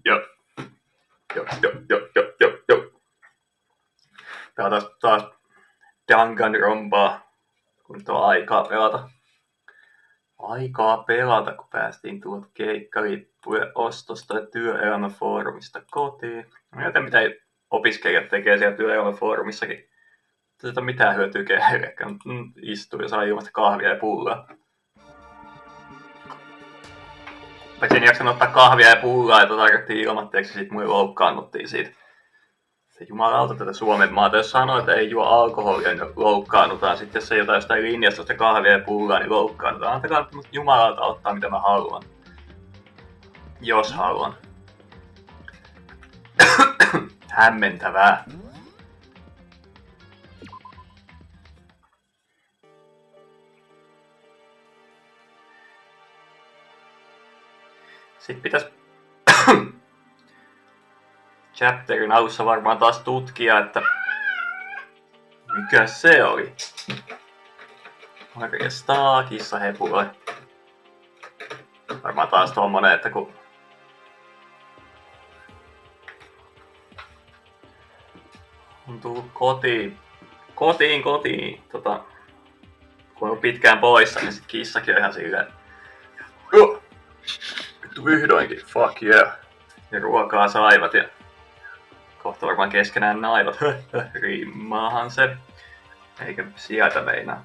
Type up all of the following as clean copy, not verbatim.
Joo. Pelataan taas Danganronpaa, kun nyt on aikaa pelata, kun päästiin tuolta keikkalippujen ostosta ja työelämäfoorumista kotiin. Joten mitä opiskelijat tekee siellä työelämäfoorumissakin. Ei ole mitään hyötyä kellekään, mutta istuu ja saa ilmasta kahvia ja pullaa. Paitsi en jaksanut ottaa kahvia ja pullaa, jota tarjottiin ilmatteeksi, sit mulle loukkaannuttiin siitä. Se jumalauta tätä Suomen maata, jos sanoo, että ei juo alkoholia, niin loukkaannutaan. Sitten jos ei jotain jostain linjastosta kahvia ja pullaa, niin loukkaannutaan. Antakaa nyt jumalauta ottaa mitä mä haluan. Jos haluan. Hämmentävää. Sitten pitäis chapterin alussa varmaan taas tutkia, että mikä se oli. Morjestaan, kissahepule. Varmaan taas tommonen, että kun on tullut kotiin. Kun on pitkään poissa, niin sit kissakin on ihan silleen vittu vihdoinkin, fuck yeah. Ja ruokaa saivat ja kohta varmaan keskenään naivat. Rimmaahan se. Eikä sieltä meinaa.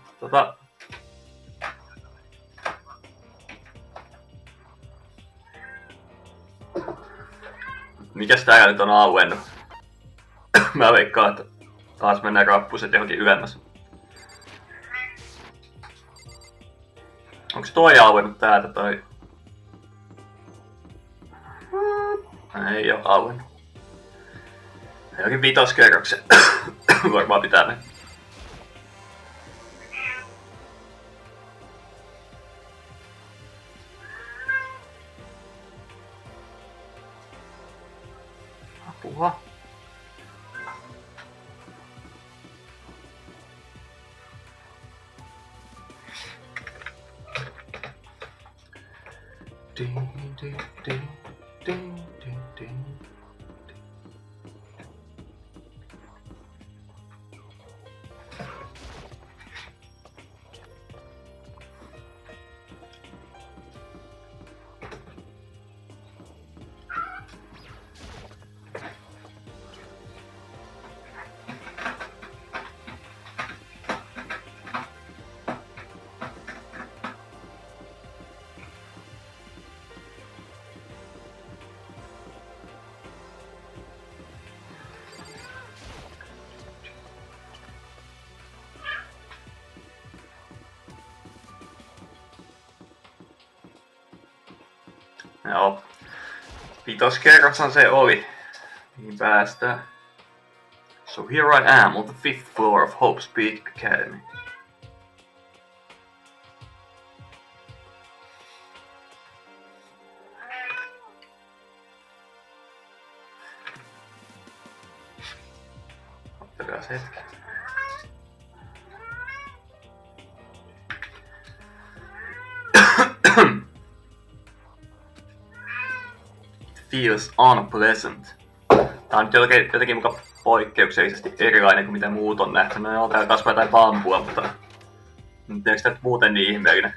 Mikäs täällä nyt on auennut? Mä veikkaan, että taas mennään rappuset johonkin ylemmäs. Onks toi auennut täältä toi? Ei oo auennut. Johonkin vitoskerroksen. Varmaan pitää mennä. Apua. Joo. Vitoskerroshan se oli. Niin päästään. So here I am on the 5th floor of Hope's Peak Academy. Ottakaa se hetki. Feels unpleasant. Tää on nyt jotenkin muka poikkeuksellisesti erilainen kuin mitä muut on nähty. No joo, täällä kasvaa jotain bambua, mutta eikö tää muuten niin ihmeellinen?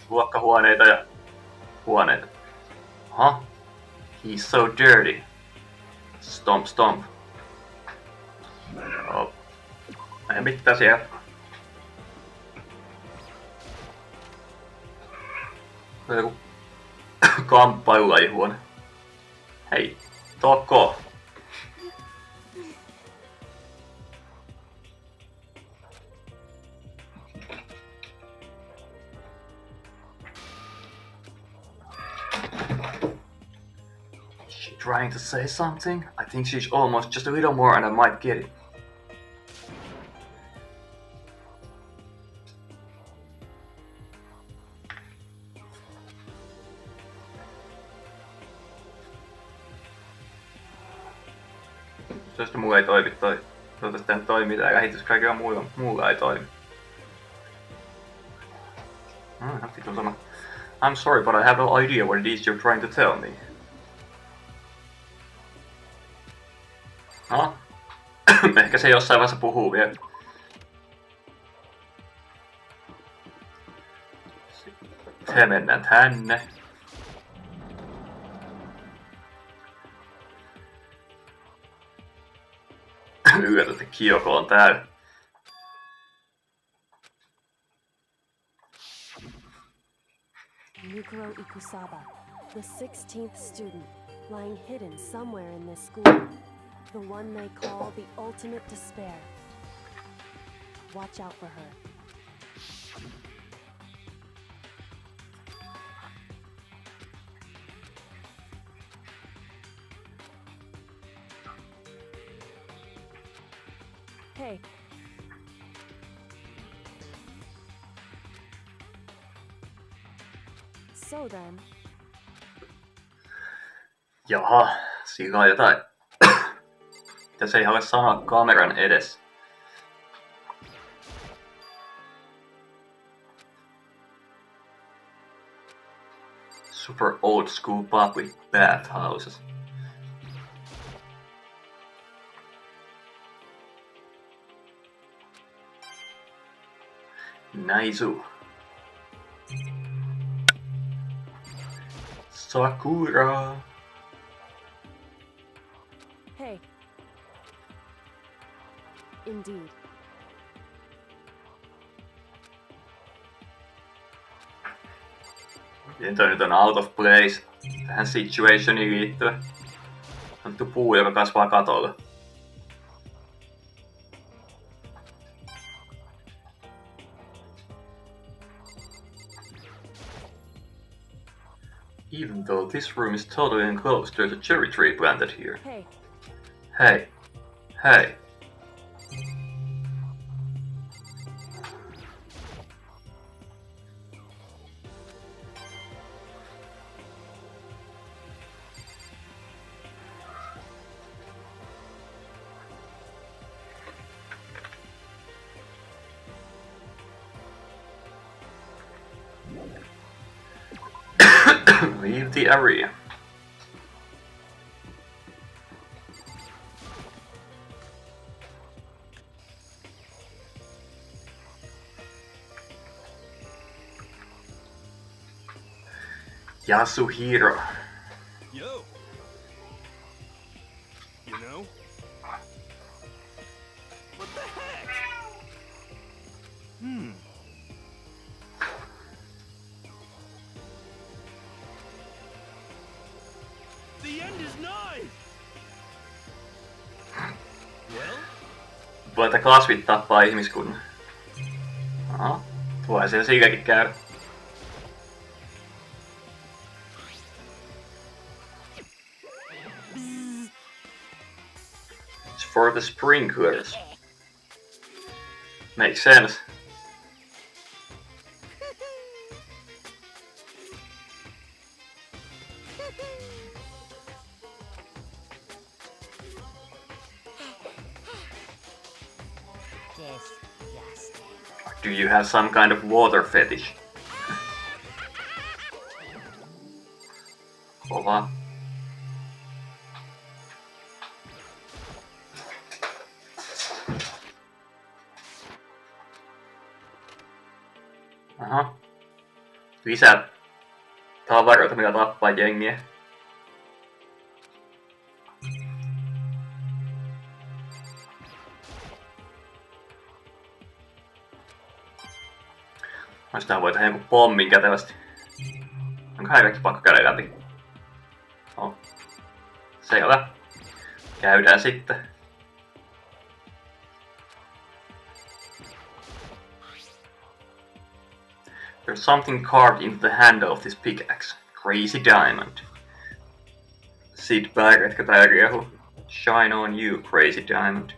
Luokkahuoneita ja huoneita. Aha. He's so dirty. Stomp stomp. Joo. Ei mitään siellä. Se on joku kamppailulajihuone. Hei, Toko! Is she trying to say something? I think she's almost just a little more and I might get it. Toivottavasti mulla ei toimi toi. Toivottavasti tää toimii tää lähitys, kaikilla muulla ei toimi. Vitun sama. I'm sorry, but I have no idea what it is you're trying to tell me. No. Ehkä se jossain vaiheessa puhuu vielä. Sitten mennään tänne. Yllätä, Kyoko on täällä. Yukiro Ikusaba, the 16th student, lying hidden somewhere in this school. The one they call the ultimate despair. Watch out for her. Hey. So then. Jaha, siinä on jotain. Mitä se ei halua sanoa kameran edessä. Super old school public bathhouses. Naisu. Sakura. Hey. Indeed. Miten toi nyt on out of place tähän situationiin liittyen? On vittu puu, joka kasvaa katolla. Even though this room is totally enclosed, there's a cherry tree planted here. Hey. Hey. Hey. Leave the area. Yasuhiro. Yo. You know? What the heck? The end is nigh. Well? Voita kasvit tappaa ihmiskunnan. Aha, voi siellä silläkin käydä. It's for the sprinklers. Makes sense. Do you have some kind of water fetish? Kova. Aha. Lisää tavaroita, millä tappaa jengiä. Sitä voi tehdä joku pommin kätevästi. Onko kaikki pakko käydä läpi? No. Selvä. Käydään sitten. There's something carved into the handle of this pickaxe. Crazy diamond. Sid Barrett, tää riehu. Shine on you, crazy diamond.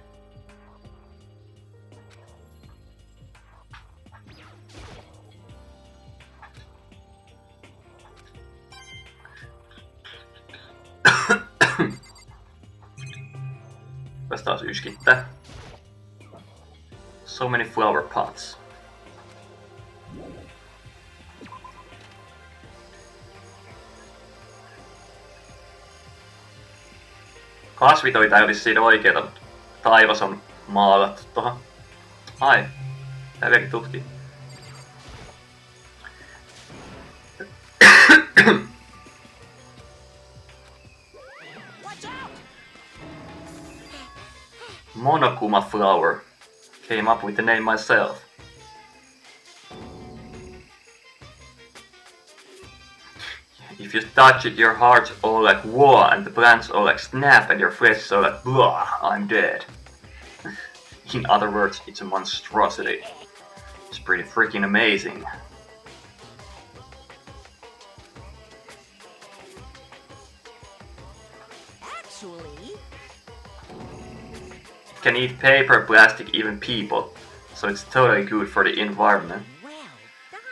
Tästä taas yskittää. So many flower pots. Kasvitoita ei olisi siinä oikeeta, mutta taivas on maalattu tohon. Ai, tää vieläkin tutkii. Monokuma flower. Came up with the name myself. If you touch it, your heart's all like whoa, and the plants all like snap, and your flesh is all like blah, I'm dead. In other words, it's a monstrosity. It's pretty freaking amazing. Actually, It can eat paper, plastic, even people, so it's totally good for the environment. well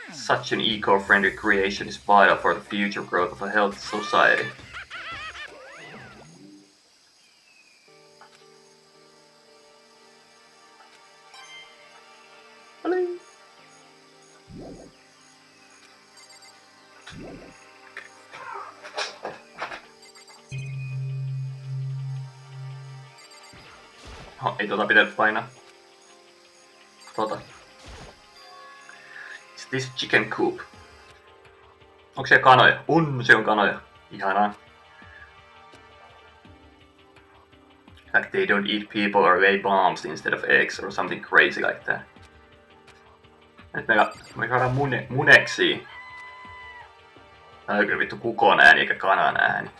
done. Such an eco-friendly creation is vital for the future growth of a healthy society. Ei pitänyt painaa. Is this chicken coop? Onko siellä kanoja? Se on kanoja. Ihanaa. Like they don't eat people or lay bombs instead of eggs or something crazy like that. Nyt me saadaan muneksia. Tää on kyllä vittu kukon ääni eikä kanan ääni.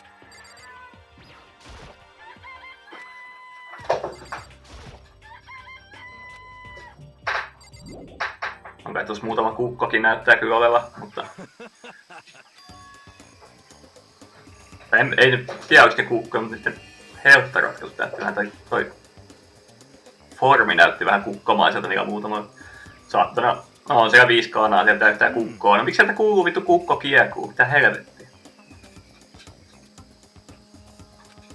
Onko tuossa muutama kukkokin näyttää kyllä oleva, mutta... Ei nyt tiedä onko ne kukkoja, mutta niiden helttaratkaisut näytti vähän, toi formi näytti vähän kukkomaiselta, niillä muutama saattana... No on siellä 5 kanaa, sieltä täyttää kukkoa. No miksi sieltä kuuluu vittu kukko kiekuu? Mitä helvettiä?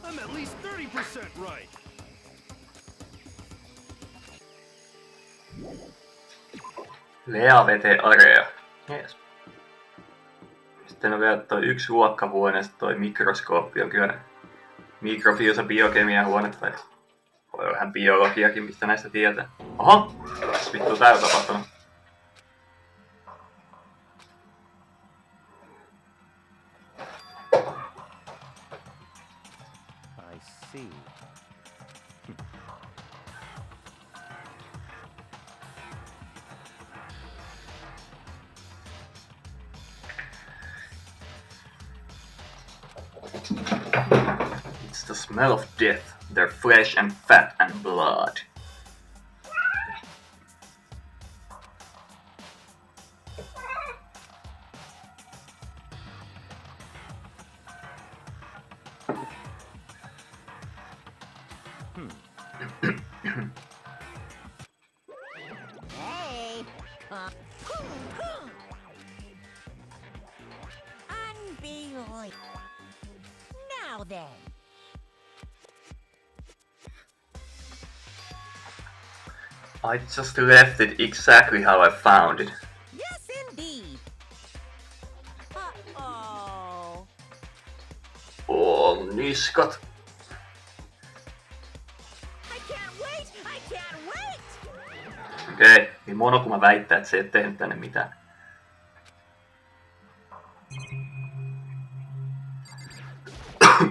I'm at least 30% right. Lea vete area. Jees. Sitten on vielä toi 1 luokkahuone ja toi mikroskooppi on kyllä mikrobios- biokemian huone tai voi olla vähän biologiakin, mistä näistä tietää. Oho! Vittu tää on tapahtunut. I see. It's the smell of death, their flesh and fat and blood. Hey. Unbelievable. Now then. I just left it exactly how I found it. Yes, indeed. Uh-oh. Niskat. I can't wait! I can't wait! Okei, niin Monokuma väittää, että se ei tehnyt tänne mitään.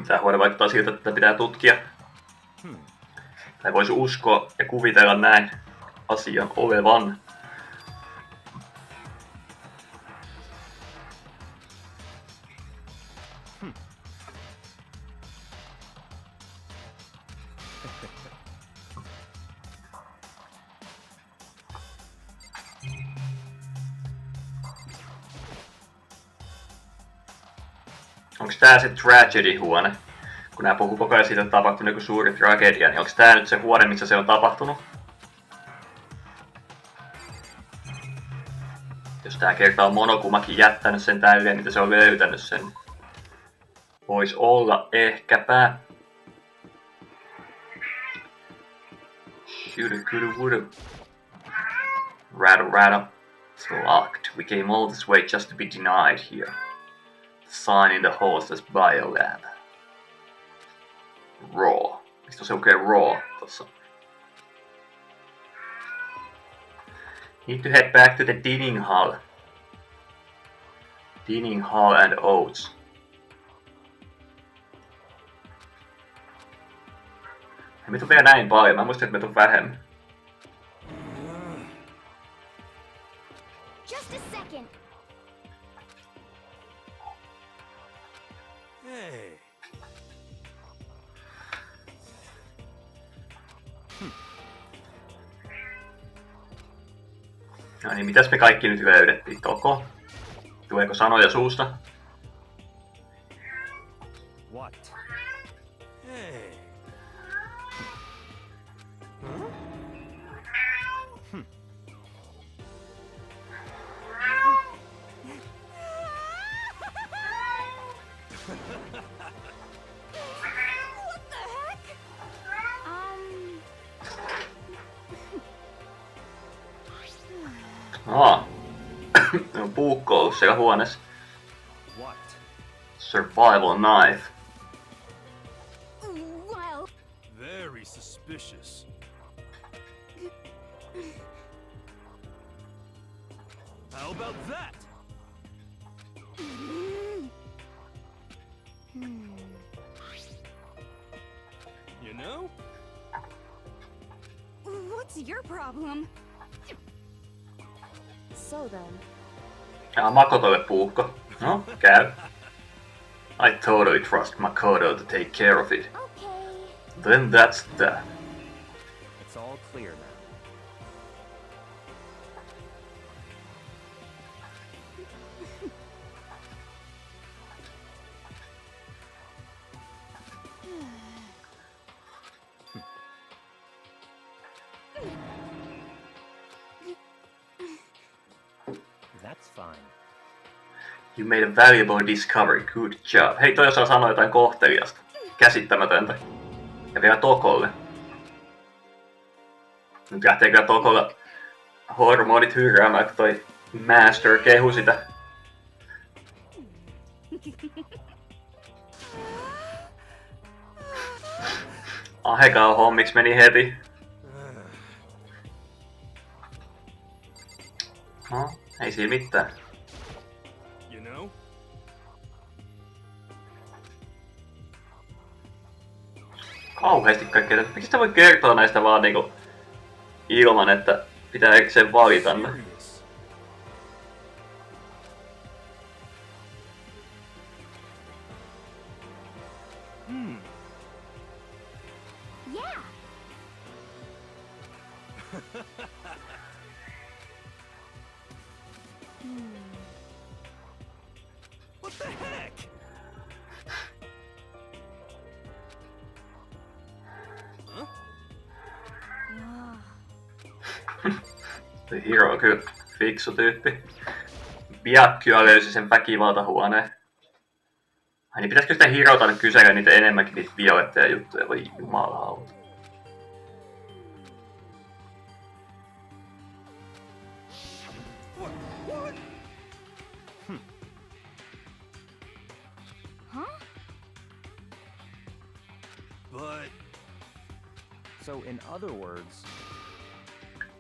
Tää huone vaikuttaa siltä, että tätä pitää tutkia. Tai voisi uskoa ja kuvitella näin asian olevan. Onks tää se tragedy-huone? Kun nää puhuu koko ajan siitä, että tapahtunut joku suuri tragedia, niin onks tää nyt se huone, missä se on tapahtunut? Jos tää kertaa on Monokumakin jättänyt sen täyteen, mitä se on löytänyt sen. Vois olla ehkäpä. Shooty-cooty-wooty. Rattle. It's locked. We came all this way just to be denied here. The sign in the hall says biolab. Raw. Mistä se lukee raw tossa? Need to head back to the dining hall. Dining hall and oats. Me tuu vielä näin paljon. Mä muistin, että me tuu vähemmän. Just a second. Hey. No niin, mitäs me kaikki nyt löydettiin? Toko? Tuleeko sanoja suusta? What? Hey. What the heck? Ne on puukko ollut siellä huoneessa. What? Survival knife. Well, Very suspicious. How about that? You know? what's your problem? So then, Makotolle puukko. No, käy. I totally trust Makoto to take care of it. Okay. Then that's that. It's all clear now. That's fine. You made a valuable discovery. Good job. Hei, toi osaa sanoa jotain kohteliasta. Käsittämätöntä. Ja vielä Tokolle. Nyt lähtee kyllä Tokolla hormonit hyrräämään, kun toi Master kehu sitä. Ahekaa hommiksi meni heti. No, ei siinä mitään. You know? Kauheasti kaikkea. Miksi sitä voi kertoa näistä vaan niinku ilman, että pitää erikseen valita ne? Serious. Yeah. What the heck? Huh? Se Hiro on kyllä fiksu tyyppi. Piakkyä löysi sen väkivaltahuoneen. Ai niin pitäisikö sitä Hirota nyt kysellä niitä enemmänkin niitä violetteja juttuja, voi jumalauta. What? What? Huh? But So, in other words,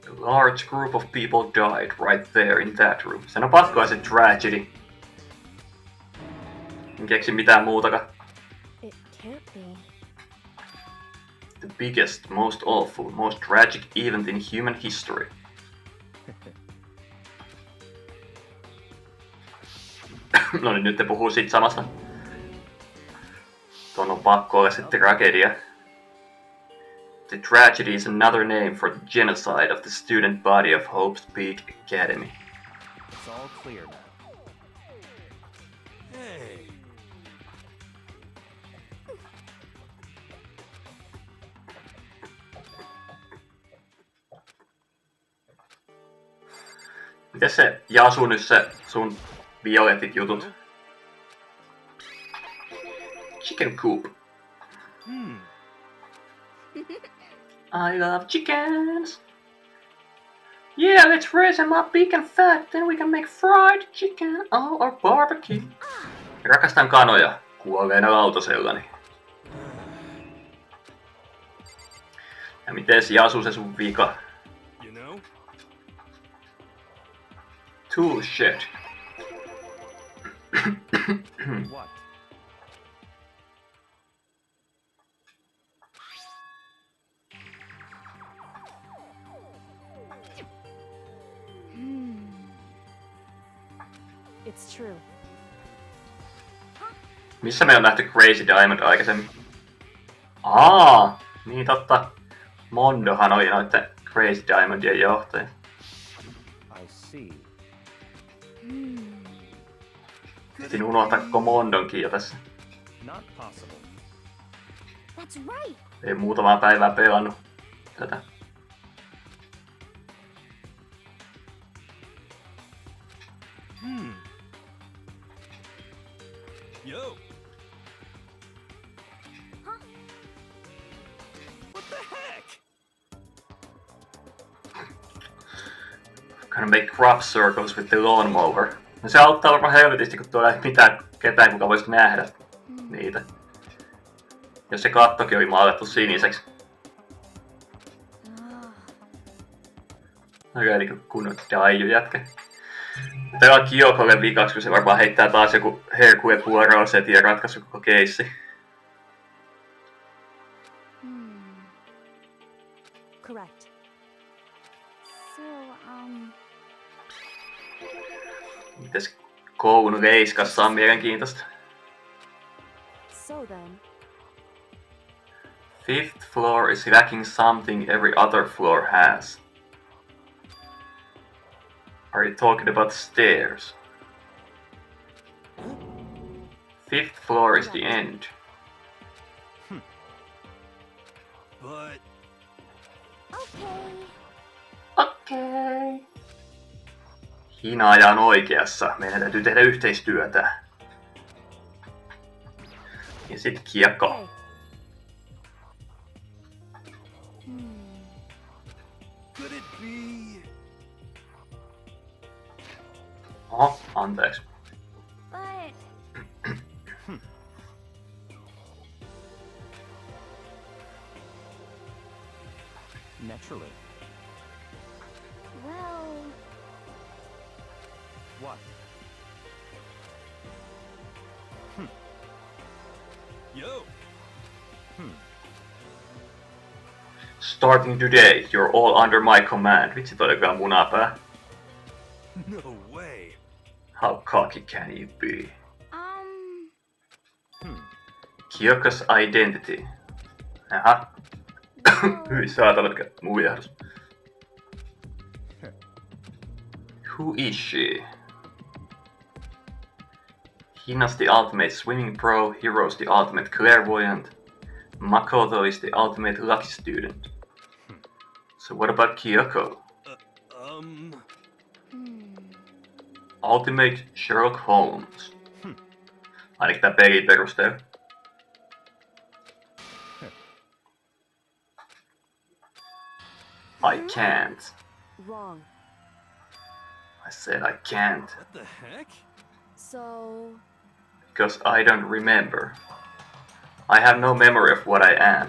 A large group of people died right there in that room. Sen on pakko se tragedy. En keksi mitään muutakaan. it can't be. The biggest, most awful, most tragic event in human history. No niin, nyt te puhuu siitä samasta. Tuon on pakko olla se tragedia. The tragedy is another name for the genocide of the student body of Hope's Peak Academy. it's all clear now. hey. Mites se Jasu nyt se sun violetit jutut? Chicken coop. I love chickens. Yeah, let's raise them up big and fat, then we can make fried chicken or barbecue. Rakastan kanoja kuolleena lautasellani. Ja miten Jasu se sun vika? You know? Tool shed. What? It's true. Missä me on nähty Crazy Diamond aikaisemmin? Niin totta. Mondohan oli noitten Crazy Diamondien johtaja. I see. Piti unohtaa koko Mondonkin jo tässä. Not possible. That's right. Ei muutamaa päivää pelannut tätä. Yo. What the heck? Gonna make crop circles with the lawnmower. No se auttaa varmaan helvetisti, kun tuolla ei mitään ketään, kuka voisi nähdä niitä. Jos se kattokin oli maalattu siniseksi. Aika eli kunnon daiju jätkä. Tää on Kyokolle vikaksi, kun se varmaan heittää taas joku Herkue Poirot-setin ja ratkaisu koko keissi. Correct. So, Mites koulun reiskassa on mielenkiintoista? So then, Fifth floor is lacking something every other floor has. Are you talking about stairs? Fifth floor is the end. But okay. Okei. Hinaaja on oikeassa. Meidän täytyy tehdä yhteistyötä. Ja sit kiekko. hey, could it be? Oho, anteeksi. But Naturally. well, What? Yo. Starting today, you're all under my command. Vitsi toi oli kyllä munapää. No way. How cocky can you be? Kyoko's identity. Jaha. Hyi saatana, mikä muijahdus. Who is she? Hina's the ultimate swimming pro, Hiro's the ultimate clairvoyant, Makoto is the ultimate lucky student. So what about Kyoko? Ultimate Sherlock Holmes. Ainakin tää pelin perusteella. I can't. wrong. I said I can't. What the heck? So, Because I don't remember. I have no memory of what I am.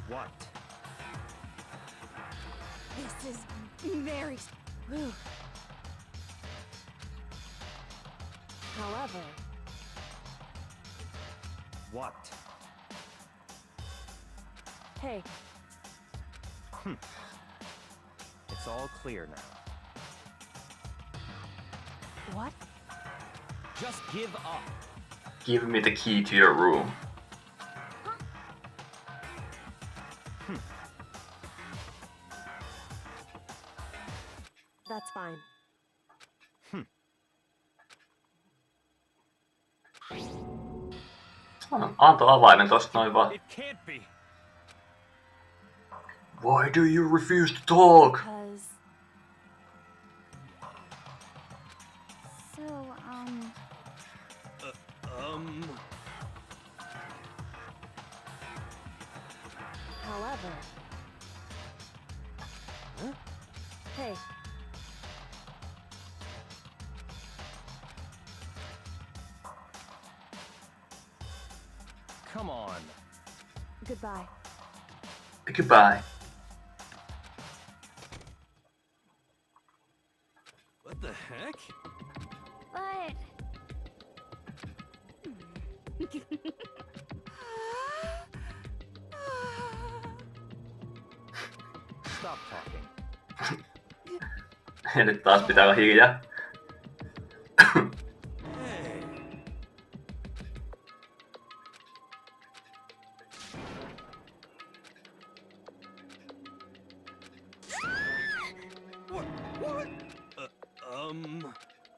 What? this is very. whew. However, What? hey, It's all clear now. what? Just give up. Give me the key to your room. That's fine. Anto avaimen tosta noin vaan. It can't be. Why do you refuse to talk? Because, So, however, hey, Come on. Goodbye. Goodbye. What the heck? But Stop talking. Ja nyt taas pitää olla hiljaa. Hey. What? What?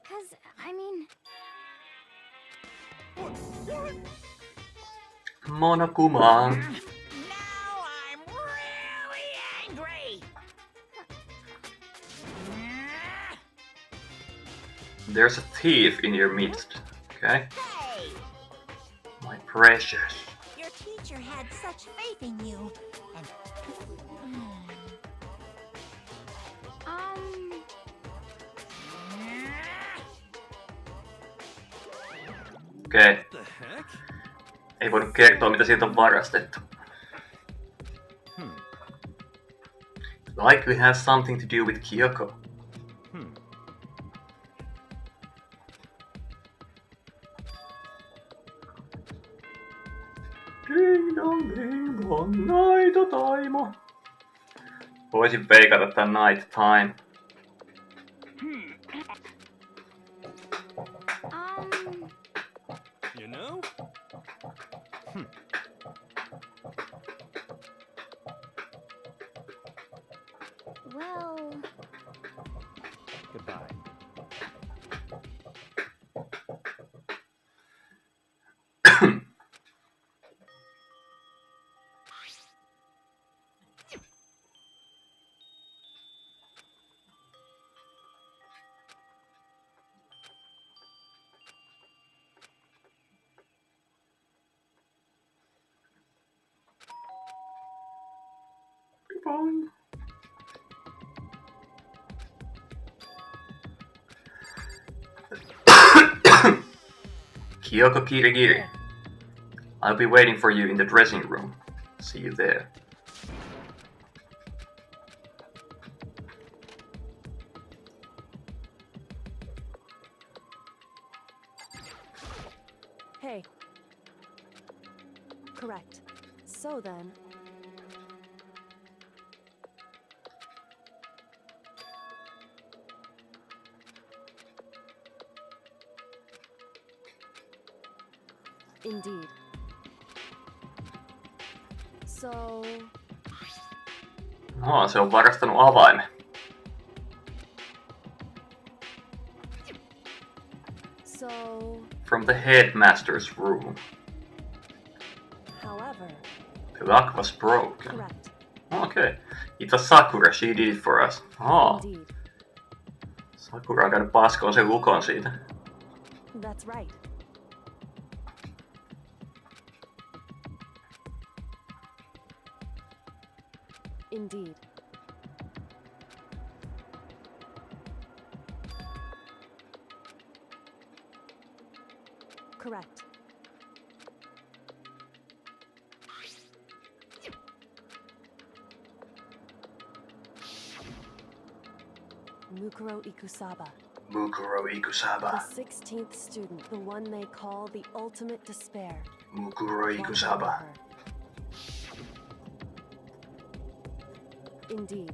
cause I mean, What? Monokuma. Now I'm really angry. There's a thief in your midst. Okay. Hey, My precious. your teacher had such faith in you. And Okei. What the heck? Ei voinut kertoa mitä siitä on varastettu. Likely has something to do with Kyoko. Ding dong, night time. Voisin veikata tän night time. You know? well, Goodbye. Bong. Kyoko Kirigiri. I'll be waiting for you in the dressing room. See you there. Hey. Correct. So then. Indeed. So, Se on varastanut avaimen. so, From the headmaster's room. however, The lock was broken. correct. Okay. It was Sakura, she did it for us. Indeed. Sakura on käynyt paskoon sen lukon siitä. That's right. Indeed. Correct. Mukuro Ikusaba, Mukuro the Ikusaba. 16th student, the one they call the ultimate despair. Mukuro Watch over Ikusaba. her. Indeed.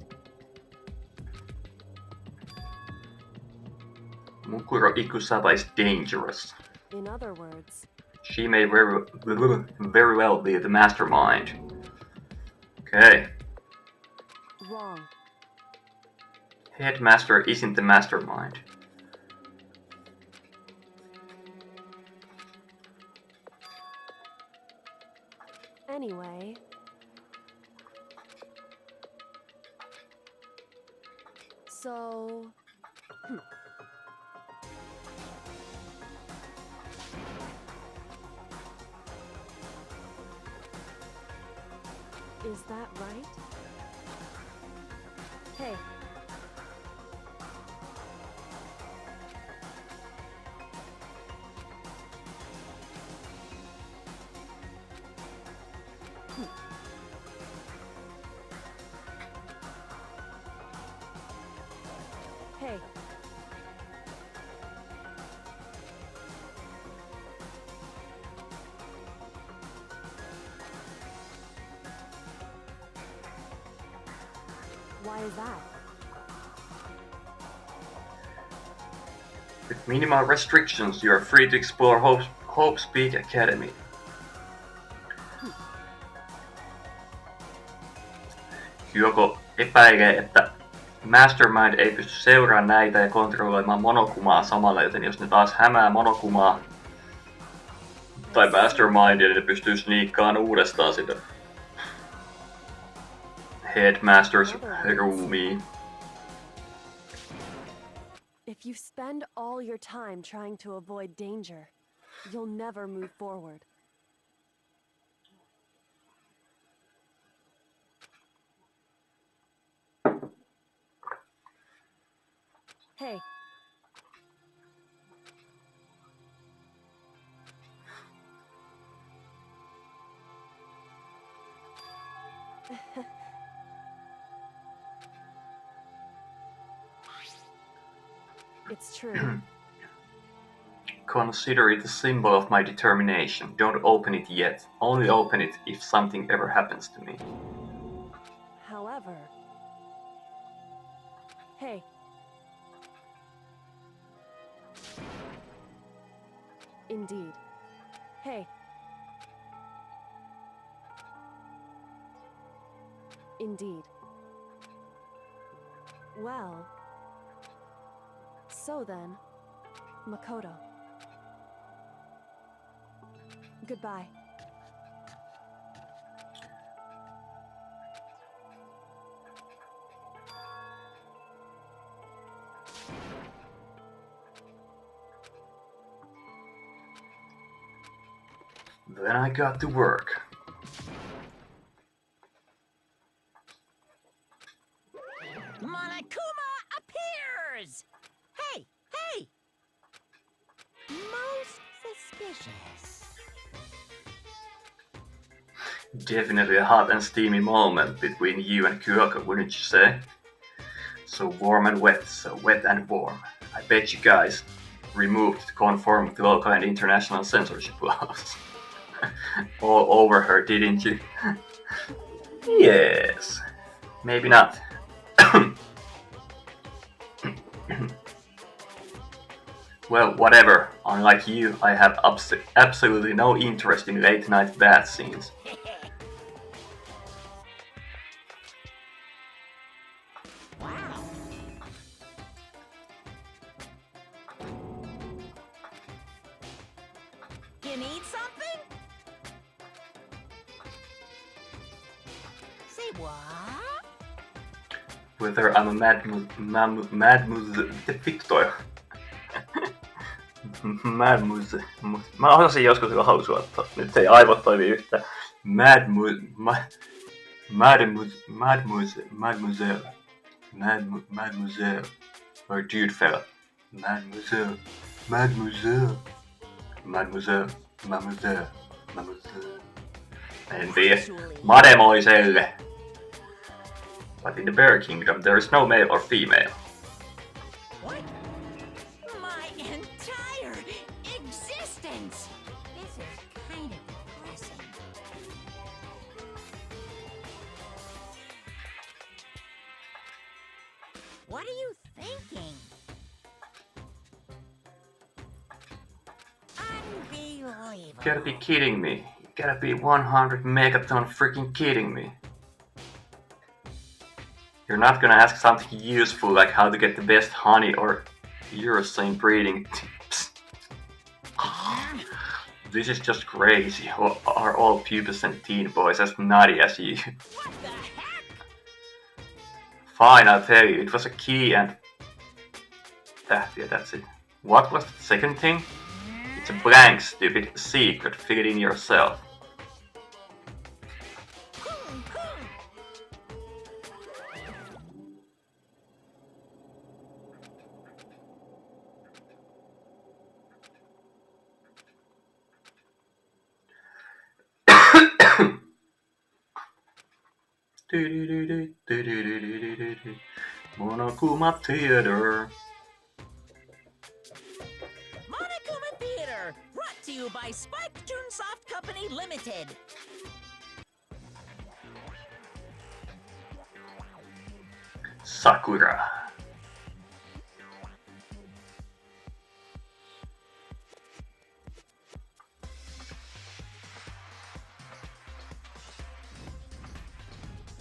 Mukuro Ikusaba is dangerous. In other words, She may very well be the mastermind. Okay. wrong. Headmaster isn't the mastermind. Anyway, so, is that right? Hey. Hey. Why is that? With minimal restrictions, you are free to explore Hope's Peak Academy. Kyoko epäilee, että Mastermind ei pysty seuraamaan näitä ja kontrolloimaan Monokumaa samalla, joten jos ne taas hämää Monokumaa tai Mastermindia, niin ne pystyy sniikkaan uudestaan sitä Headmasters roomiin. If you spend all your time trying to avoid danger, you'll never move forward. Hey. It's true. Consider it a symbol of my determination. Don't open it yet. Only open it if something ever happens to me. However... Hey. Indeed. Hey. Indeed. Well... So then, Makoto. Goodbye. Then I got to work. Monokuma appears! Hey, hey! Most suspicious. Definitely a hot and steamy moment between you and Kyoko, wouldn't you say? So warm and wet, so wet and warm. I bet you guys removed to conform with local and international censorship laws. All over her, didn't you? Yes. Maybe not. Well, whatever. Unlike you, I have absolutely no interest in late night bath scenes. Wow. You need something? Say what? Whether I'm a Madmuse. Mä osasin joskus lausua, nyt ei aivot toimi yhtään. Mademoiselle. Or dude fella. Mademoiselle. En tiedä. Mademoiselle. But in the Bear Kingdom there is no male or female. What? My entire existence! This is kind of depressing. What are you thinking? Unbelievable. You gotta be kidding me. You gotta be 100 megaton freaking kidding me. You're not gonna ask something useful like how to get the best honey or urocene breeding tips. This is just crazy. Are all pubescent teen boys as nutty as you? What the heck? Fine, I'll tell you. It was a key and... Yeah, that's it. What was the second thing? It's a blank, stupid secret. Fill it in yourself. Monokuma Theater. Monokuma Theater, brought to you by Spike Toonsoft Company Limited. Sakura.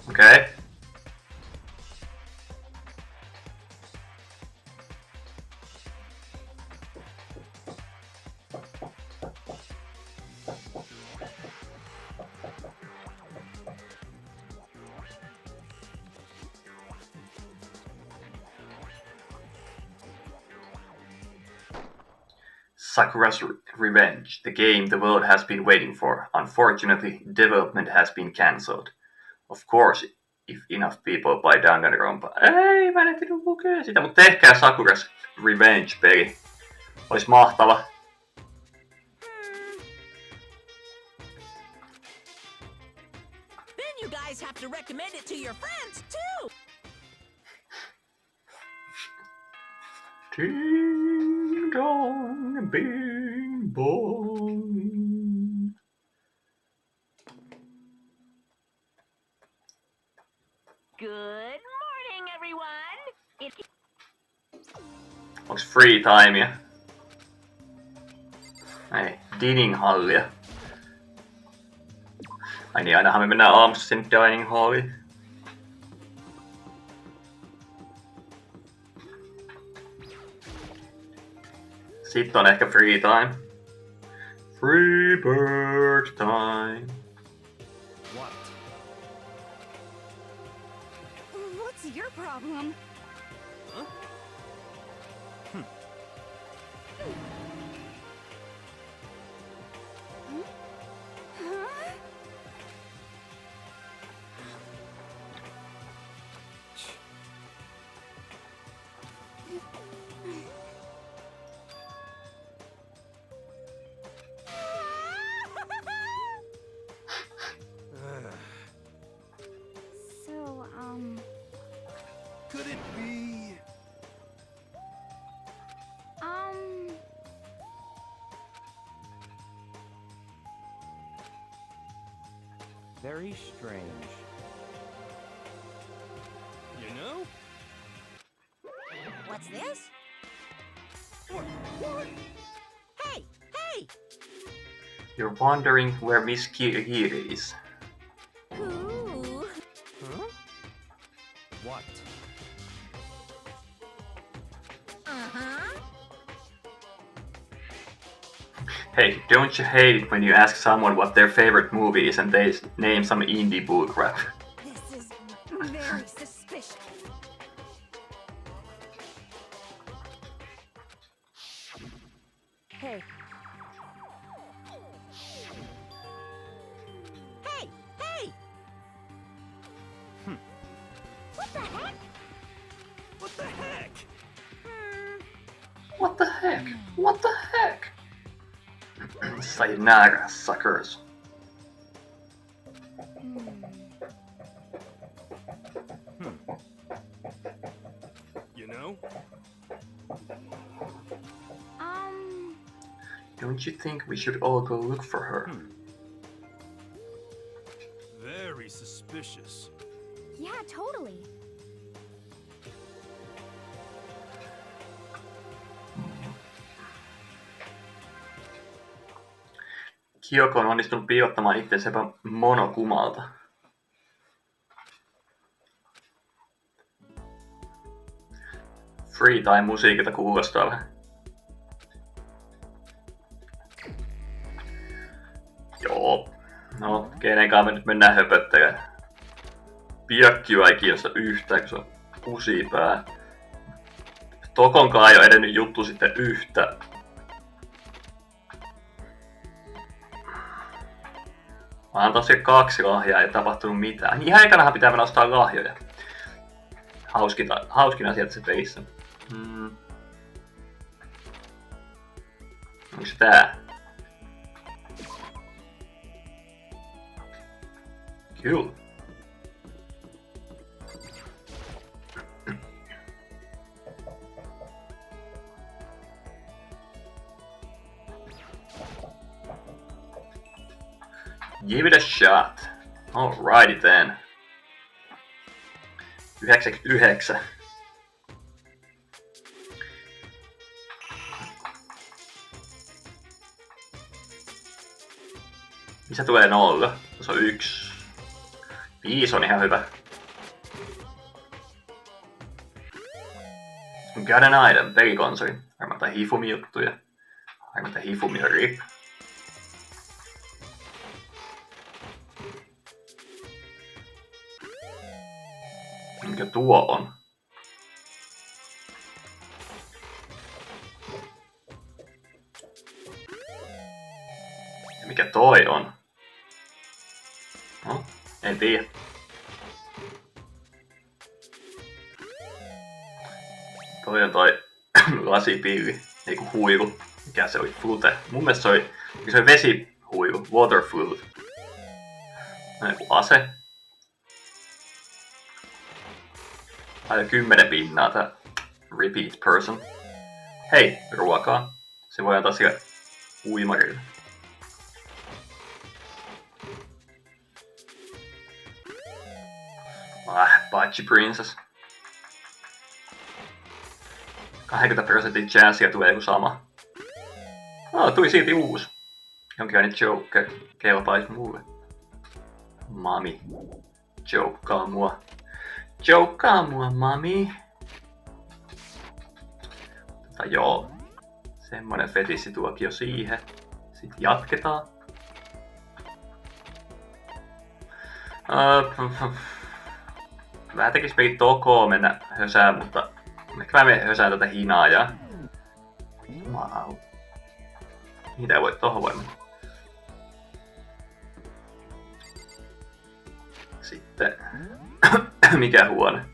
Okay. Sakura's Revenge, the game the world has been waiting for. Unfortunately, development has been cancelled. Of course, if enough people buy Danganronpa. Ei, mä en ehtinyt lukea sitä, mutta tehkää Sakura's Revenge-peli. Ois mahtava. Then you guys have to recommend it to your friends, too! Ding dong, bing bong. Good morning, everyone. Onks free timea? Ei, dining hallia. Ai niin, ainahan me mennään aamussa sinne dining halliin. Sitten on ehkä free time. Free bird time. What? What's your problem? Huh? Huh? So, Could it be? Very strange. You know? What's this? What? Hey! Hey! You're wondering where Miss Kirihiri is. Ooh! Huh? What? Uh-huh! Hey, don't you hate it when you ask someone what their favorite movie is and they name some indie bullcrap? this is very suspicious. Hey, Hey! Hey! What the heck? What the heck? What the heck? What the heck? Sayonara, suckers. You know? Don't you think we should all go look for her? Very suspicious. Yeah, totally. Kyoko on onnistunut piilottamaan itsensä Monokumalta. Free time musiikilta kuulostaa vähän. Joo. No, kenenkaan me nyt mennään höpöttämään. Piakkiä ei kiinnosta yhtään, kun se on kusipää. Tokonkaan ei ole edennyt juttu sitten yhtä. Mä antaa se 2 lahjaa, ei tapahtunut mitään. Niin ihan ekanahan pitää mennä ostaa lahjoja. Hauskin asia tässä pelissä. Onks tää? Kyllä. Give it a shot. Alrighty then. 99. Missä tulee 0? Tässä on 1. 5 on ihan hyvä. Got an item, pelikonsoli. Armata Hifumi-juttuja. Armata Hifumi on rip. Mikä tuo on? Ja mikä toi on? No, en tiedä. Toi on toi lasipilli, eiku huilu. Mikä se oli? Flute. Mun mielestä se oli vesihuilu, water flute. Joku ase. Aina 10 pinnaa tää repeat person. Hei, ruokaa. Se voi antaa sille uimarille. Budgie Princess. 20% chanssia tulee joku sama. Tuli silti uusi. Jonkinlainen Joker. Kelpais mulle. Mami. Joukkaa mua. Joukkaa mua, mami. Joo. Semmonen fetissituokio siihen. Sitten jatketaan. Vähän tekis meitä tokoa mennä hösään, mutta ehkä mä menen hösään tätä hinaajaa. Wow. Niitä ei voi tohon voimaan. Sitten mikä huone?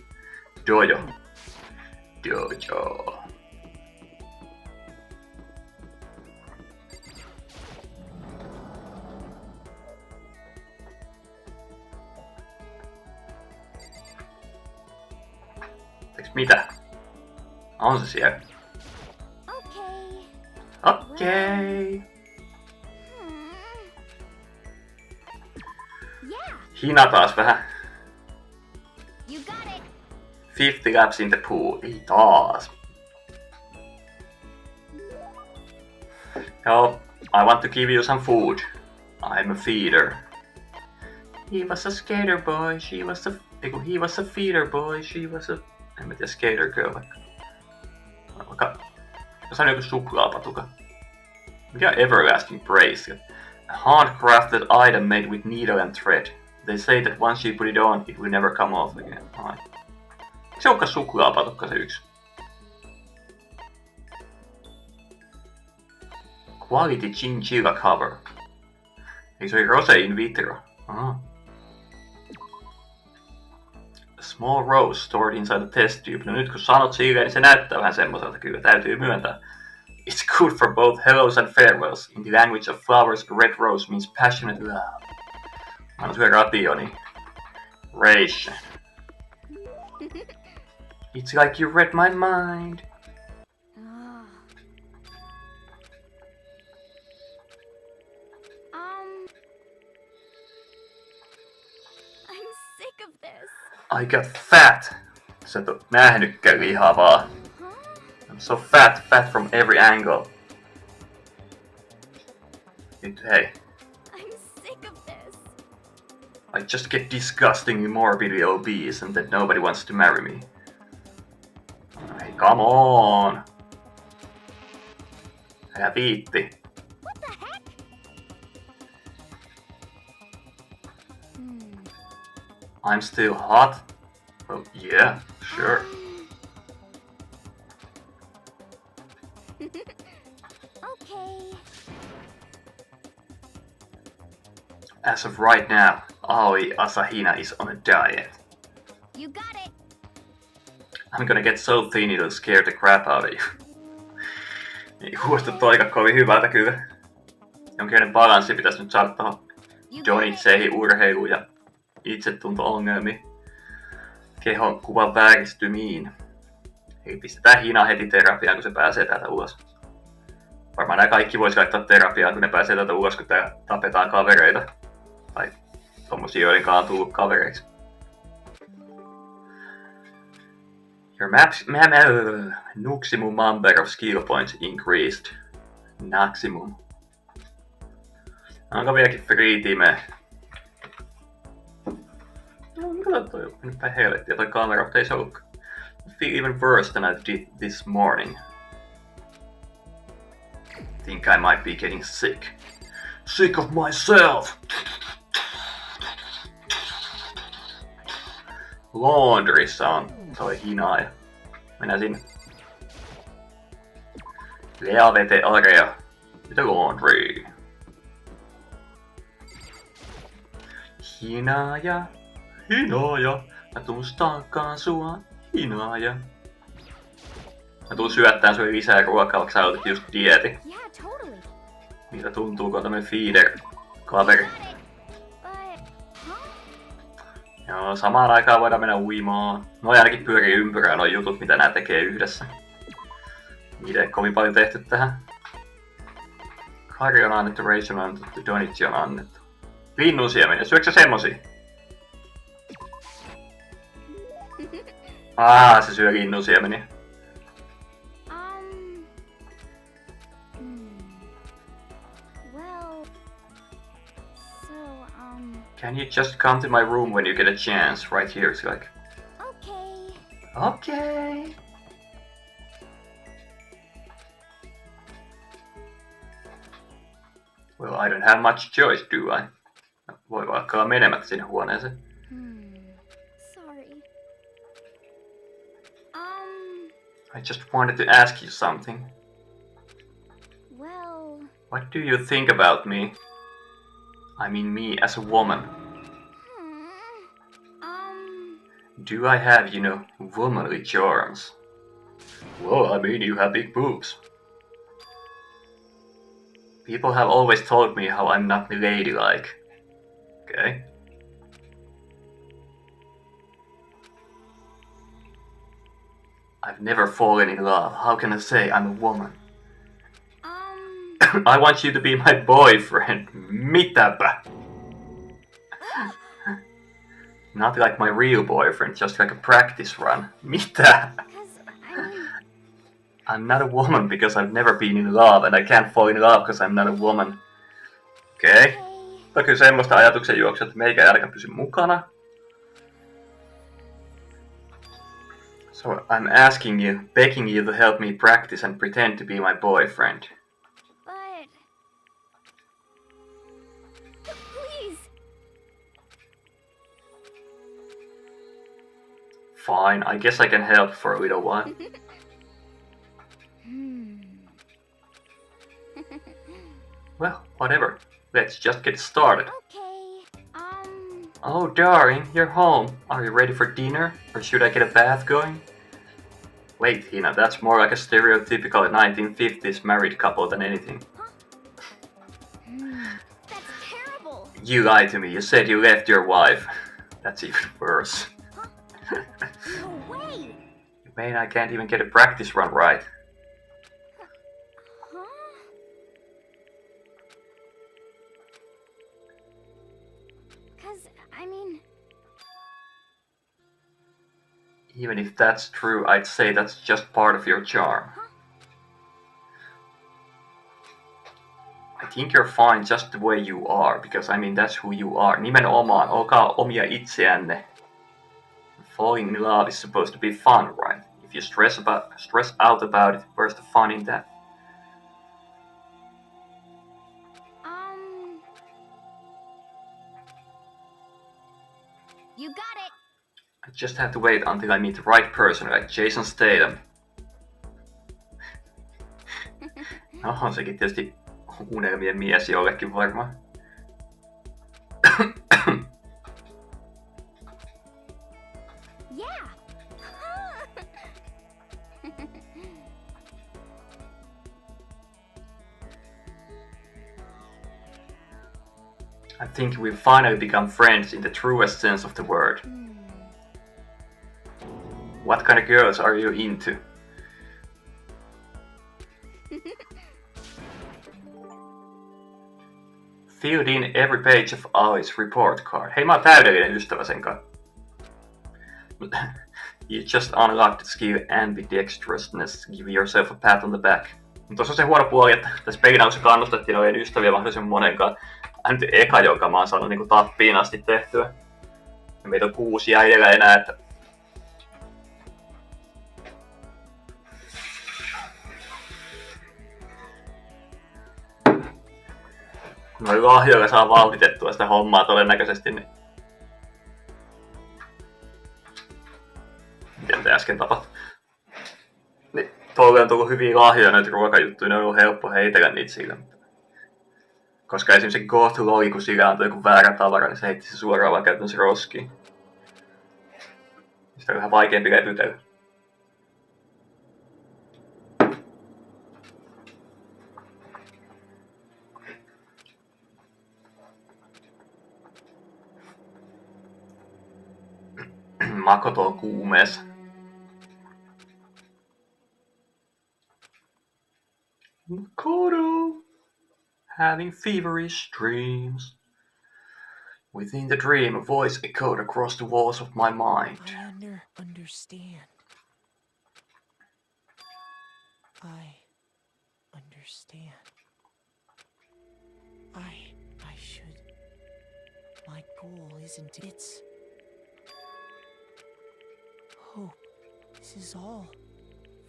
Dojo. Dojo. Eiks mitä? On se siellä? Okei. Hina taas vähän. 50 laps in the pool. Ei taas. Yo, I want to give you some food. I'm a feeder. He was a skater boy. He was a feeder boy. She was a... En mä tiedä, skater girl vaikka... Jos on joku suklaapatuka. Mikä on everlasting praise? A handcrafted item made with needle and thread. They say that once you put it on, it will never come off again. Ai. Se onkaan suklaapatukka se yksi. Quality chinchilla cover. Ei se oli rose in vitro. Aha. A small rose stored inside the test tube. No nyt kun sanot silleen, niin se näyttää vähän semmoiselta, kyllä täytyy myöntää. It's good for both hellos and farewells. In the language of flowers, red rose means passionate love. Mä annan syö rationi. Ration. It's like you read my mind. I'm sick of this. I got fat. Sä et oo nähnytkään lihavaa. I'm so fat from every angle. Nyt hei. I'm sick of this. I just get disgustingly morbidly obese and that nobody wants to marry me. Hey, come on! Älä viitti. What the heck? I'm still hot? Well, yeah, sure. Okay. As of right now, Aoi Asahina is on a diet. You got it. I'm gonna get so thin it'll scare the crap out of you. Ei kuulosta toika kovin hyvältä kyllä. Jonkinlainen balanssi pitäisi nyt saada tohon donitseihin, urheiluun ja itsetunto-ongelmiin. Kehon kuvan vääristymiin. Eli pistetään hina heti terapiaan, kun se pääsee täältä ulos. Varmaan nämä kaikki vois laittaa terapiaan, kun ne pääsee täältä ulos, kun täällä tapetaan kavereita. Tai tommosia, joiden kanssa on tullut kavereiksi. Your maximum number of skill points increased. Maximum. Onko vieläkin free time? No, kyllä toi on mennyt päin helvettiä toi kamera, mutta ei se ollutkaan. I feel even worse than I did this morning. Think I might be getting sick. Sick of myself! Laundryssa on toi hinaaja. Mennään sinne. Leavete area. The laundry. Hinaaja. Hinaaja. Mä tuun stalkkaan sua. Hinaaja. Mä tuun syöttään sulle lisää ruokaa, vaikka sä aloitit just dieetin. Yeah, totally. Miltä tuntuu, kun on tämmönen feeder-kaveri? Joo, samaan aikaan voidaan mennä uimaan. No ainakin pyörii ympyrää nuo jutut, mitä nää tekee yhdessä. Niitä ei kovin paljon tehty tähän. Kari on annettu, Rachel on annettu, Donitsi on annettu. Linnunsiemeniä, syöksä semmosia? Se syö linnunsiemeniä. Can you just come to my room when you get a chance? Right here, it's like... Okay. Okay. Well, I don't have much choice, do I? Voi vaikka olla menemättä sinne huoneeseen. Sorry. I just wanted to ask you something. Well... What do you think about me? I mean me as a woman. Do I have, you know, womanly charms? Well, I mean you have big boobs. People have always told me how I'm not ladylike. Okay. I've never fallen in love. How can I say I'm a woman? I want you to be my boyfriend. Mitäpä? Not like my real boyfriend, just like a practice run. Mitä? I'm not a woman because I've never been in love, and I can't fall in love because I'm not a woman. Okei. Okay. Tämä on kyllä semmoista ajatuksen juoksua, että meikä ei ainakaan pysy mukana. So I'm asking you, begging you to help me practice and pretend to be my boyfriend. Fine, I guess I can help for a little while. Well, whatever. Let's just get started. Okay. Oh, darling, you're home. Are you ready for dinner? Or should I get a bath going? Wait, Hina, that's more like a stereotypical 1950s married couple than anything. That's terrible. You lied to me. You said you left your wife. That's even worse. No way. You mean I can't even get a practice run right? Even if that's true, I'd say that's just part of your charm. I think you're fine just the way you are, because I mean that's who you are. Nimenomaan, olkaa omia itseänne. Falling in love is supposed to be fun, right? If you stress out about it, where's the fun in that? You got it. I just have to wait until I meet the right person, like Jason Statham. No, on sekin tietysti unelmien mies jollekin varmaan. Yeah. I think we've finally become friends in the truest sense of the word. What kind of girls are you into? Filled in every page of Alice's report card. Hei, mä oon täydellinen ystävä sen kanssa. You just unlocked the skill ambidextrousness. Give yourself a pat on the back. Tuossa on se huono puoli, että tässä pelinauksessa kannustettiin olemaan ystäviä mahdollisimman monen kanssa. Aina nyt eka, jonka mä oon saanut niinku tappiin asti tehtyä. Ja meitä on 6 jäljellä enää, että... Kun noin lahjoilla saa vauhditettua sitä hommaa todennäköisesti, niin... Miten te äsken tapahtui? Niin, tolle on tullut hyviä lahjoja noita ruokajuttuja, ne on ollut helppo heitellä niitä sillä. Koska esimerkiksi se Goth Loli, kun sillä antoi joku väärä tavara, niin se heitti se suoraan vaan käytännössä roskiin. Sitä on vähän vaikeampi levytellä. Makoto on kuumeessa. Makoto, having feverish dreams. Within the dream, a voice echoed across the walls of my mind. I understand. I understand. I should. My goal isn't it's hope. This is all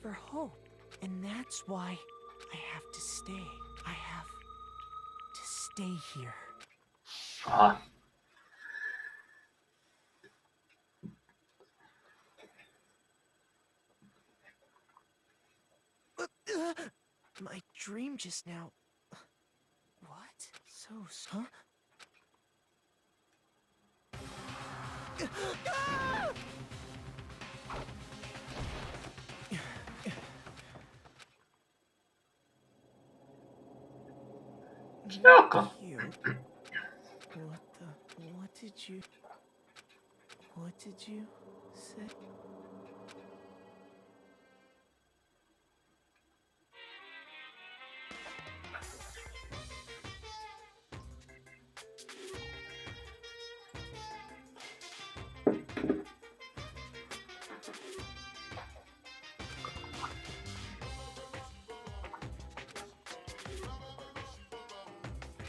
for hope. And that's why I have to stay. I have to stay here. Aha. My dream just now. What? Huh? Joko? What did you say?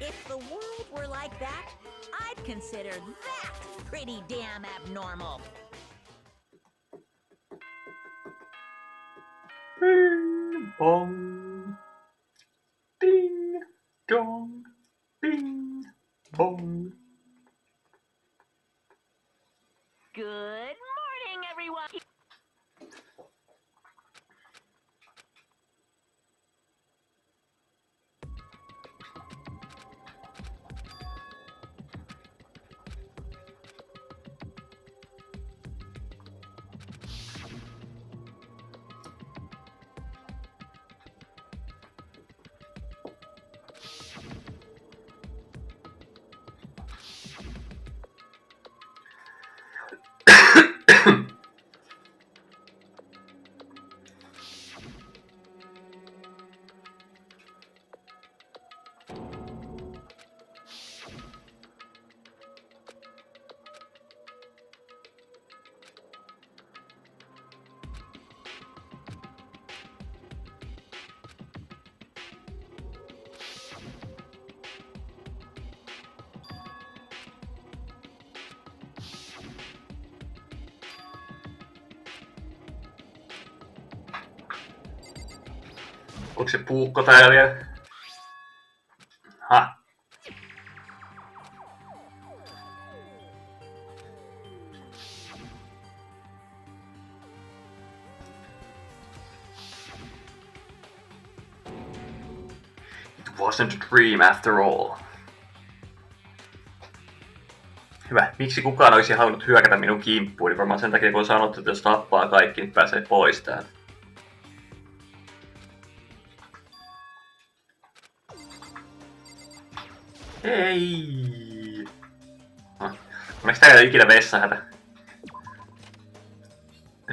If the world were like that, I'd consider that pretty damn abnormal. Bing bong. Ding dong. Bing bong. Good morning, everyone. Onko se puukko täällä vielä? Ha. It wasn't a dream after all. Hyvä. Miksi kukaan olisi halunnut hyökätä minun kimppuun? Niin varmaan sen takia, kun on sanottu, että jos tappaa kaikki, niin pääsee pois täältä. Ei. Onneksi täällä ei ole ikinä vessahätä.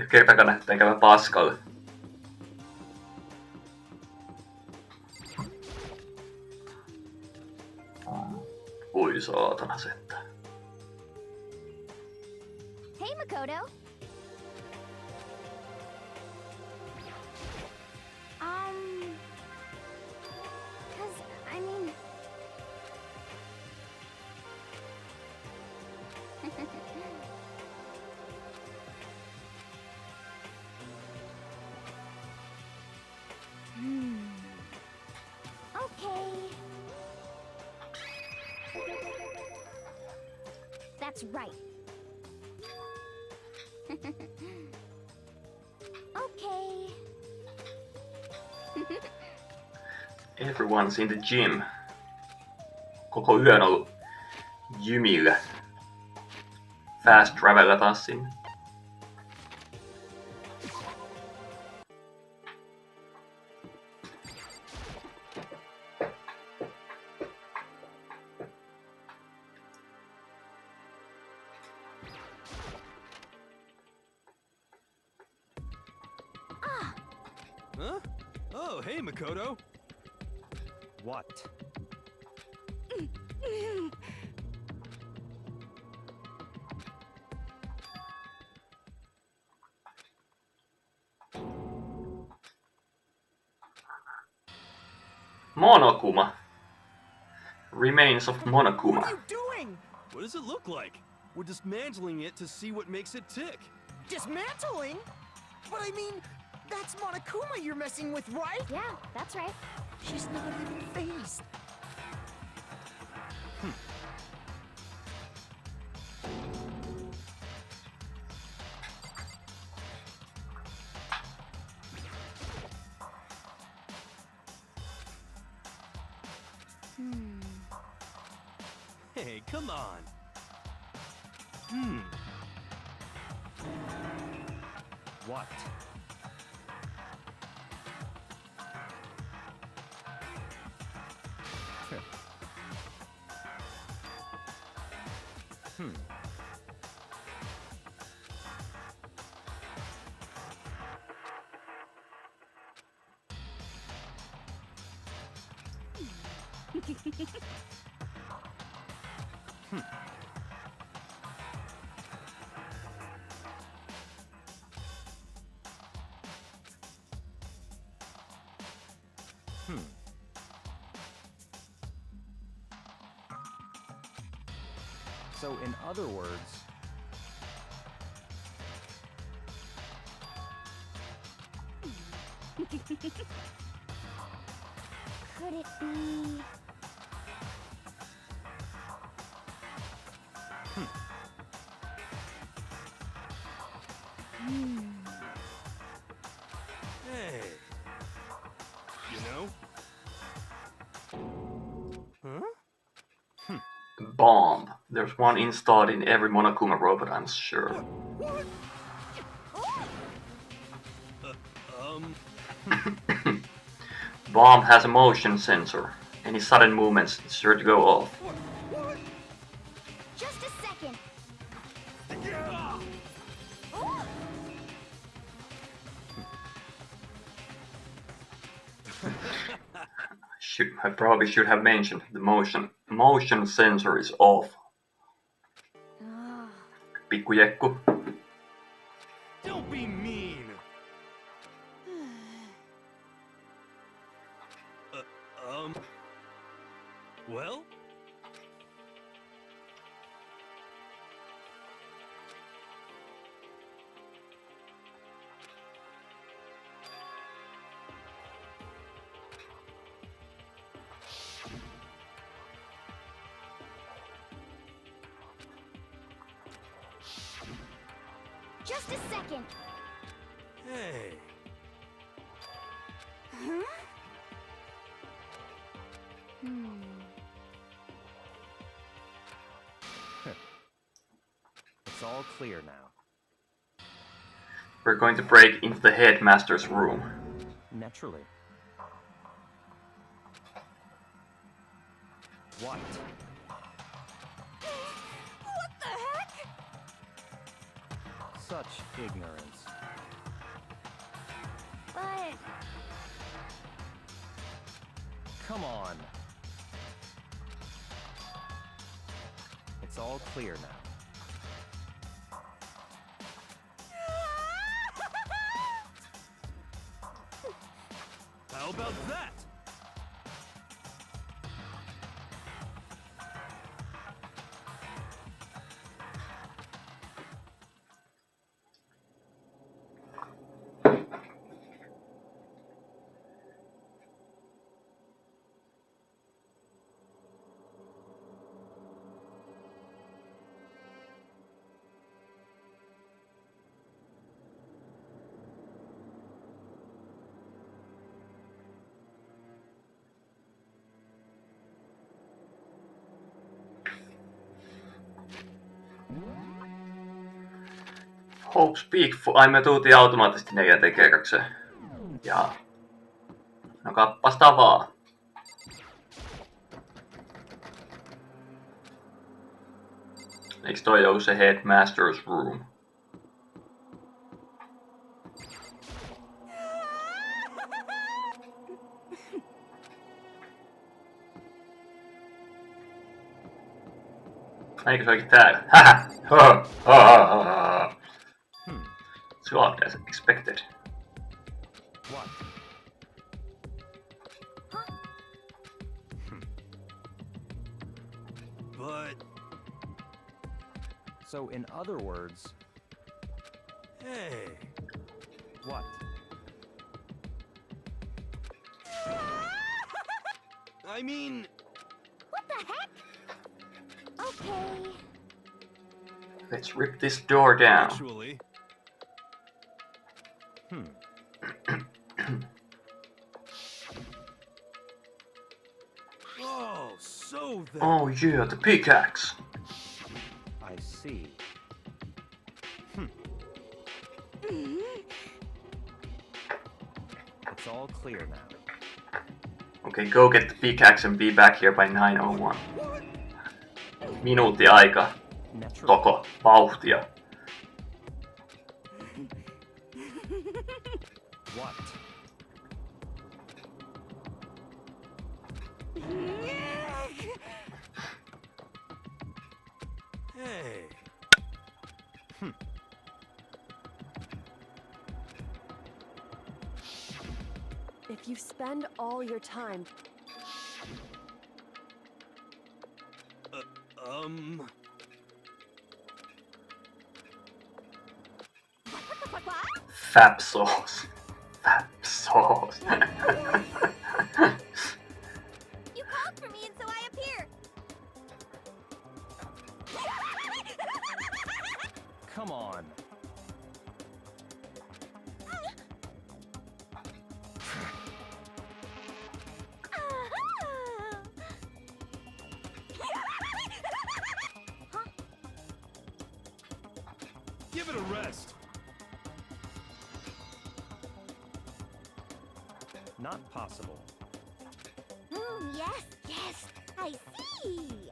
Kertakaan näyttää käydä paskalle. Voi saatana sentään. Hey, Makoto. Cause, I mean... Okay. That's right. Okay. Everyone's in the gym. Koko yön ollut jymillä. Fast travella taas sinne. Huh? Oh, hey, Makoto. What? Monokuma. Remains of Monokuma. What are you doing? What does it look like? We're dismantling it to see what makes it tick. Dismantling? But I mean, that's Monokuma you're messing with, right? Yeah, that's right. She's not even phased. Hey, come on. What? So, in other words, Could it be... Hey. You know? Huh? Bomb. There's one installed in every Monokuma robot, I'm sure. What? Bomb has a motion sensor. Any sudden movements is sure to go off. What? Just a second. Yeah. I probably should have mentioned the motion sensor is off. Pikkujekku. Don't be mean. Well? Just a second. Hey. Huh? it's all clear now. We're going to break into the headmaster's room. Naturally. What? What the heck? Such ignorance. But... Come on. It's all clear now. How about that? Hope speak for... Ai me tultiin automaattisesti 4 kerrokseen. Jaa. No kappasta vaan. Eiks toi ollut se Headmaster's Room? Eikö se oikein täällä? Hähä! It's locked as expected. What? But So in other words, hey, what? I mean, What the heck? Okay. Let's rip this door down. actually, oh, so then. Oh yeah, the pickaxe. I see. It's all clear now. Okay, go get the pickaxe and be back here by 9:01. Minuutti aika. Naturally. Toko, vauhtia. What? Hey, If you spend all your time Fap sauce. Fap sauce. You called for me and so I appeared. Come on. give it a rest. Not possible. Yes, yes, I see.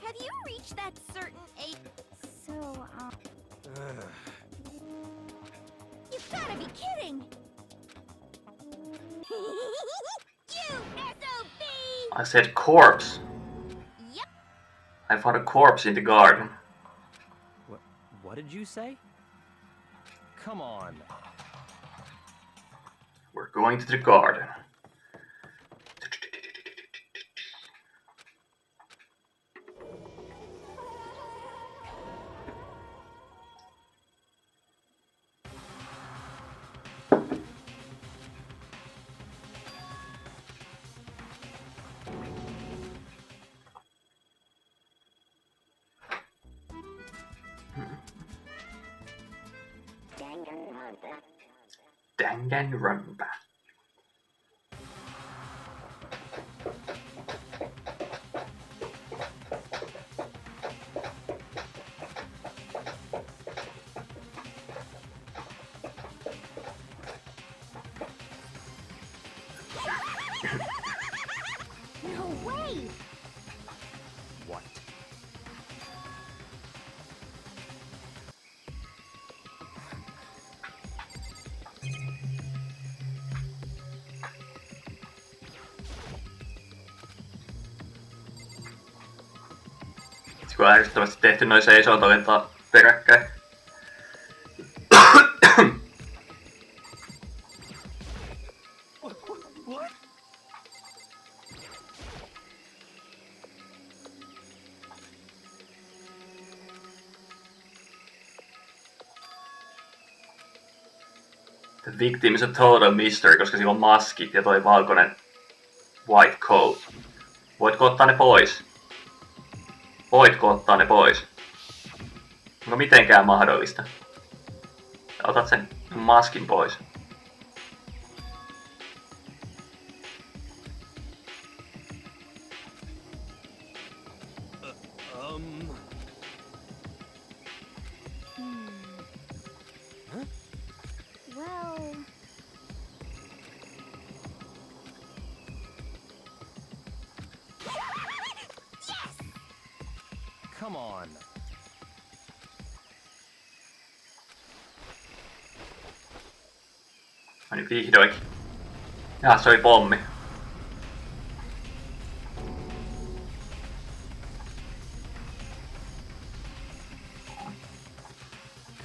Have you reached that certain age? So, you've gotta be kidding. You SOB! I said corpse. Yep. I found a corpse in the garden. What did you say? Come on. We're going to the garden. Danganronpa. No way! What? kun on ärsyttävästi tehty noin seisootolintaa peräkkäin. What? The victim is a total mystery, koska sillä on maski ja toi valkoinen white coat. Voitko ottaa ne pois? Voitko ottaa ne pois? Onko mitenkään mahdollista? Otat sen maskin pois. Well, Come on. No niin vihdoinkin. Jaa, se oli pommi.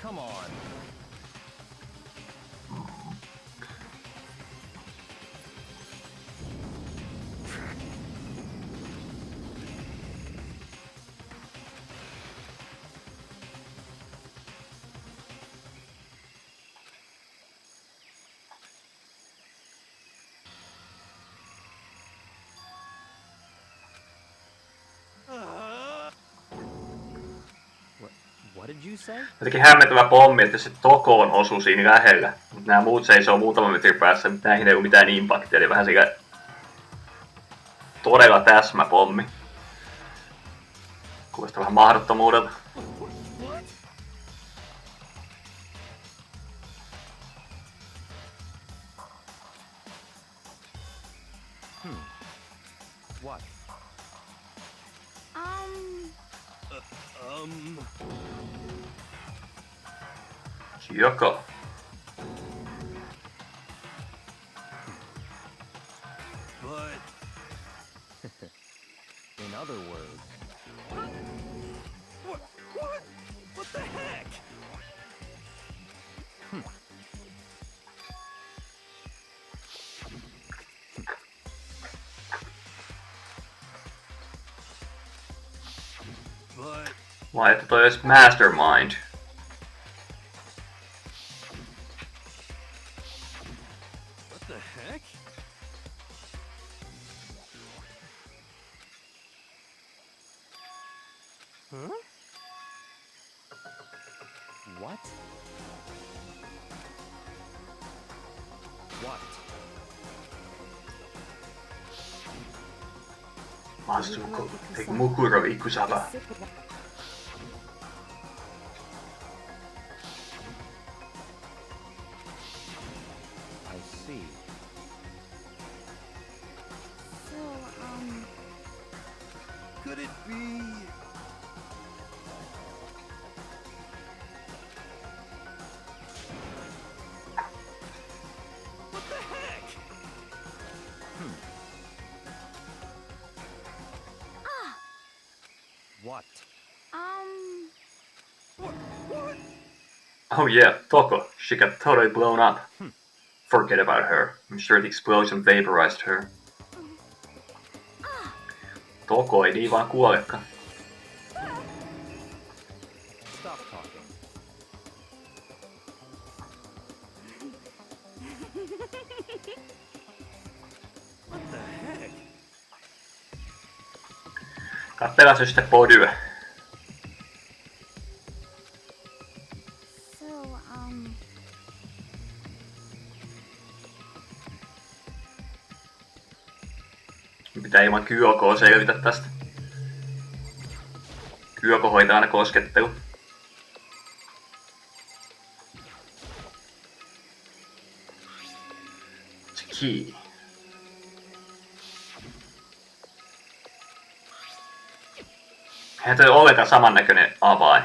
Come on. What did you say? Jotenkin hämmentävä pommi, että se tokoon osui siinä lähellä. Mutta nämä muut seisoo muutaman metrin päässä, mutta näihin ei ole mitään impaktia, eli vähän sillä todella täsmäpommi. Kuulostaa vähän mahdottomuudelta. What? Joko. But In other words, what? What the heck? But Vai että toi olisi mastermind? what the heck? Huh? what? What? Asuko te mukuro ikusaba? I see. so, Could it be? What the heck? What? What? Oh yeah, Toko. She got totally blown up. Forget about her. I'm sure the explosion vaporized her. Toko ei niin vaan kuolekaan. Stop talking. What the heck? Katsellaan se sitten podyä. so, Pitää ilman Kyokoa selvitä tästä. Kyoko hoitaa aina koskettelu. Se key. Eihän toi ole ollenkaan samannäköinen avain.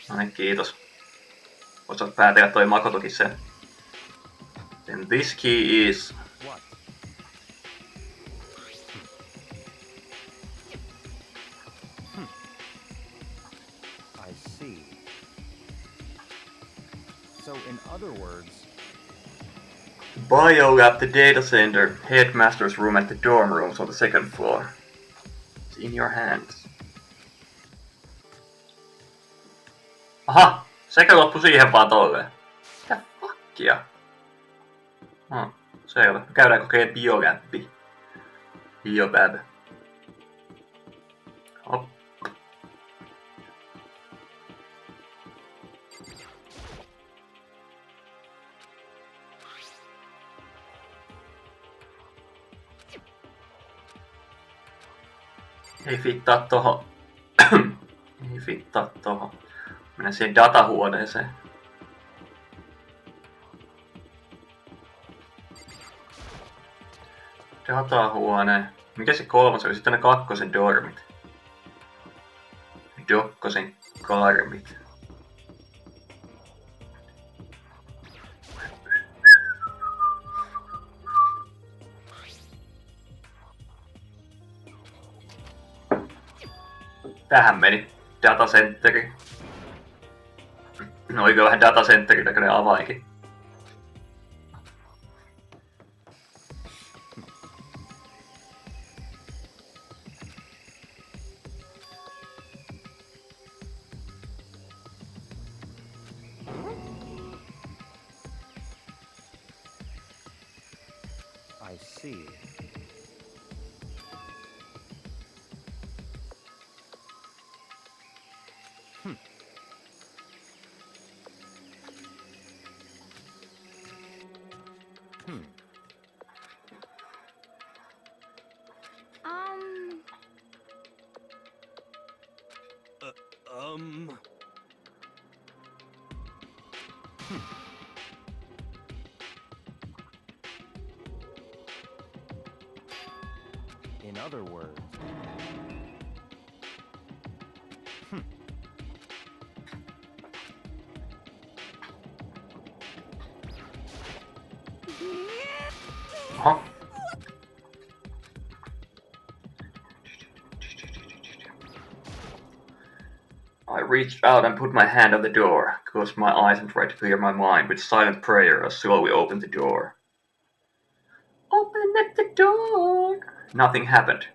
No niin, kiitos. Osaat päätellä toi Makotokin sen. Then this key is... What? So, in other words, Biolab, the data center, headmaster's room and the dorm rooms on the second floor. It's in your hands. Aha! Sekä loppu siihen vaan tolleen. Mitä fuckia? No, selvä. Käydään kokeen bioläppi. Biolab. Hop. Ei fittaa tohon. Ei fittaa tohon. Mennään siihen datahuoneeseen. Datahuone. Mikä se kolmas oli? Sitten ne kakkosen dormit. Dokkosen karmit. Tähän meni datacenteri. No oikein vähän datacenterin näköinen avainkin. I see. In other words, Aha. I reached out and put my hand on the door, closed my eyes and tried to clear my mind with silent prayer. I slowly opened the door. Open at the door! Nothing happened.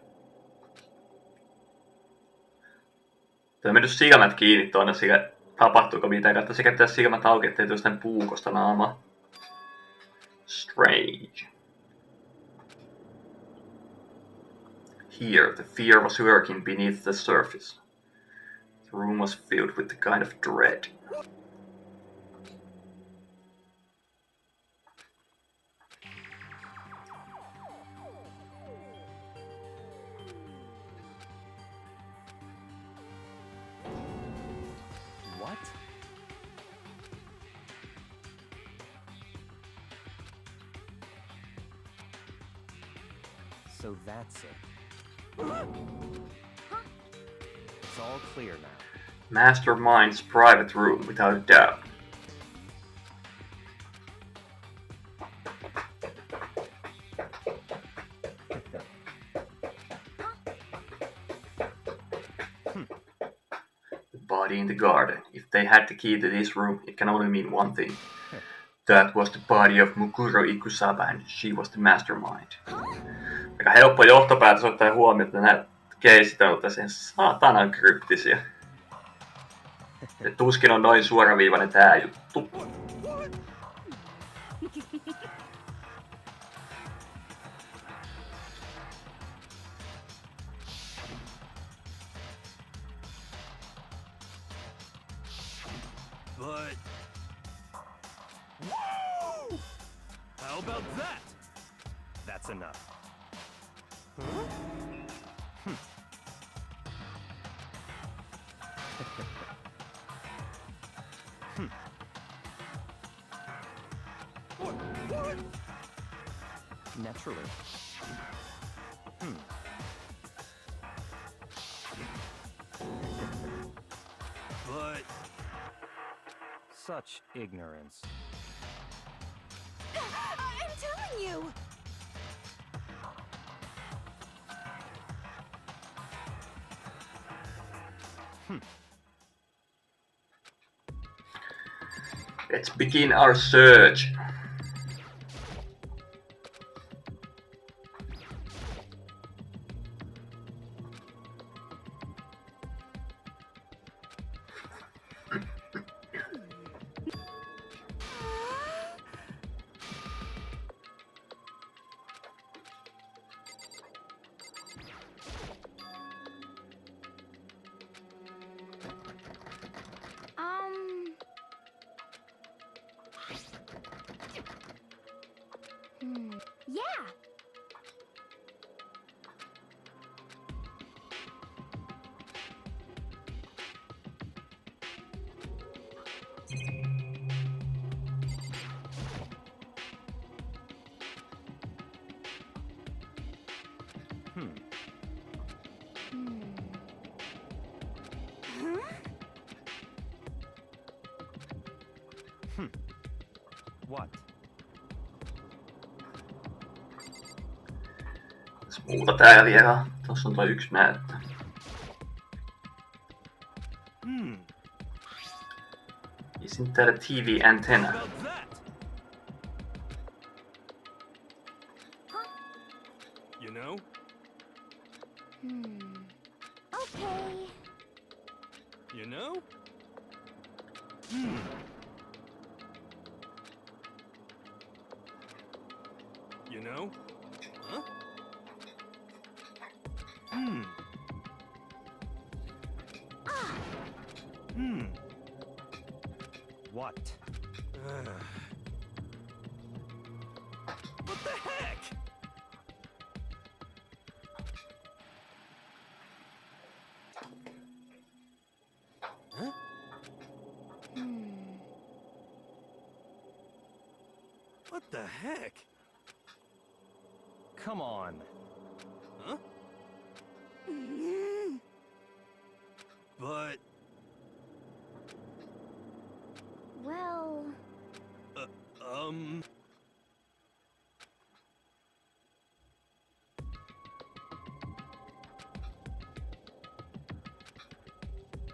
Tuo on mennyt silmät kiinni tuonne sille, tapahtuuko mitään. Kannattaa sekä pitää silmät auki, ettei tule sitä puukosta naamaa. Strange. Here, the fear was lurking beneath the surface. The room was filled with the kind of dread. what? So that's it. It's all clear now. Mastermind's private room, without a doubt. The body in the garden. If they had the key to this room, it can only mean one thing. That was the body of Mukuro Ikusaba, and she was the mastermind. Aika helppo johtopäätös ottaa huomioon, että nämä keisit on tässä saatanan kryptisiä. Tuskin on noin suoraviivainen tää juttu. But... Whoa! How about that? That's enough. What? Naturally. But... Such ignorance. I'm telling you! Let's begin our search. Yeah. What? Muuta täällä vielä. Tossa on toi yksi näyttö. Isn't that a TV antenna? About that. You know? Okay. You know? You know? Huh? What? What the heck? Huh? What the heck? Come on. Huh? But, Well,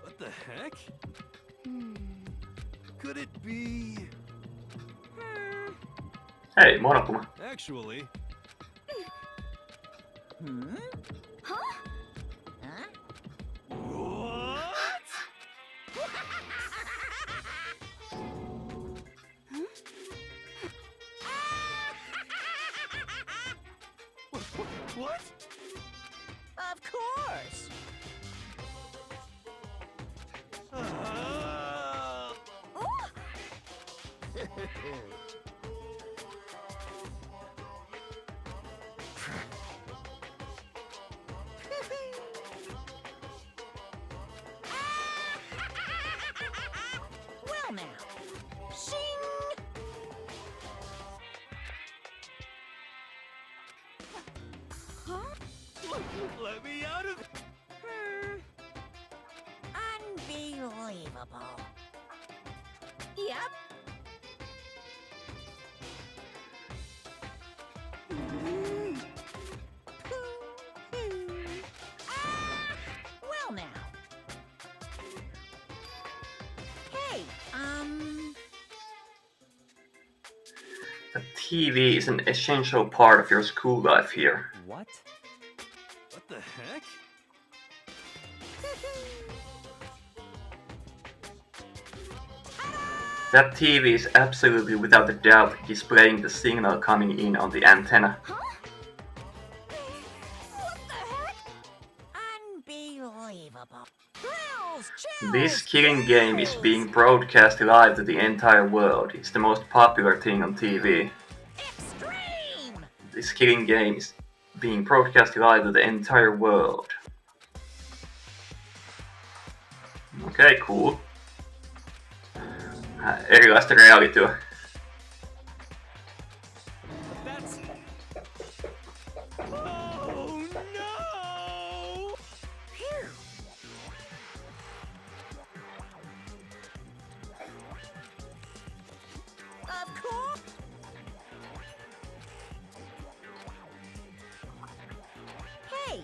what the heck? Could it be? Hei, Monokuma. Actually, Huh? what? What? Of course. Well now. Shing! Let me out of Unbelievable. Yep. Well now. Hey, The TV is an essential part of your school life here. What? What the heck? That TV is absolutely without a doubt displaying the signal coming in on the antenna. What the heck? Unbelievable. Thrills, chills, This killing game is being broadcast live to the entire world. It's the most popular thing on TV. extreme. This killing game is being broadcast live to the entire world. Okay, cool. Erilaista realityä. That's. Oh no! Phew. Of course. Hey,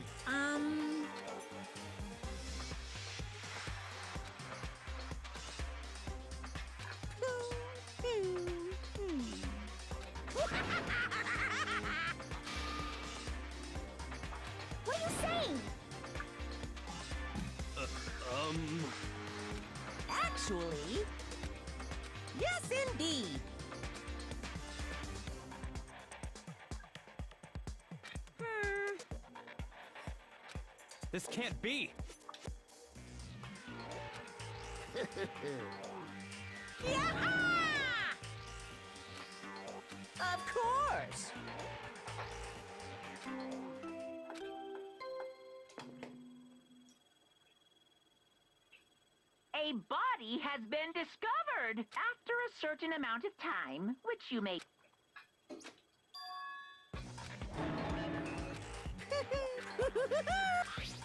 actually. Yes, indeed. This can't be. Yeah! Of course. A body has been discovered after a certain amount of time, which you may...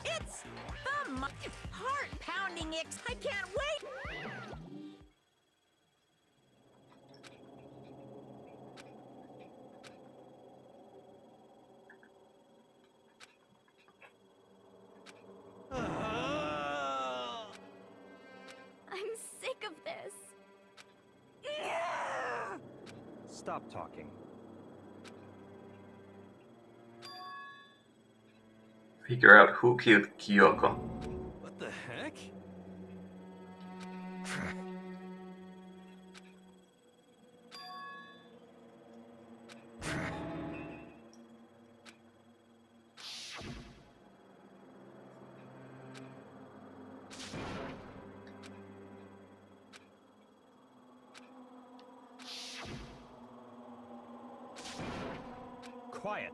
It's the heart-pounding I can't wait. I'm sick of this. Stop talking. Figure out who killed Kyoko. What the heck? Quiet.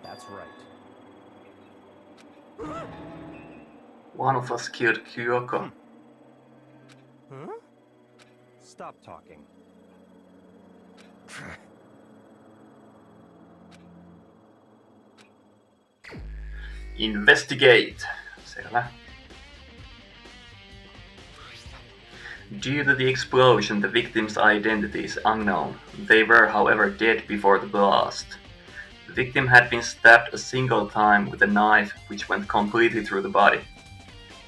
But That's right. One of us killed Kyoko. Huh? Stop talking. Investigate. Selvä. Due to the explosion, the victim's identity is unknown. They were, however, dead before the blast. The victim had been stabbed a single time with a knife which went completely through the body.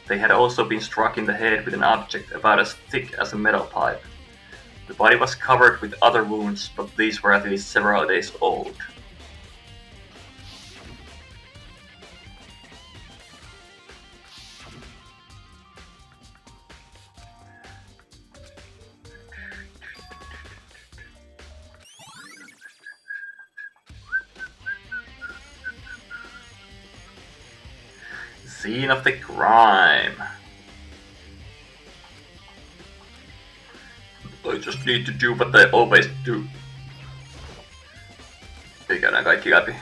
They had also been struck in the head with an object about as thick as a metal pipe. The body was covered with other wounds, but these were at least several days old. Scene of the crime. I just need to do what I always do. Eli käydään kaikki läpi.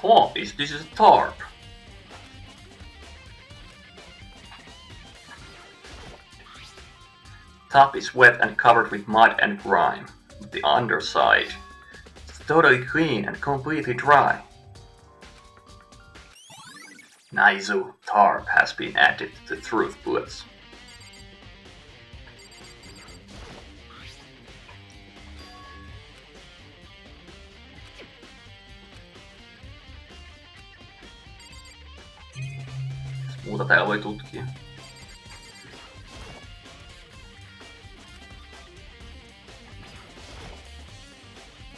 Oh, this is a tarp. Top is wet and covered with mud and grime, but the underside is totally clean and completely dry. Naizu tarp has been added to the truth bullets. Muuta täällä voi tutkia.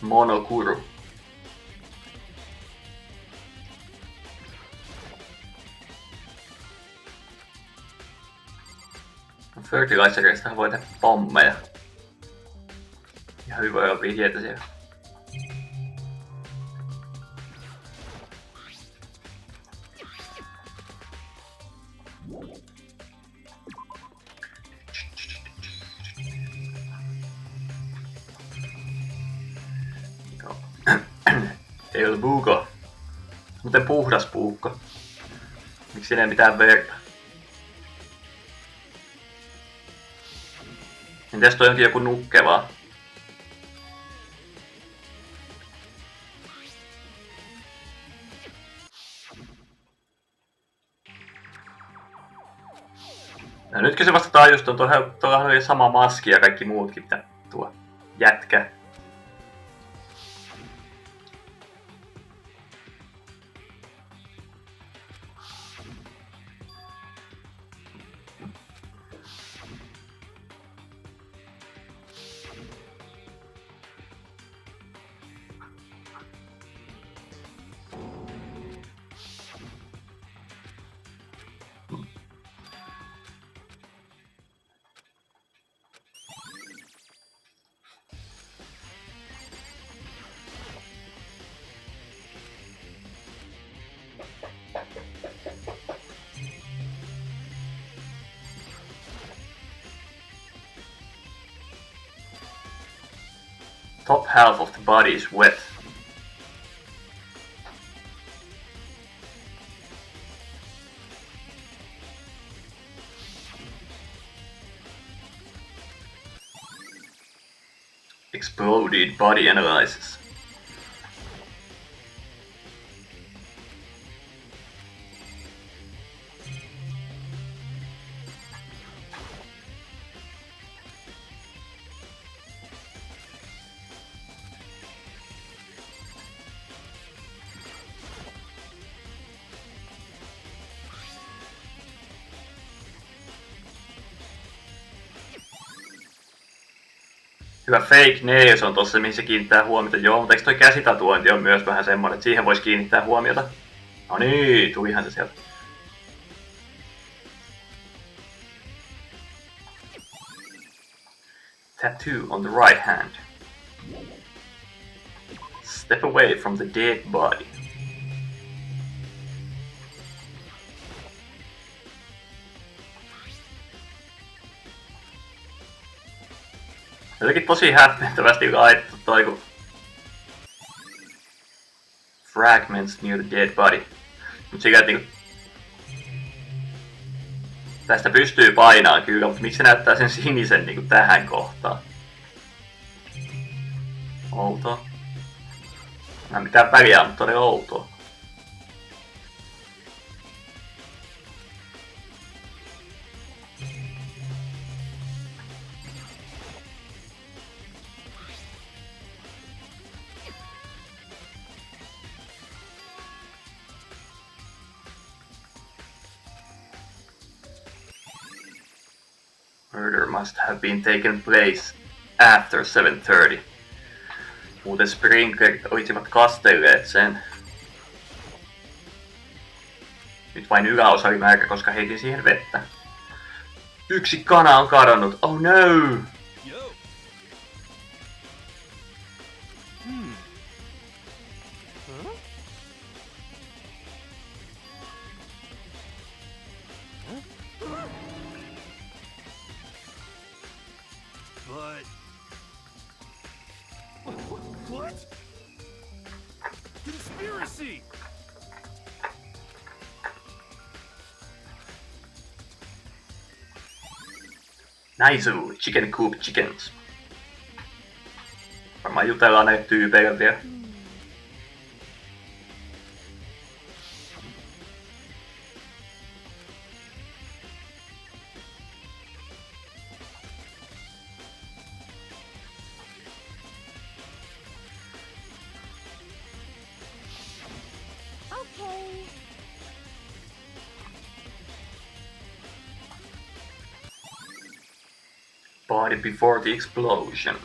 Monokuru. Fertilizeristahan voi tehdä pommeja. Ja hyviä vihjeitä siellä. El Bugo. Muten puhdas puukko. Miksi siinä ei mitään verta? Entäs toi onkin joku nukkeva? No nytkö se vasta tajus, on tuollahan oli sama maski ja kaikki muutkin, mitä tuo jätkä. Top half of the body is wet. Exploded body analysis. Hyvä fake nails on tossa, mihin se kiinnittää huomiota. Joo, mutta eikö toi käsitatuointi on myös vähän semmonen, että siihen voisi kiinnittää huomiota? No niin, tulihan se sieltä. Tattoo on the right hand. Step away from the dead body. Jotenkin tosi hämmentävästi laitettu toi kun fragments near the dead body. Mut sikä et niinku tästä pystyy painaa kyllä, mutta miksi se näyttää sen sinisen niinku tähän kohtaan? Outoa. Mä en mitään väliä, mutta oli outoa. Murder must have been taken place after 7:30. Muuten sprinklerit olisivat kastelleet sen. Nyt vain yläosa oli märkä, koska heitin siihen vettä. Yksi kana on kadonnut. Oh no! Yo. Huh? But... What? Conspiracy! Nice, chicken coop chickens. Varmaan jutellaan näitä tyypeillä vielä. Okay. Body before the explosion.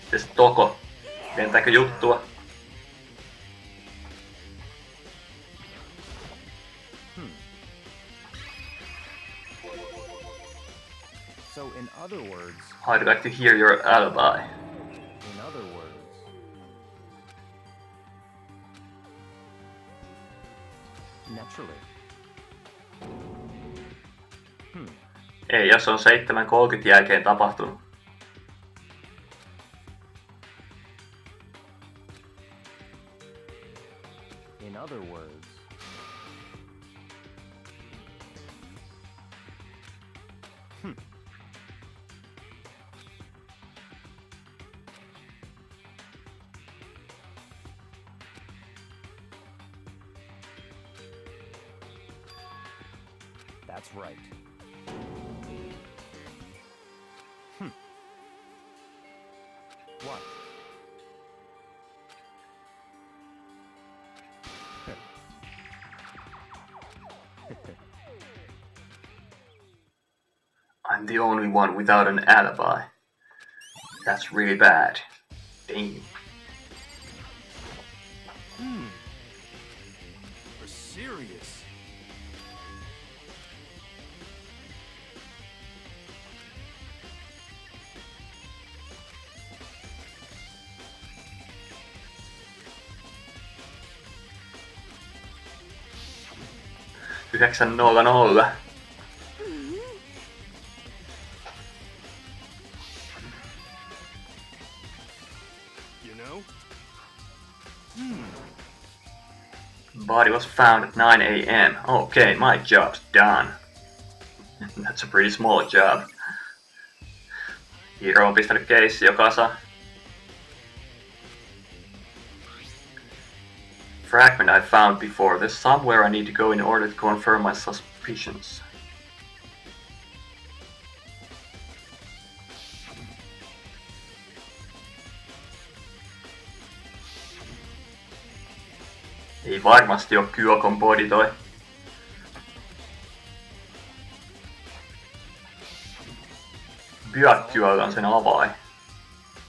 Mites Toko? Lentääkö juttua? So in other words, I'd like to hear your alibi. in other words, naturally. Ei, jos on 7:30 jälkeen tapahtunut. In other words, that's right. I'm the only one without an alibi. That's really bad. Dang. We're serious. Yhdeksän nolla nolla. You know? Body was found at 9 a.m. Okay, my job's done. That's a pretty small job. Hiro on pistänyt keissi jo kasa. Fragment I found before. There's somewhere I need to go in order to confirm my suspicions. Ei varmasti oo Kyokon body toi. Byakyöllä on sen avain.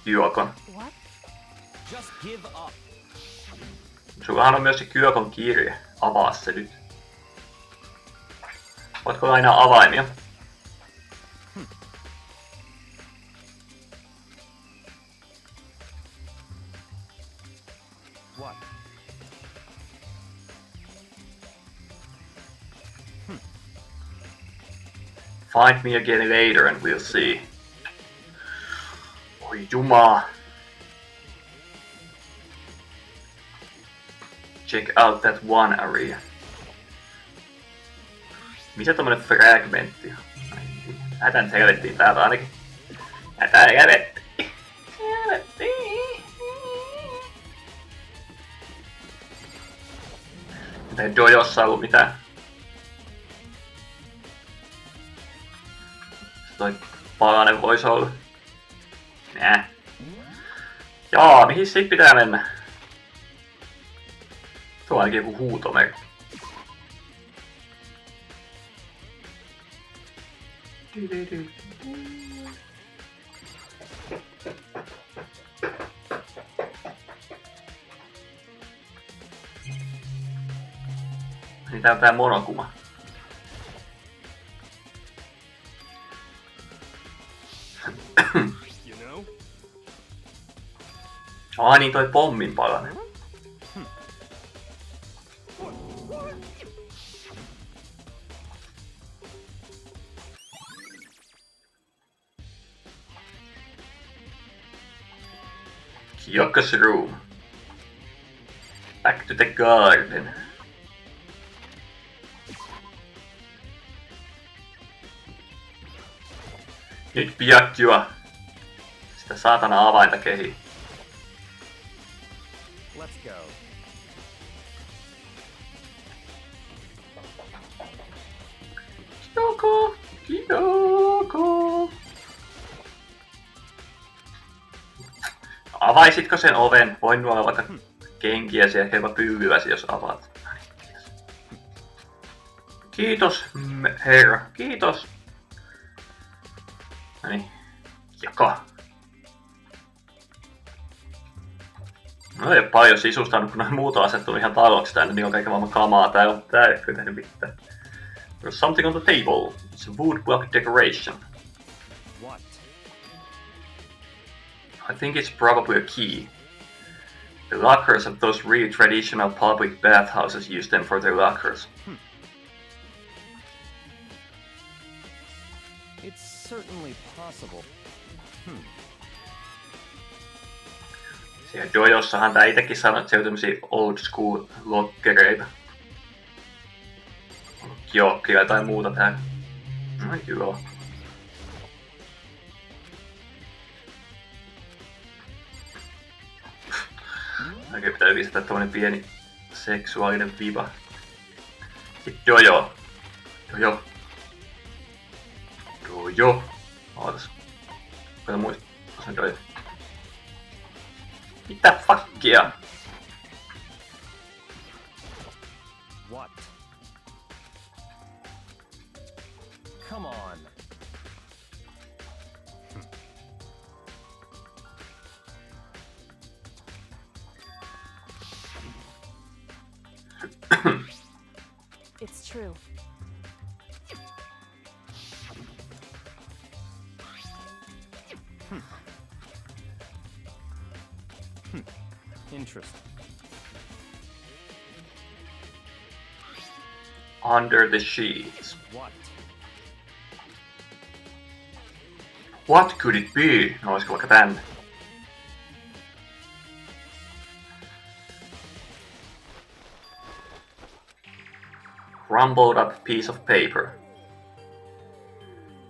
Kyokon. What? Just give up. Sullahan on myös se Kyokon kirje. Avaa se nyt. Voitko lainaa avaimia? What? Find me again later and we'll see. Oi jumaa. Check out that one area. Missä tommonen fragmentti? Hätän helvettiin täältä ainakin. Hätän helvettiin. Mitä ei Dojossa ollut mitään? Toi palanen vois olla. Nää. Jaa, mihin sit pitää mennä? Tuo on ainakin joku huutomerkki. Niin tää on tää monokuma. You know? Niin toi pommin palanen. Kyoko's room. Back to the garden. Nyt piakkiua. Sitä saatana avainta kehi. Let's go. Kyoko! Kyoko! Avaisitko sen oven? Voin nuolla vaikka kenkiäsi ja jopa pyllyäsi, jos avaat. Kiitos, herra. Kiitos. Noniin. Jaka. No ei oo paljon sisustanut, kun noin muut on asettunut ihan taloksi tänne, niin on kaiken maailman kamaa. Tää ei kyllä tehnyt mitään. There's something on the table. It's a woodblock decoration. What? I think it's probably a key. The lockers of those really traditional public bathhouses use them for their lockers. It's certainly possible. Siellä Dojossahan tää itekin sanoi, että se on tämmösiä old school lockereita. Jokkia tai muuta tää. No kyllä on. Oikein pitää lisätä tämmönen pieni seksuaalinen viba. Sitten Dojo. Dojo. Dojo. Ootas. Koita muistaa. Osa Dojo. Mitä fuckia? What? Come on. true. Interesting. Under the sheets. What? What could it be? No, olisiko vaikka tänne? Crumbled up piece of paper.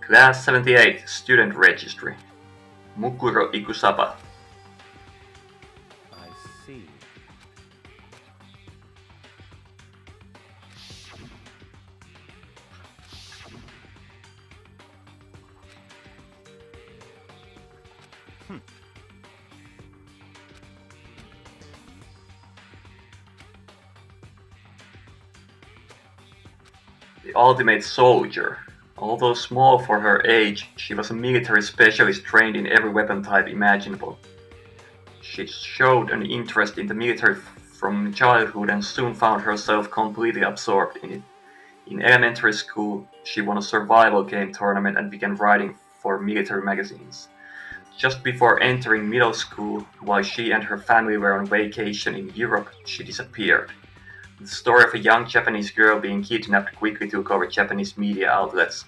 Class 78, student registry. Mukuro Ikusapa. I see. The ultimate soldier. Although small for her age, she was a military specialist trained in every weapon type imaginable. She showed an interest in the military from childhood and soon found herself completely absorbed in it. In elementary school, she won a survival game tournament and began writing for military magazines. Just before entering middle school, while she and her family were on vacation in Europe, she disappeared. The story of a young Japanese girl being kidnapped quickly took over Japanese media outlets.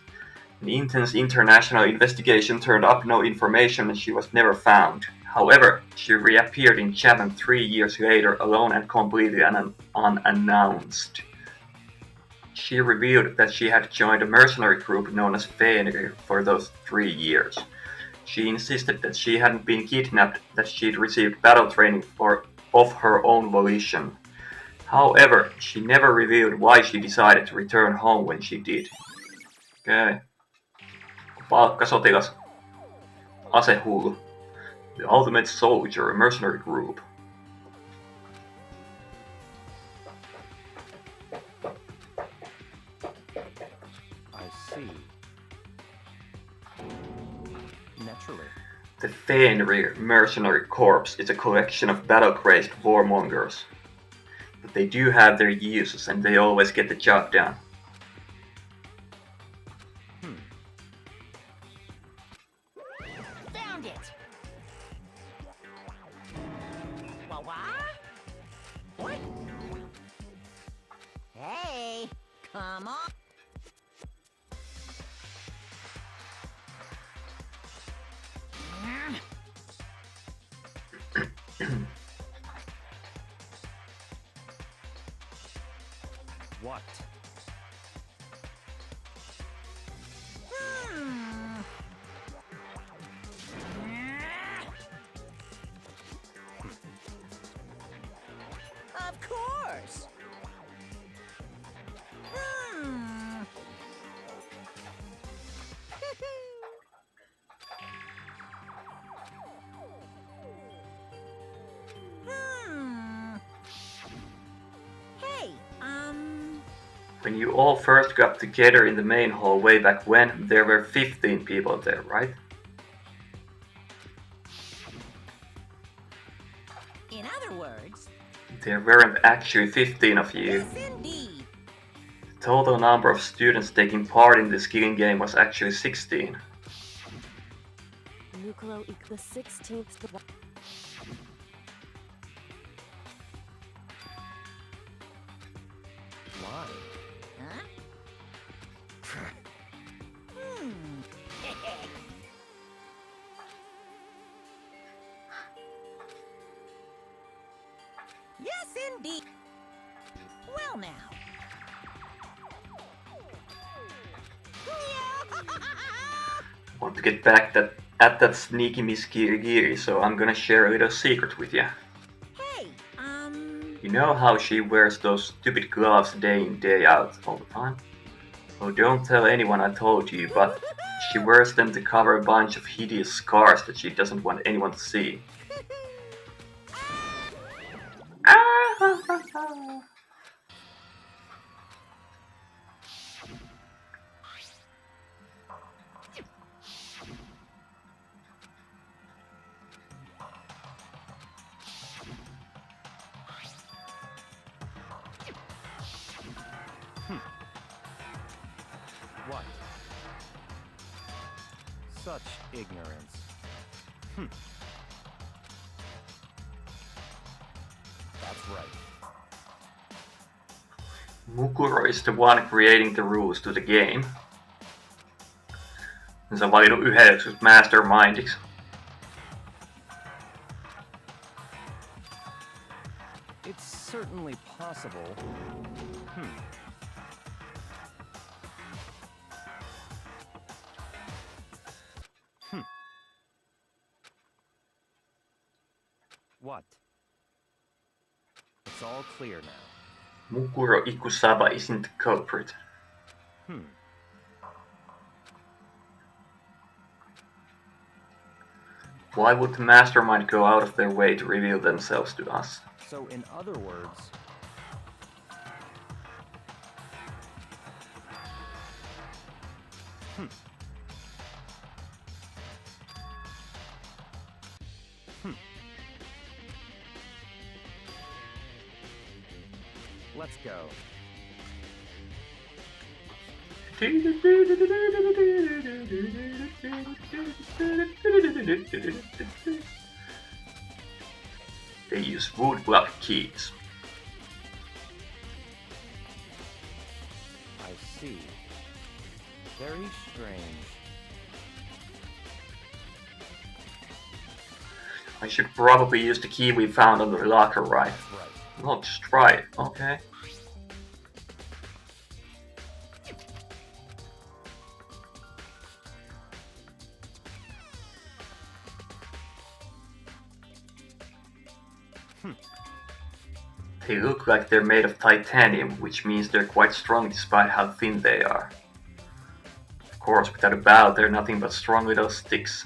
An intense international investigation turned up no information and she was never found. However, she reappeared in Japan 3 years later alone and completely unannounced. She revealed that she had joined a mercenary group known as Fenrir for those 3 years. She insisted that she hadn't been kidnapped, that she'd received battle training of her own volition. However, she never revealed why she decided to return home when she did. Okay. Palkkasotilas. Asehullu. The ultimate soldier, a mercenary group. I see. Naturally. The Fenrir Mercenary Corps is a collection of battle-crazed warmongers. But they do have their uses and they always get the job done. Found it! What? Hey, come on! What? Of course! Hey, When you all first got together in the main hall way back when, there were 15 people there, right? in other words, There weren't actually 15 of you. yes indeed. The total number of students taking part in this killing game was actually 16. Nucleo the 16th. Why? Huh? Yes, indeed. Well, now. Want to get back at that sneaky Miss Kirigiri, so I'm gonna share a little secret with you. Hey, You know how she wears those stupid gloves day in day out all the time? Oh, don't tell anyone I told you, but she wears them to cover a bunch of hideous scars that she doesn't want anyone to see. Such ignorance. That's right. Mukuro is the one creating the rules to the game. Se on valinnut yhdeksi mastermindiksi. It's certainly possible. What? It's all clear now. Mukuro Ikusaba isn't the culprit. Why would the mastermind go out of their way to reveal themselves to us? So, in other words, let's go. They use wood block keys. I see. Very strange. I should probably use the key we found under the locker, right? Right. Well, just try it, okay? They look like they're made of titanium, which means they're quite strong despite how thin they are. Of course, without a bow, they're nothing but strong little sticks.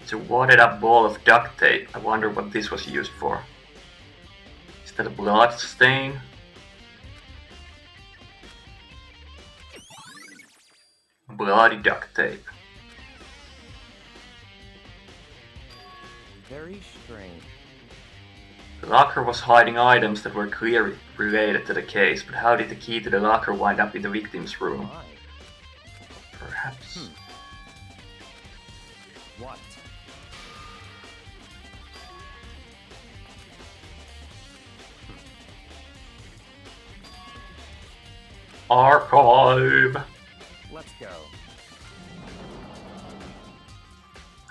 It's a wadded up ball of duct tape. I wonder what this was used for. Is that a blood stain? Bloody duct tape. Very strange. The locker was hiding items that were clearly related to the case, but how did the key to the locker wind up in the victim's room? Why? Perhaps. What? Archive! Let's go.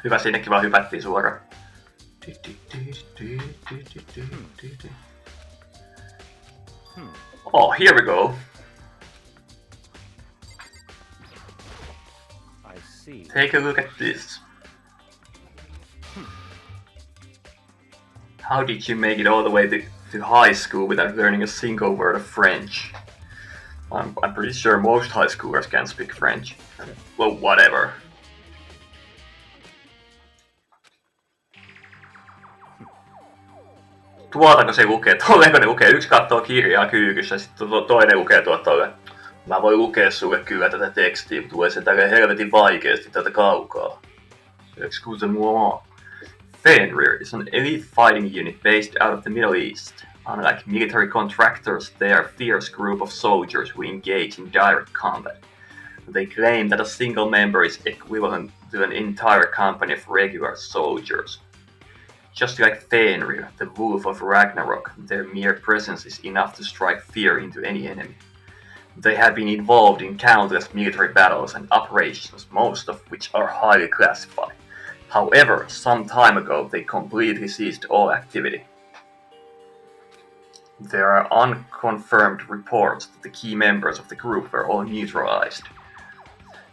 Hyvä, sinnekin vaan hypättiin suoraan. Oh, here we go. I see. Take a look at this. How did you make it all the way to high school without learning a single word of French? I'm pretty sure most high schoolers can't speak French. Well, whatever. Tuotako se lukee? Tolleenko ne lukee? Yksi kattoo kirjaa kyykyssä, sitten toinen lukee tuolle. Mä voin lukea sulle kyllä tätä tekstiä, mutta tulee se tälleen helvetin vaikeasti tätä kaukaa. Excusez-moi. Fenrir is an elite fighting unit based out of the Middle East. Unlike military contractors, they are a fierce group of soldiers who engage in direct combat. They claim that a single member is equivalent to an entire company of regular soldiers. Just like Fenrir, the wolf of Ragnarok, their mere presence is enough to strike fear into any enemy. They have been involved in countless military battles and operations, most of which are highly classified. However, some time ago they completely ceased all activity. There are unconfirmed reports that the key members of the group were all neutralized.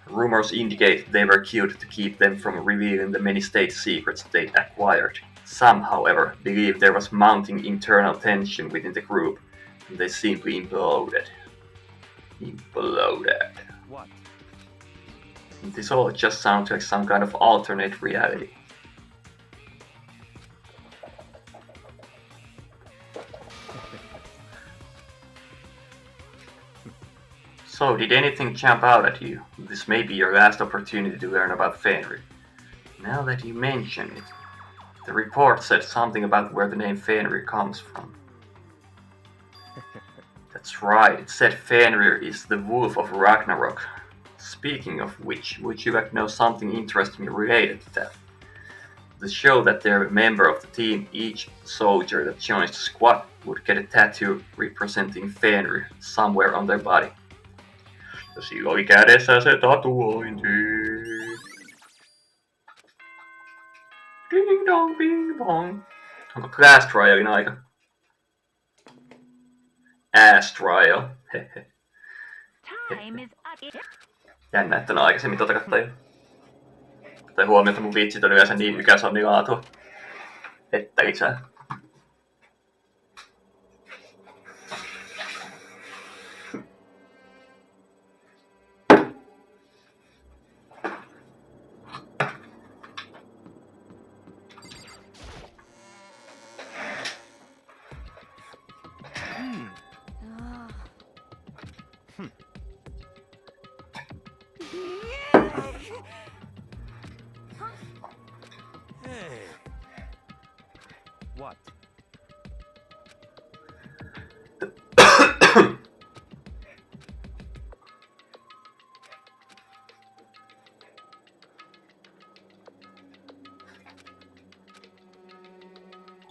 Rumors indicate they were killed to keep them from revealing the many state secrets they acquired. Some, however, believe there was mounting internal tension within the group, and they simply imploded. What? This all just sounds like some kind of alternate reality. So, did anything jump out at you? This may be your last opportunity to learn about Fenrir. Now that you mention it, the report said something about where the name Fenrir comes from. That's right, it said Fenrir is the wolf of Ragnarok. Speaking of which, would you like to know something interesting related to that? To show that they're a member of the team, each soldier that joins the squad would get a tattoo representing Fenrir somewhere on their body. Ja sillä oli kädessä se tatuointi. Ding dong bing bong. Onko Class Trialin aika? Ass Trial. Time is up. Jännä, että on aikaisemmin katsoin. Tai huomioon, että mun vitsit on yleensä niin ykäsonni laatua. Että lisää. Hey. What?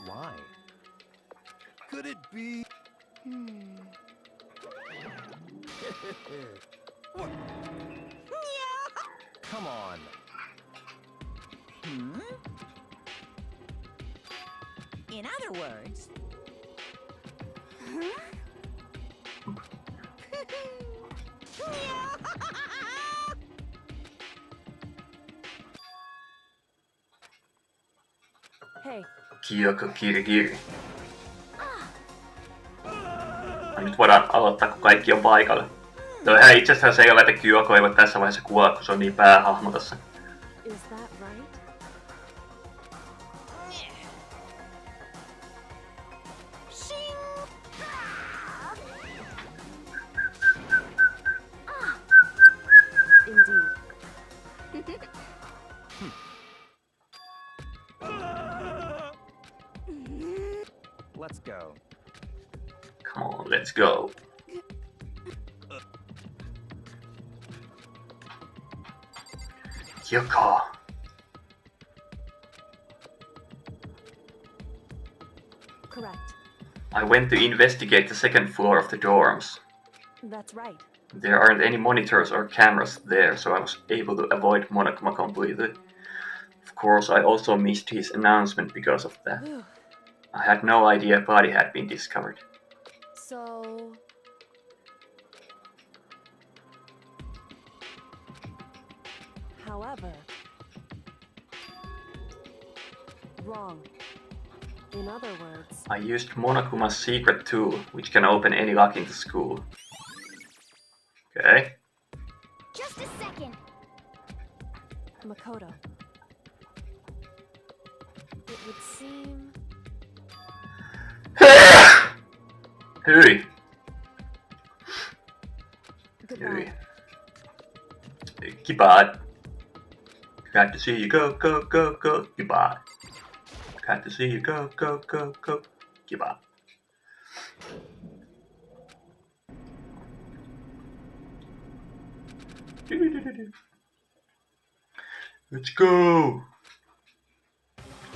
Why? Could it be? Come on. In other words, Hey, Kyoko Kirigiri. No, nyt voidaan aloittaa, kun kaikki on paikalla. No ihan itsestään selvä, että Kyoko ei voi tässä vaiheessa kuolla, kun se on niin päähahmo tässä. is that right? Indeed. Let's go. Come on, let's go. Kyoko. Correct. I went to investigate the second floor of the dorms. That's right. There aren't any monitors or cameras there, so I was able to avoid Monokuma completely. Of course, I also missed his announcement because of that. Whew. I had no idea a body had been discovered. So... However... Wrong. In other words... I used Monokuma's secret tool, which can open any lock in the school. Okay. Just a second. Makoto. It would seem... Hyi. Goodbye. Goodbye. Glad to see you go, go, go, go. Goodbye. Glad to see you go, go, go, go. Goodbye. Let's go.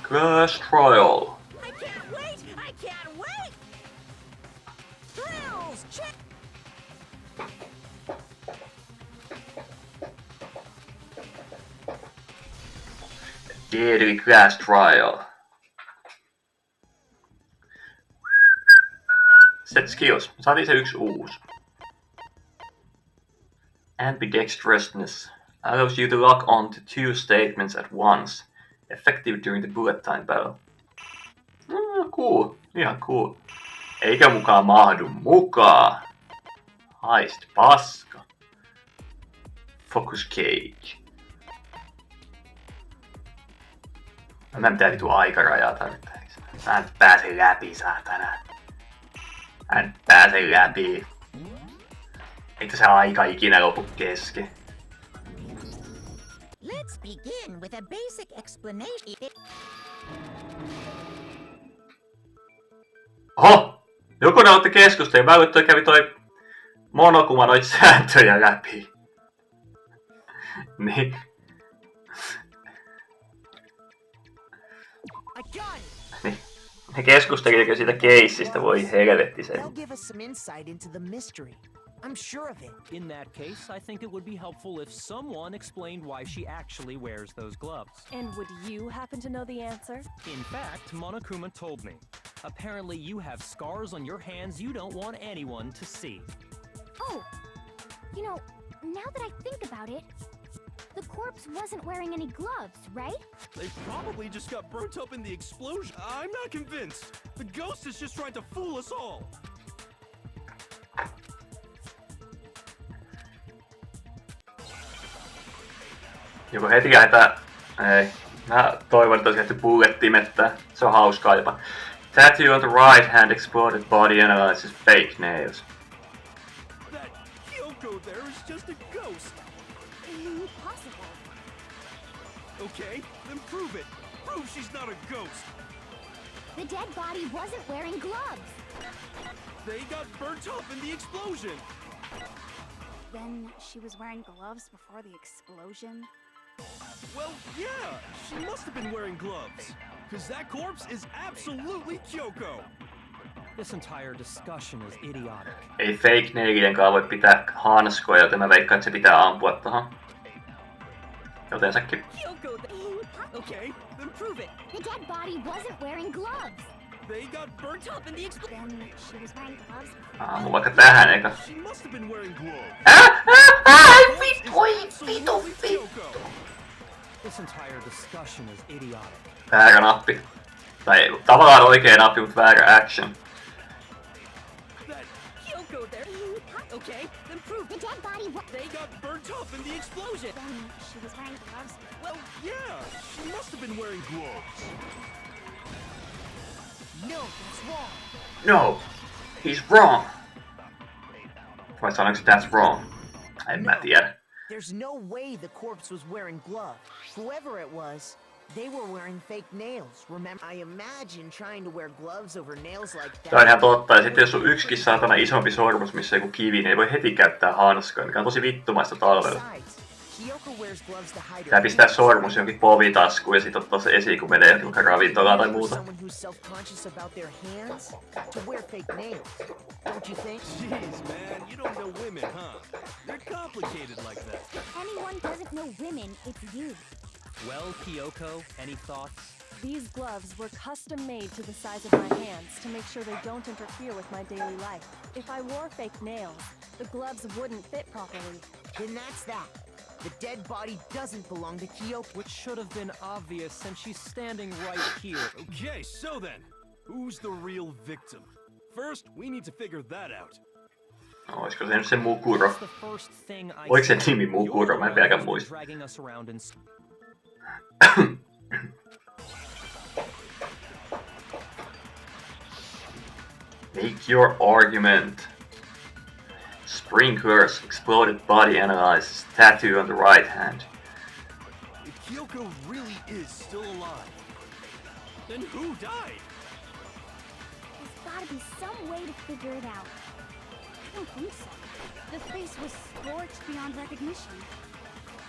Class trial. I can't wait! I can't wait! Thrills, check! Daily class trial. Set skills. Saatiin se yksi uusi. Ambidextrousness allows you to lock on to two statements at once, effective during the bullet time battle. Cool. Ihan cool. Eikä mukaan mahdu mukaan. Haist paska. Focus cage. Mä en mitään vitu aikarajaa tarvittaisi. Mä en pääse läpi, saatana. Mä en pääse läpi. Eikö se aika ikinä lopu kesken? Let's begin with a basic explanation. Oho! Joku ne otti keskustelua, mä toi kävi toi Monokuma noit sääntöjä läpi. Niin. Niin. Ne keskustelivat siitä keissistä, voi helvetti sen. They'll give us some insight into the mystery. I'm sure of it. In that case, I think it would be helpful if someone explained why she actually wears those gloves. And would you happen to know the answer? In fact, Monokuma told me. Apparently you have scars on your hands you don't want anyone to see. Oh, you know, now that I think about it, the corpse wasn't wearing any gloves, right? They probably just got burnt up in the explosion. I'm not convinced. The ghost is just trying to fool us all. Joko heti lähdetään... Ei. Mä toivon, että olisi lähty bullettimettä. Se on hauskaa jopa. Tattoo on the right hand, exploded body analysis, fake nails. That Kyoko there is just a ghost. Impossible. Okay, then prove it. Prove she's not a ghost. The dead body wasn't wearing gloves. They got burnt up in the explosion. Then she was wearing gloves before the explosion? Well, yeah, she must have been wearing gloves. Because that corpse is absolutely Kyoko. This entire discussion is idiotic. Ei fake nailienkaan voi pitää hanskoja, joten mä veikkaan, että se pitää ampua tohon. Jotensakin. Kyoko, okay, then prove it. The dead body wasn't wearing gloves. They got burnt up in the explosion. Then she was wearing gloves. Aamu vaikka tähän eikä. She must have been wearing gloves. Vittu. This entire discussion is idiotic. Väärä nappi. Tai tavallaan oikea nappi, mutta väärä action. That Kyoko there. Okay, then prove The dead body they got burnt up in the explosion. Then she was wearing gloves. Well, yeah, she must have been wearing gloves. No, that's wrong. No, he's wrong. Vai sanoinko that's wrong? En mä tiedä. There's no way the corpse was wearing gloves. Whoever it was, they were wearing fake nails. Remember, I imagine trying to wear gloves over nails like that. Tää on ihan totta. Ja sitten jos on yksikin saatana isompi sormus, missä joku kivi, niin ei voi heti käyttää hanskoja, mikä on tosi vittumaista talvella. Besides, Kyoko wears gloves to hide Tää her pistää face. sormus johonkin povitaskuun ja sit ottaa se esiin, kun menee johonkin ravintolaan tai muuta. Someone who's self-conscious about their hands to wear fake nails. Don't you think? Jeez, man, you don't know women, huh? They're complicated like that. If anyone doesn't know women, it's you. Well, Kyoko, any thoughts? These gloves were custom made to the size of my hands to make sure they don't interfere with my daily life. If I wore fake nails, the gloves wouldn't fit properly. Then that's that. The dead body doesn't belong to Kyoko. Which should have been obvious since she's standing right here. Okay, so then, who's the real victim? First, we need to figure that out. Olisiko se nyt se Mukuro? That's the first thing I Oliko se said. nimi Mukuro? Mä en vieläkään muista. Dragging us around in Make your argument. Sprinklers, exploded body analysis, tattoo on the right hand. If Kyoko really is still alive, then who died? There's gotta be some way to figure it out. I don't think so. The face was scorched beyond recognition.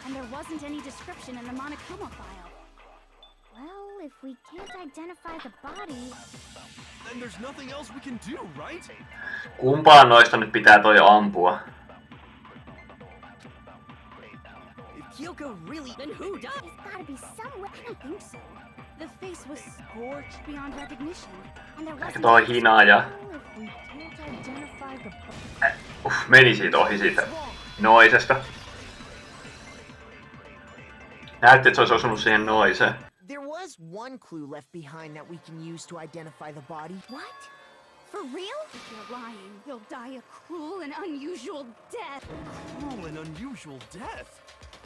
And there wasn't any description in the Monokuma file. Well, if we can't identify the body... Then there's nothing else we can do, right? Kumpaan noista nyt pitää toi ampua? If Kyoko really... Then who died? There's gotta be some way... I don't think so. The face was scorched beyond recognition. And there Ehkä wasn't... toi hinaaja. Well, if we can't identify the body... Meni siitä ohi siitä noisesta. Näytti, että se olisi osunut siihen noiseen. There was one clue left behind that we can use to identify the body. What? For real? If you're lying, you'll die a cruel and unusual death. Cruel and unusual death.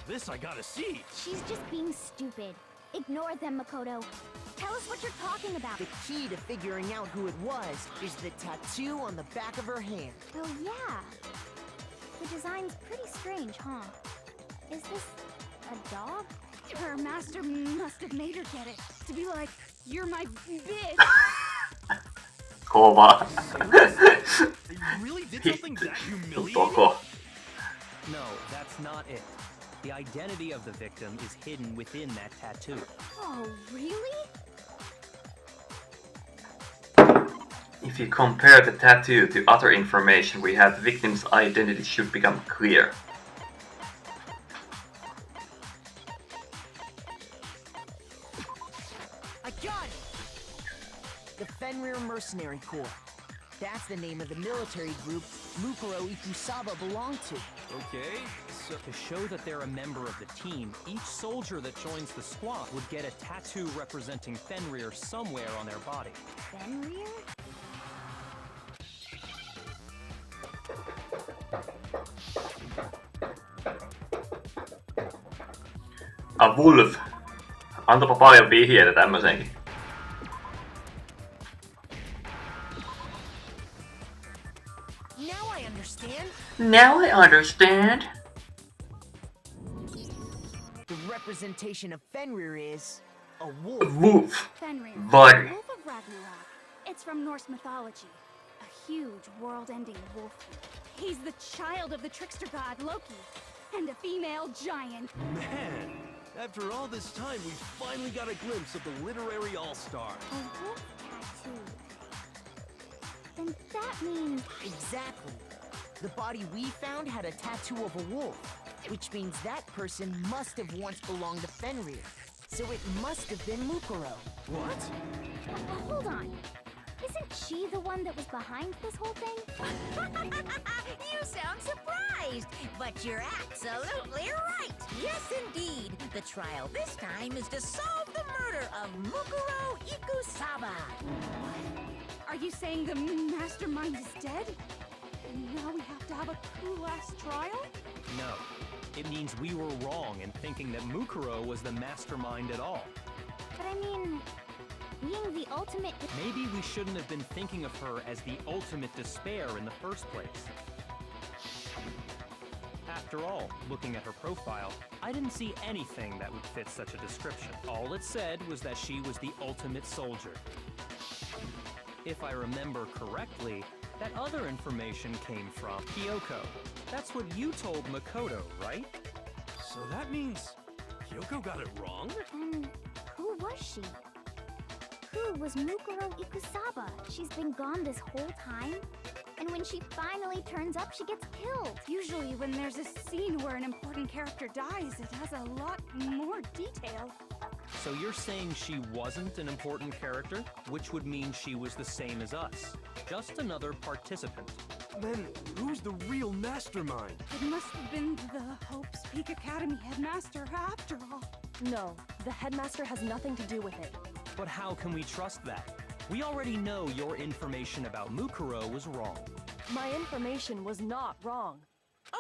This I gotta see. She's just being stupid. Ignore them, Makoto. Tell us what you're talking about. The key to figuring out who it was is the tattoo on the back of her hand. Oh, yeah. The design's pretty strange, huh? Is this a dog? Her master must have made her get it. To be like, you're my bitch. Kova. They really did something that humiliating? Toko. No, that's not it. The identity of the victim is hidden within that tattoo. Oh, really? If you compare the tattoo to other information we have, the victim's identity should become clear. I got it! The Fenrir Mercenary Corps. That's the name of the military group Mukuro Ikusaba belonged to. Okay, so To show that they're a member of the team, each soldier that joins the squad would get a tattoo representing Fenrir somewhere on their body. Fenrir? Wolf. Antapa paljon vihjeitä tämmösenkin. Now I understand. Now I understand. The representation of Fenrir is a wolf. Wolf. Fenrir, Var. Wolf of Ragnarok. It's from Norse mythology. A huge, world-ending wolf. He's the child of the trickster god Loki, and a female giant. man, after all this time, we finally got a glimpse of the literary all-star. A wolf tattoo. Then that means... Exactly. The body we found had a tattoo of a wolf, which means that person must have once belonged to Fenrir. So it must have been Mukuro. What? Hold on. Isn't she the one that was behind this whole thing? You sound surprised, but you're absolutely right. Yes, indeed. The trial this time is to solve the murder of Mukuro Ikusaba. Are you saying the mastermind is dead? And now we have to have a cool-ass trial? No. It means we were wrong in thinking that Mukuro was the mastermind at all. But I mean, being the ultimate... Maybe we shouldn't have been thinking of her as the ultimate despair in the first place. After all, looking at her profile, I didn't see anything that would fit such a description. All it said was that she was the ultimate soldier. If I remember correctly, that other information came from Kyoko. That's what you told Makoto, right? So that means Kyoko got it wrong? And who was she? Who was Mukuro Ikusaba? She's been gone this whole time? And when she finally turns up, she gets killed. Usually when there's a scene where an important character dies, it has a lot more detail. So you're saying she wasn't an important character, which would mean she was the same as us. Just another participant. Then who's the real mastermind? It must have been the Hope's Peak Academy headmaster after all. No, the headmaster has nothing to do with it. But how can we trust that? We already know your information about Mukuro was wrong. My information was not wrong.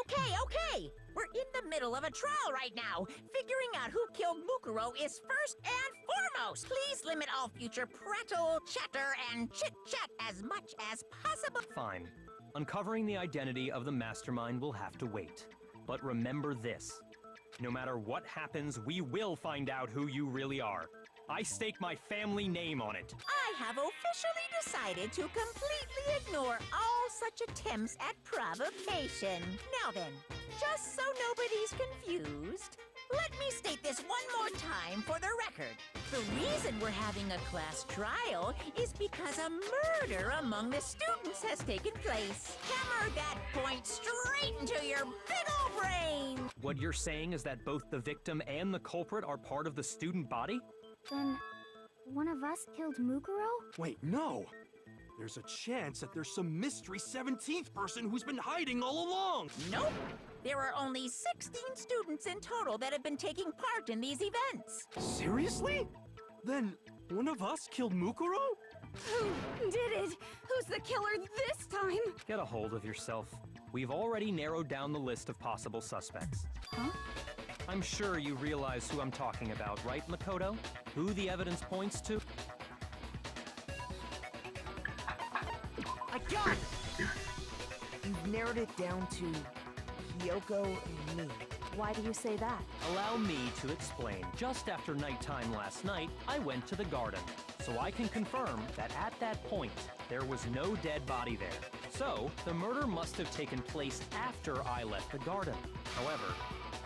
Okay. We're in the middle of a trial right now. Figuring out who killed Mukuro is first and foremost. Please limit all future prattle, chatter, and chit-chat as much as possible. Fine. Uncovering the identity of the mastermind will have to wait. But remember this. No matter what happens, we will find out who you really are. I stake my family name on it. I have officially decided to completely ignore all such attempts at provocation. Now then, just so nobody's confused, let me state this one more time for the record. The reason we're having a class trial is because a murder among the students has taken place. Hammer that point straight into your big old brain! What you're saying is that both the victim and the culprit are part of the student body? Then, one of us killed Mukuro? Wait, no! There's a chance that there's some mystery 17th person who's been hiding all along! Nope! There are only 16 students in total that have been taking part in these events. Seriously? Then one of us killed Mukuro? Who did it? Who's the killer this time? Get a hold of yourself. We've already narrowed down the list of possible suspects. Huh? I'm sure you realize who I'm talking about, right, Makoto? Who the evidence points to? I got it! You've narrowed it down to Kyoko and me. Why do you say that? Allow me to explain. Just after nighttime last night, I went to the garden. so I can confirm that at that point, there was no dead body there. So, the murder must have taken place after I left the garden. However,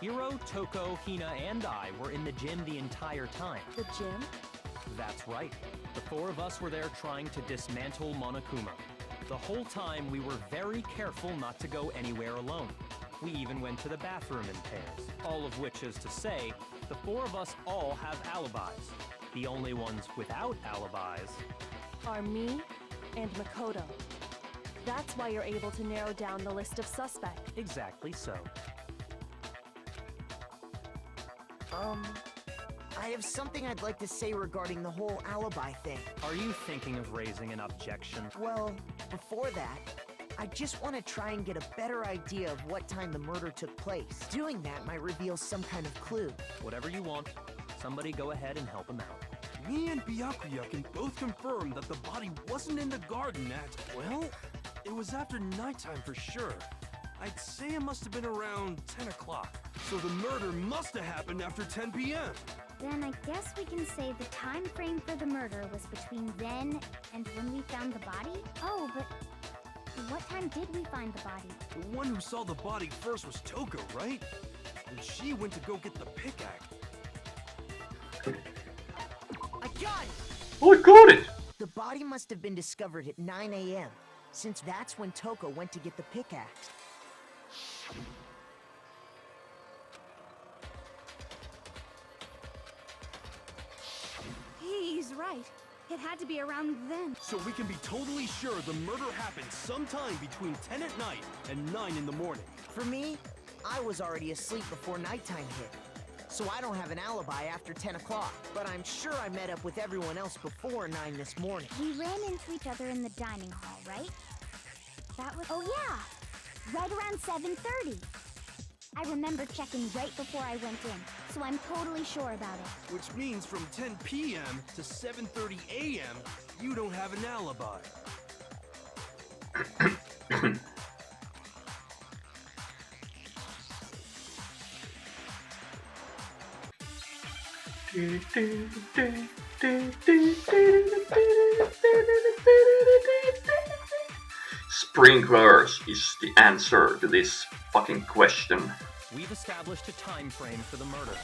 Hiro, Toko, Hina, and I were in the gym the entire time. The gym? That's right. The four of us were there trying to dismantle Monokuma. The whole time we were very careful not to go anywhere alone. We even went to the bathroom in pairs. All of which is to say, the four of us all have alibis. The only ones without alibis Are me and Makoto. That's why you're able to narrow down the list of suspects. exactly so. I have something I'd like to say regarding the whole alibi thing. Are you thinking of raising an objection? Well, before that, I just want to try and get a better idea of what time the murder took place. Doing that might reveal some kind of clue. Whatever you want. Somebody go ahead and help him out. Me and Byakuya can both confirm that the body wasn't in the garden at, well, it was after nighttime for sure. I'd say it must have been around 10 o'clock. So the murder must have happened after 10 p.m. Then I guess we can say the time frame for the murder was between then and when we found the body? Oh, but what time did we find the body? The one who saw the body first was Toko, right? And she went to go get the pickaxe. I got it! Oh, I got it! The body must have been discovered at 9 a.m., since that's when Toko went to get the pickaxe. He's right. It had to be around then. So we can be totally sure the murder happened sometime between 10 at night and 9 in the morning. For me, I was already asleep before nighttime hit, so I don't have an alibi after 10 o'clock. But I'm sure I met up with everyone else before 9 this morning. We ran into each other in the dining hall, right? That was... Oh yeah! Right around 7:30. I remember checking right before I went in, so I'm totally sure about it. Which means from 10 p.m. to 7:30 a.m., you don't have an alibi. Sprinklers is the answer to this fucking question. We've established a time frame for the murder.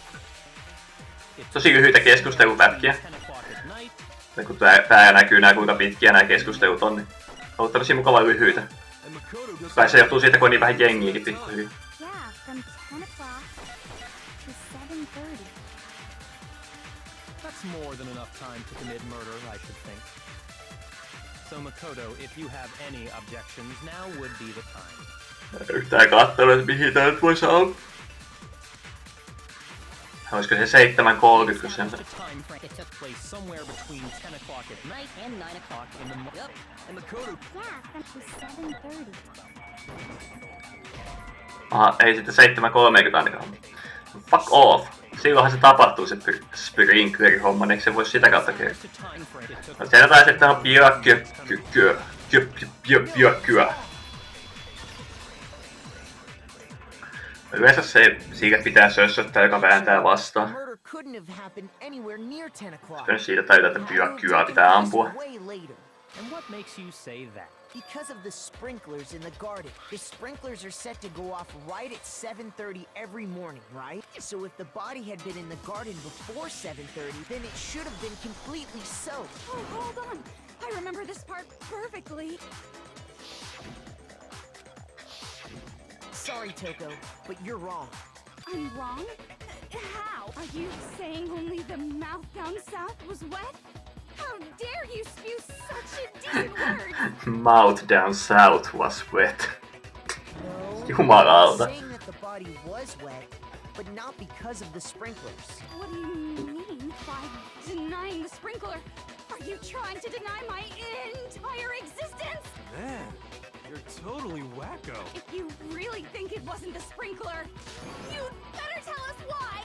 Tosi lyhyitä keskustelupätkiä. 10 o'clock at night. Ja kun tää näkyy nää kuinka pitkiä nää keskustelut on, niin on tosi mukava lyhyitä. And Makoto doesn't Kai se johtuu siitä, kun on niin vähän jengiäkin pikkuhiljaa. Yeah, from 10 o'clock to 7:30. That's more than enough time to commit murder, I should think. So Makoto, if you have any objections, now would be the time. Yhtään kattelu, että mihin tää nyt vois olla. Olisiko se 7:30, kun sen... The time frame it took place somewhere between 10 o'clock at night and 9 o'clock in the morning. Yep. And Makoto Yeah, from 7:30. Aha, ei sitten 7:30 ainakaan. Fuck off. Silloinhan se tapahtuu se sprinkleri-homma, niin eikö se vois sitä kautta kertoa? No siellä taisi, että on piakkyä. Yleensä se siitä pitää sössöttää, joka vääntää vastaan. The murder couldn't have happened anywhere near 10 o'clock. Sitten siitä tajuta, että piakkyä pitää ampua. Way later. And what makes you say that? Because of the sprinklers in the garden. The sprinklers are set to go off right at 7:30 every morning, right? So if the body had been in the garden before 7:30, then it should have been completely soaked. Oh, hold on. I remember this part perfectly. Sorry, Toko, but you're wrong. I'm wrong? How? Are you saying only the mouth down south was wet? How dare you spew such indecent words? Mouth down south was wet. No, Jumalauta. I'm saying that the body was wet, but not because of the sprinklers. What do you mean by denying the sprinkler? Are you trying to deny my entire existence? Man, you're totally wacko. If you really think it wasn't the sprinkler, you'd better tell us why!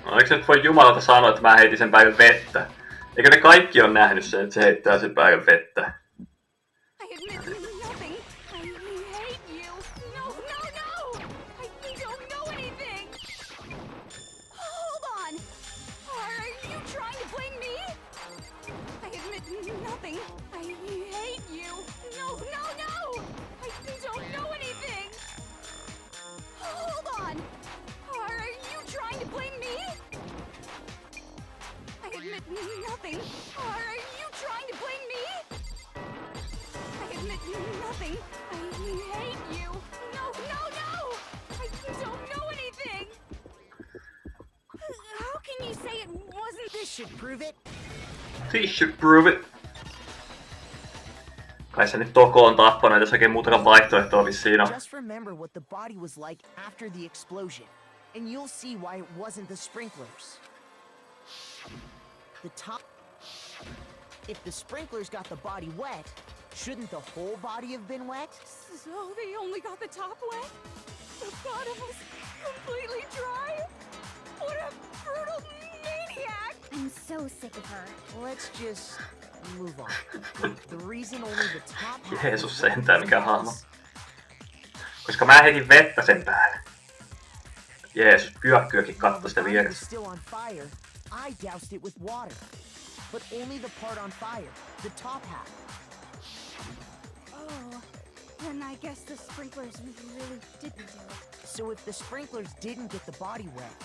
Oliko se nyt voi jumalauta sanoa, että mä heitin sen päivän vettä? Eikö ne kaikki on nähnyt sen, että se heittää sen päivän vettä? I admit nothing. I hate you. No, no, no! I don't know anything! should prove it. This should prove it. Kai se nyt Toko on tappanut, jos oikein muutakaan vaihtoehtoa vissiin on. Just remember what the body was like after the explosion, and you'll see why it wasn't the sprinklers. The top... If the sprinklers got the body wet, shouldn't the whole body have been wet? So they only got the top wet? The bottom was completely dry? What a brutal maniac! I'm so sick of her. Let's just move on. The reason only the top half Jeesus sentään, mikä hahmo. Koska mä heitin vettä sen päälle. Jeesus, pyökkyäkin kattoi sitä vieressä. still on fire, I doused it with water. But only the part on fire, the top half. Oh, then I guess the sprinklers really didn't do it. So if the sprinklers didn't get the body wet,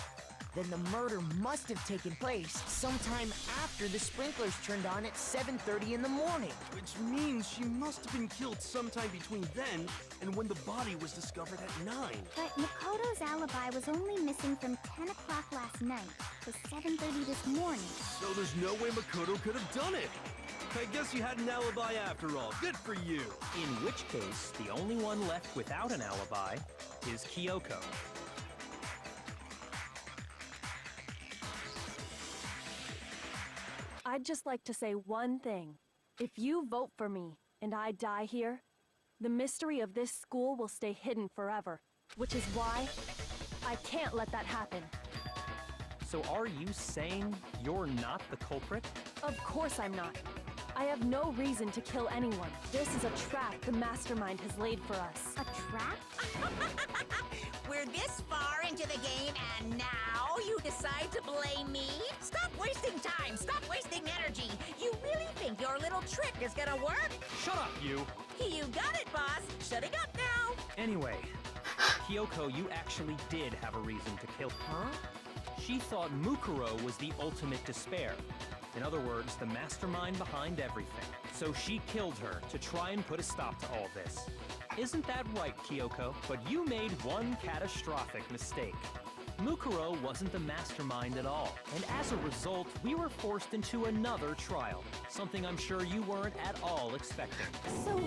then the murder must have taken place sometime after the sprinklers turned on at 7:30 in the morning. Which means she must have been killed sometime between then and when the body was discovered at 9. But Makoto's alibi was only missing from 10 o'clock last night to 7:30 this morning. So there's no way Makoto could have done it. I guess you had an alibi after all. Good for you. In which case, the only one left without an alibi is Kyoko. I'd just like to say one thing. If you vote for me and I die here, the mystery of this school will stay hidden forever, which is why I can't let that happen. So are you saying you're not the culprit? Of course I'm not. I have no reason to kill anyone. This is a trap the mastermind has laid for us. A trap? We're this far into the game and now you decide to blame me? Stop wasting time! Stop wasting energy! You really think your little trick is gonna work? Shut up, you! You got it, boss! Shutting up now! Anyway, Kyoko, you actually did have a reason to kill her. She thought Mukuro was the ultimate despair. In other words, the mastermind behind everything. So she killed her to try and put a stop to all this. Isn't that right, Kyoko? But you made one catastrophic mistake. Mukuro wasn't the mastermind at all, and as a result, we were forced into another trial. Something I'm sure you weren't at all expecting. So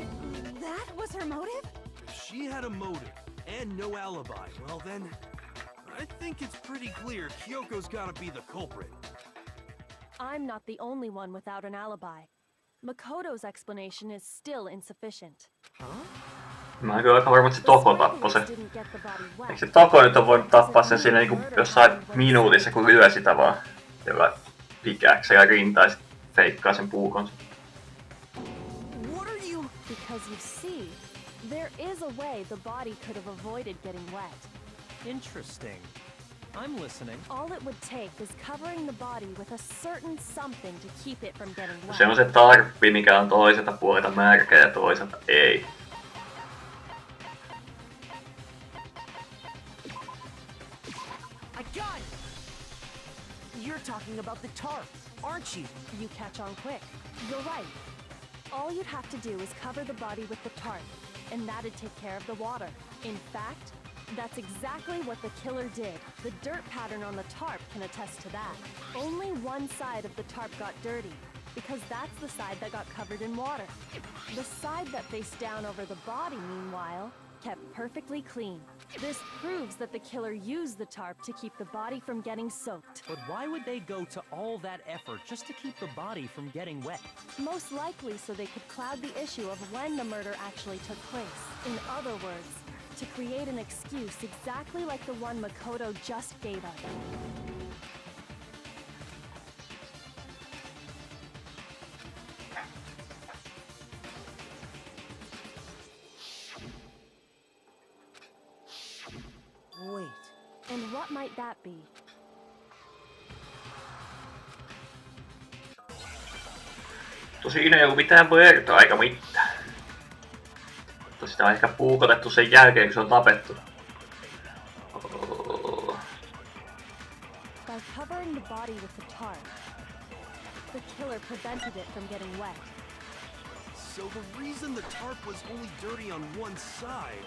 that was her motive? If she had a motive and no alibi, well then, I think it's pretty clear Kyoko's gotta be the culprit. I'm not the only one without an alibi. Makoto's explanation is still insufficient. Mä oon kyllä aika varma, että se Toko tappoi sen. Didn't get the body wet. Eikö se Toko nyt on voinut tappaa sen siinä niinku jossain minuutissa, kun lyö sitä vaan jolla pikäksellä rintaa ja sit feikkaa sen puukon. What are you... Because you see, there is a way the body could have avoided getting wet. Interesting. I'm listening. All it would take is covering the body with a certain something to keep it from getting wet. Se on se tarppi, mikä on toiselta puolelta märkä ja toiselta ei. I got it! You're talking about the tarp, aren't you? You catch on quick. You're right. All you'd have to do is cover the body with the tarp, and that'd take care of the water. In fact, that's exactly what the killer did. The dirt pattern on the tarp can attest to that. Only one side of the tarp got dirty, because that's the side that got covered in water. The side that faced down over the body, meanwhile, kept perfectly clean. This proves that the killer used the tarp to keep the body from getting soaked. But why would they go to all that effort just to keep the body from getting wet? Most likely so they could cloud the issue of when the murder actually took place. In other words, to create an excuse exactly like the one Makoto just gave us. Wait. And what might that be? Siinä ei ollut mitään verta eikä mitään. Mutta sitä on ehkä puukotettu sen jälkeen, kun se on tapettu. By covering the body with the tarp, the killer prevented it from getting wet. So the reason the tarp was only dirty on one side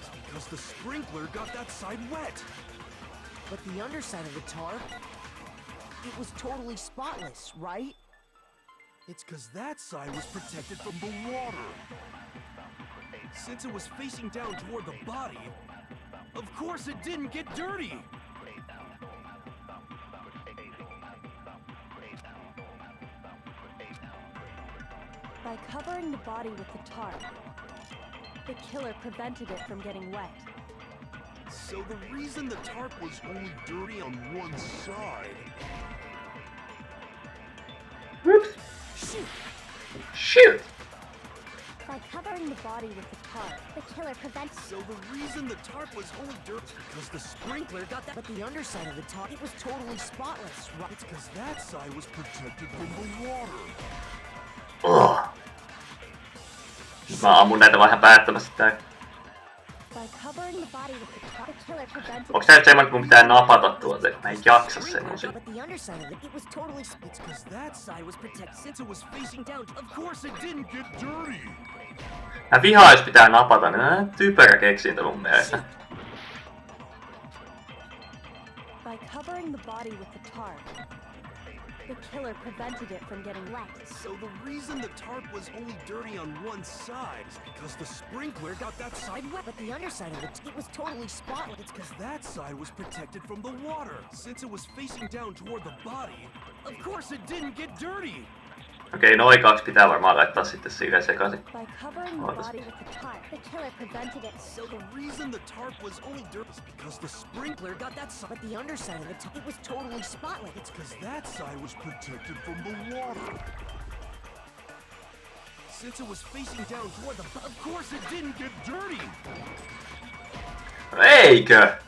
is because the sprinkler got that side wet. But the underside of the tarp... it was totally spotless, right? It's because that side was protected from the water. Since it was facing down toward the body, of course it didn't get dirty. By covering the body with the tarp, the killer prevented it from getting wet. So the reason the tarp was only dirty on one side... Whoops. Shoot! Shoot! By covering the body with the tarp, the killer prevents. So the reason the tarp was only dirty because the sprinkler got that... But the underside of the tarp, it was totally spotless, right? It's because that side was protected from the water. Ugh. Mä ammun näitä vähän päättämässä tää. By covering the body with the tarp, the killer prevented. Onks tää nyt semmoinen, kun mun pitää napata tuolta? Mä en jaksa semmosia. But the underside of it, it was totally... It's because that side was protected since it was facing down. Of course it didn't get dirty. Mä vihaan, jos pitää napata, niin on typerä keksintö mun mielestä. By covering the body with the tarp, the killer prevented it from getting wet. So the reason the tarp was only dirty on one side is because the sprinkler got that side wet. But the underside of it, it was totally spotless. It's because that side was protected from the water. Since it was facing down toward the body, of course it didn't get dirty. Okei, noi kaksi pitää varmaan laittaa sitten siihen sekaisin. By covering the body with the tarp, the killer prevented it. So the reason the tarp was only dirty is because the sprinkler got that side. But the underside of it, it was totally spotless. It's because that side was protected from the water. Since it was facing down toward the... Of course it didn't get dirty! Eikö?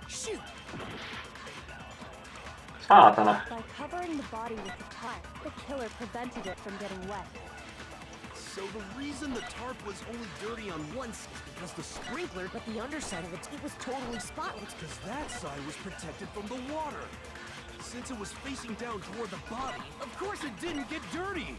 Shoot! Saatana. By covering the body with the tarp, the killer prevented it from getting wet. So the reason the tarp was only dirty on one side is because the sprinkler... But the underside of it, it was totally spotless. Because that side was protected from the water. Since it was facing down toward the body, of course it didn't get dirty!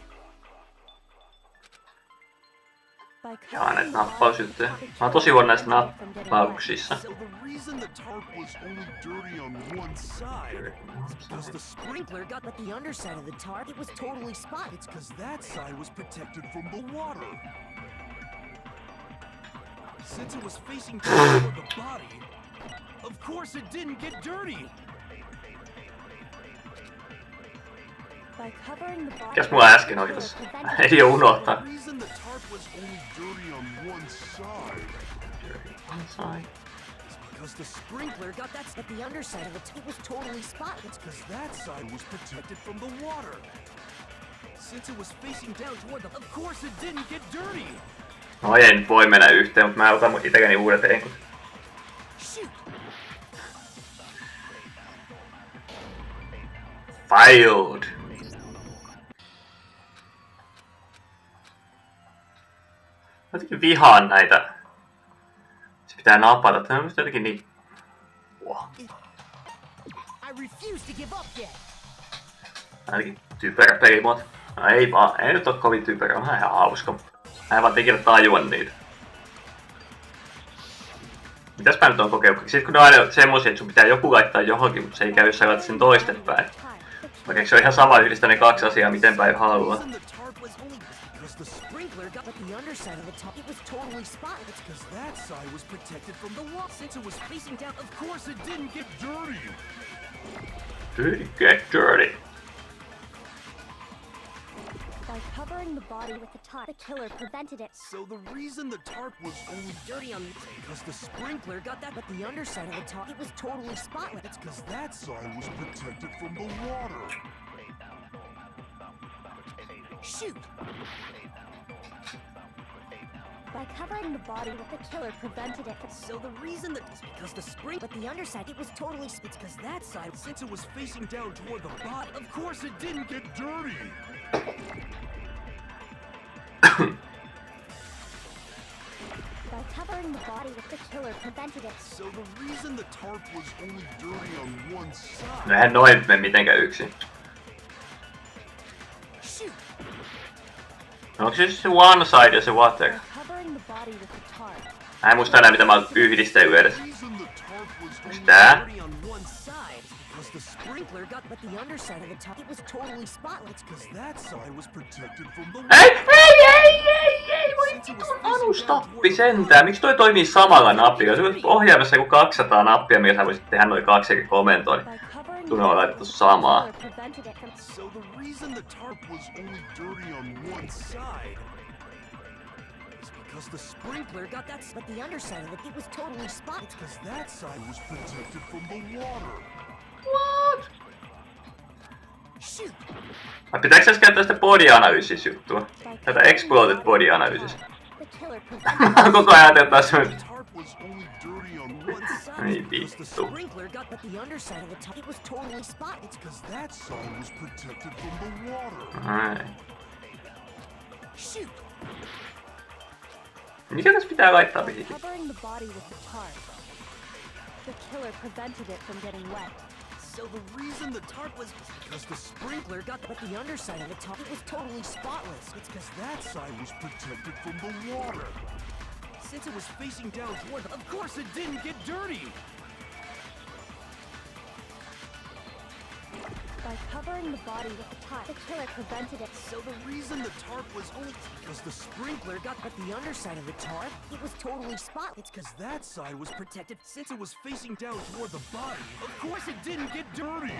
By Jaa, näitä covering the body nappausjuttuja. with the Mä oon tarp, tosi huono näistä the killer from getting wet. nappauksissa. So the reason the tarp was only dirty on one side is because the sprinkler got... But the underside of the tarp, it was totally spotless. It's because that side was protected from the water. Since it was facing down toward the body, of course it didn't get dirty! By covering the body Mikäs mulla äsken oli tossa? Ei oo unohtaa. The reason the tarp was only dirty on one side is because the sprinkler got that... But the underside of it, it was totally spotless. Because that side was protected from the water. Since it was facing down toward the... Of course it didn't get dirty! No ei nyt voi mennä yhteen, mutta mä otan itekeni uudet enkut. Shoot! Failed! Mä jotenkin vihaan näitä. Se pitää napata. Tämä on jotenkin niin... Wow. I refuse to give up yet. Ainakin typerä pelimuoto. No ei vaan, ei nyt oo kovin typerä, on ihan hauska. Mä en vaan ikinä tajua niitä. Mitäs mä nyt on kokeillut? Sitten kun ne on aina semmosia, että sun pitää joku laittaa johonkin, mutta se ei käy, jos sä laitat sen toistepäin. Vaikka se on ihan sama yhdistää ne kaksi asiaa, miten päin haluaa. Because the sprinkler got... But the underside of the tarp, it was totally spotless. Because that side was protected from the water. Since it was facing down, of course it didn't get dirty! Didn't get dirty. By covering the body with the tarp, the killer prevented it. So the reason the tarp was only dirty on... Because the sprinkler got that... But the underside of the tarp, it was totally spotless. It's because that side was protected from the water. Shoot! By covering the body with the killer prevented it. So the reason that is because the spring... But the underside, it was totally... It's because that side... Since it was facing down toward the body, of course it didn't get dirty! By covering the body with the killer prevented it. So the reason the tarp was only dirty on one side... No eihän noin mene mitenkään yksin. Shoot! No onko se se one side ja se water? By covering the body with the tarp, Mä en muista enää mitä mä oon yhdistellyt edes. The reason the tarp was only Tää? dirty on one side is because the sprinkler got, but the underside of the top, it was totally spotless. Because that side was protected from the Ei, voi vitun anustappi sentään. Miksi toi toimii samalla nappilla? Se on ohjaimessa joku 200 nappia, millä sä voisit tehdä noin 2 eri komentoa. Tunne on laitettu samaa. So the reason the tarp was only dirty on one side is because the sprinkler got that, But the underside of it, it was totally spotless. because that side was protected from the water. What? Shoot! Vai pitääkö tässä käyttää sitä body-analysis juttua? Tätä exploded body-analysis. The killer Mä oon koko ajan ajatellut taas The tarp was only dirty on one side Ei because the vittu. Sprinkler got, but the underside of the top, it was totally spotless. because that side was protected from the water. Ai. Shoot! Mikä tässä pitää laittaa By mihinkin? covering the body with the tarp, the killer prevented it from getting wet. So the reason the tarp was because the sprinkler got, but the underside of the top, it was totally spotless. It's because that side was protected from the water. Since it was facing down toward the, of course it didn't get dirty. By covering the body with the tarp, the killer prevented it. So the reason the tarp was only because the sprinkler got, But the underside of the tarp, it was totally spotless. it's because that side was protected since it was facing down toward the body. Of course it didn't get dirty.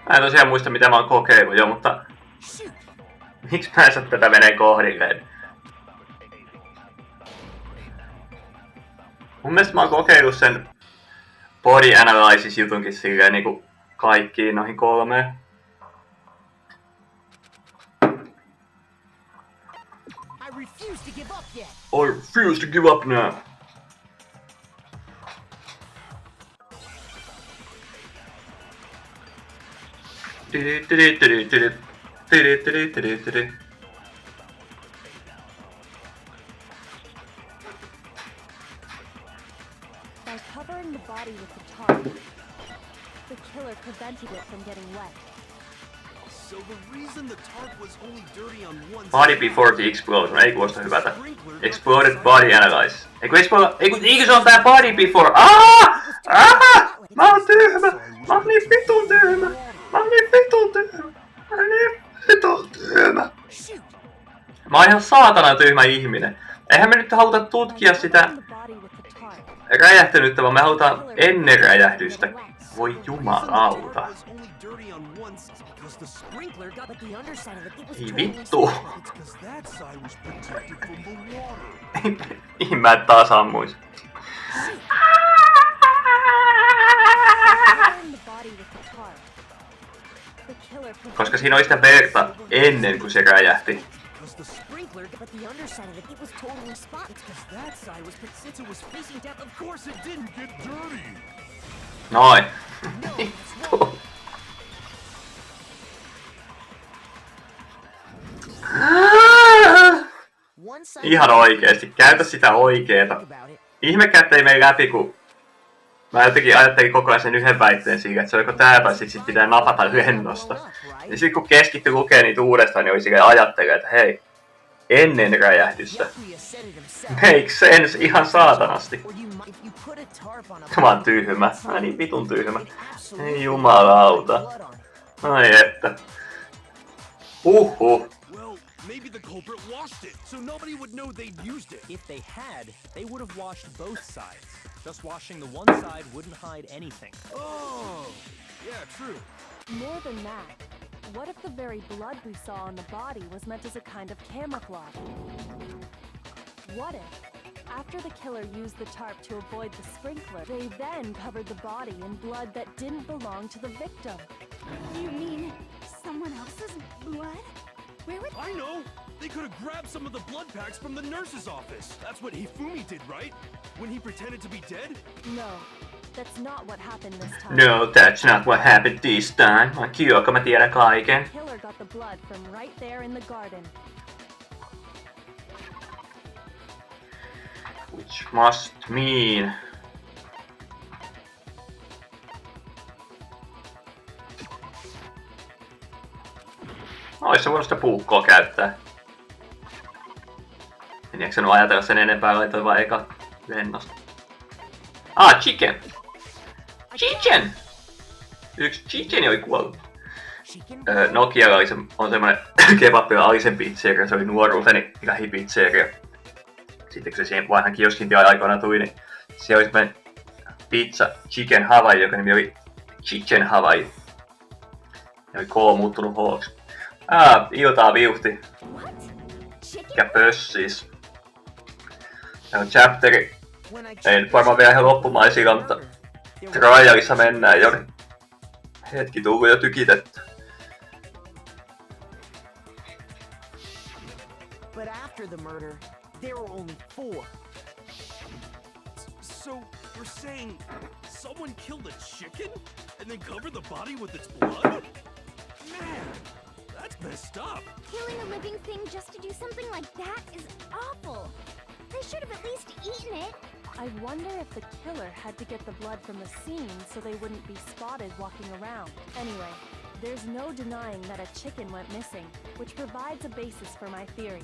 Mä en tosiaan muista mitä mä oon kokeillut jo, mutta Shoot! miksi mä en saa tätä menee kohdilleen? Mun mielestä mä oon kokeillut sen body analysis jutunkin silleen niinku kaikkiin noihin 3. I refuse to give up yet. I refuse to give up now. By covering the body with the tarp, the killer prevented it from getting wet. So the reason the tarp was only dirty on one Body side. before the explosion. Ei kuulosta hyvältä. Exploded body analyze. Eikö se on tää body before? Mä oon tyhmä! Mä oon niin vitun tyhmä! Mä oon niin vitun tyhmä! Mä oon niin vitun tyhmä! Mä oon ihan saatana tyhmä ihminen. Eihän me nyt haluta tutkia sitä The body with the tarp, räjähtänyttä, vaan me halutaan ennen räjähdystä. Voi jumalauta. Was only dirty on one side because the sprinkler got, But the underside of it, it was Ei totally vittu. spotless. it's because that side was protected from the water. Mihin mä et taas ammuis? covering the body with the tarp, the killer Koska siinä oli sitä verta ennen kuin se räjähti. Because the Sprinkler got, but the underside of it, it was totally spotless. because that side was since it was facing down. Of course it didn't get dirty. Noin. One side Ihan oikeesti, käytä sitä oikeeta. about it. Ihmekään ei mene läpi, kun mä jotenkin ajattelin koko ajan sen yhden väitteen siitä, että se on joko tää tai sit pitää napata lennosta. Ja sit kun keskitty lukee niitä uudestaan, niin oli silleen ajattelee, että hei, ennen räjähdystä. Yakuya said it himself. Make sense ihan saatanasti. Or you might, if you put a tarp on a Mä oon tyhmä. Mä oon niin vitun tyhmä. absolutely Ei jumalauta. blood on it. Ai että. Huhhuh. Well, maybe the culprit washed it, so nobody would know they'd used it. If they had, they would have washed both sides. Just washing the one side wouldn't hide anything. Oh, yeah, true. More than that, what if the very blood we saw on the body was meant as a kind of camouflage? What if, after the killer used the tarp to avoid the sprinkler, they then covered the body in blood that didn't belong to the victim? You mean someone else's blood? Where would I know! They could have grabbed some of the blood packs from the nurse's office. That's what Hifumi did, right? When he pretended to be dead? No, that's not what happened this time. No, that's not what happened this time. Mä Kyoko, mä tiedän kaiken. Killer got the blood from right there in the garden. Which must mean... Ois se voinut sitä puukkoa käyttää. En jaksanut ajatella sen enempää, laitoin vaan eka lennosta. Chicken! Chicken! yksi chickeni oli kuollut. Chicken? Nokialla on semmonen kebabilla Alisen pizzeria, se oli nuoruuteni lähipizzeria. Sitten kun se siihen vanhan kioskin tilan aikoina tuli, niin siellä oli semmonen pizza Chicken Hawaii, joka nimi oli Chicken Hawaii. Ja oli K muuttunut H:ksi. Iltaa viuhti. Mikä pössis. Ja on chapteri. Ei nyt varmaan vielä ihan loppumaisilla, mutta trialissa mennään jo. Hetki tullut jo tykitetty. But after the murder, there were only 4. So, you're saying someone killed a chicken and then covered the body with its blood? Man, that's messed up. Killing a living thing just to do something like that is awful. They should have at least eaten it. I wonder if the killer had to get the blood from the scene so they wouldn't be spotted walking around. Anyway, there's no denying that a chicken went missing, which provides a basis for my theory.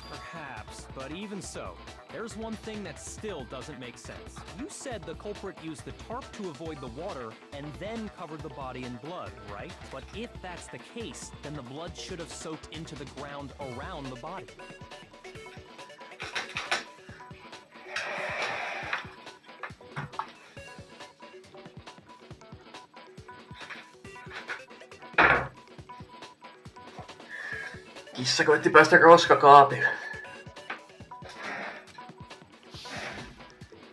Perhaps, but even so, there's one thing that still doesn't make sense. You said the culprit used the tarp to avoid the water and then covered the body in blood, right? But if that's the case, then the blood should have soaked into the ground around the body. Kissa koitti päästä roskakaapille.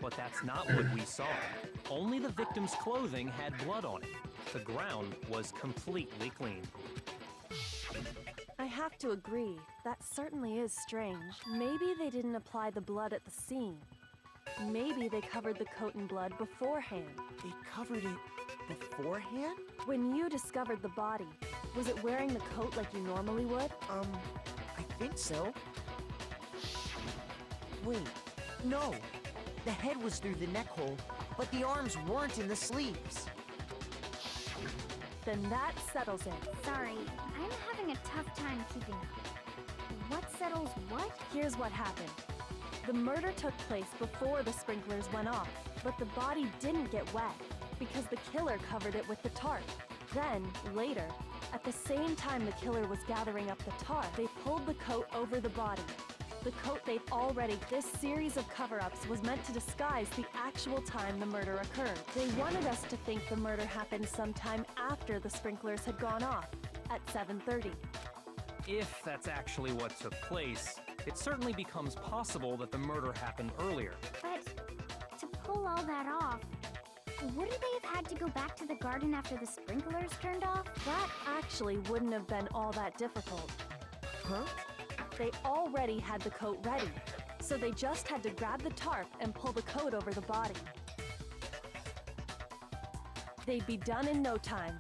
But that's not what we saw. Only the victim's clothing had blood on it. The ground was completely clean. I have to agree, that certainly is strange. Maybe they didn't apply the blood at the scene. Maybe they covered the coat in blood beforehand. They covered it beforehand? When you discovered the body, was it wearing the coat like you normally would? I think so. Wait, no. The head was through the neck hole, but the arms weren't in the sleeves. Then that settles it. Sorry, I'm having a tough time keeping up. What settles what? Here's what happened. The murder took place before the sprinklers went off, but the body didn't get wet because the killer covered it with the tarp. Then, later, at the same time the killer was gathering up the tarp, they pulled the coat over the body. The coat they'd already... This series of cover-ups was meant to disguise the actual time the murder occurred. They wanted us to think the murder happened sometime after the sprinklers had gone off, at 7:30. If that's actually what took place, it certainly becomes possible that the murder happened earlier. But to pull all that off, wouldn't they have had to go back to the garden after the sprinklers turned off? That actually wouldn't have been all that difficult. Huh? They already had the coat ready, so they just had to grab the tarp and pull the coat over the body. They'd be done in no time.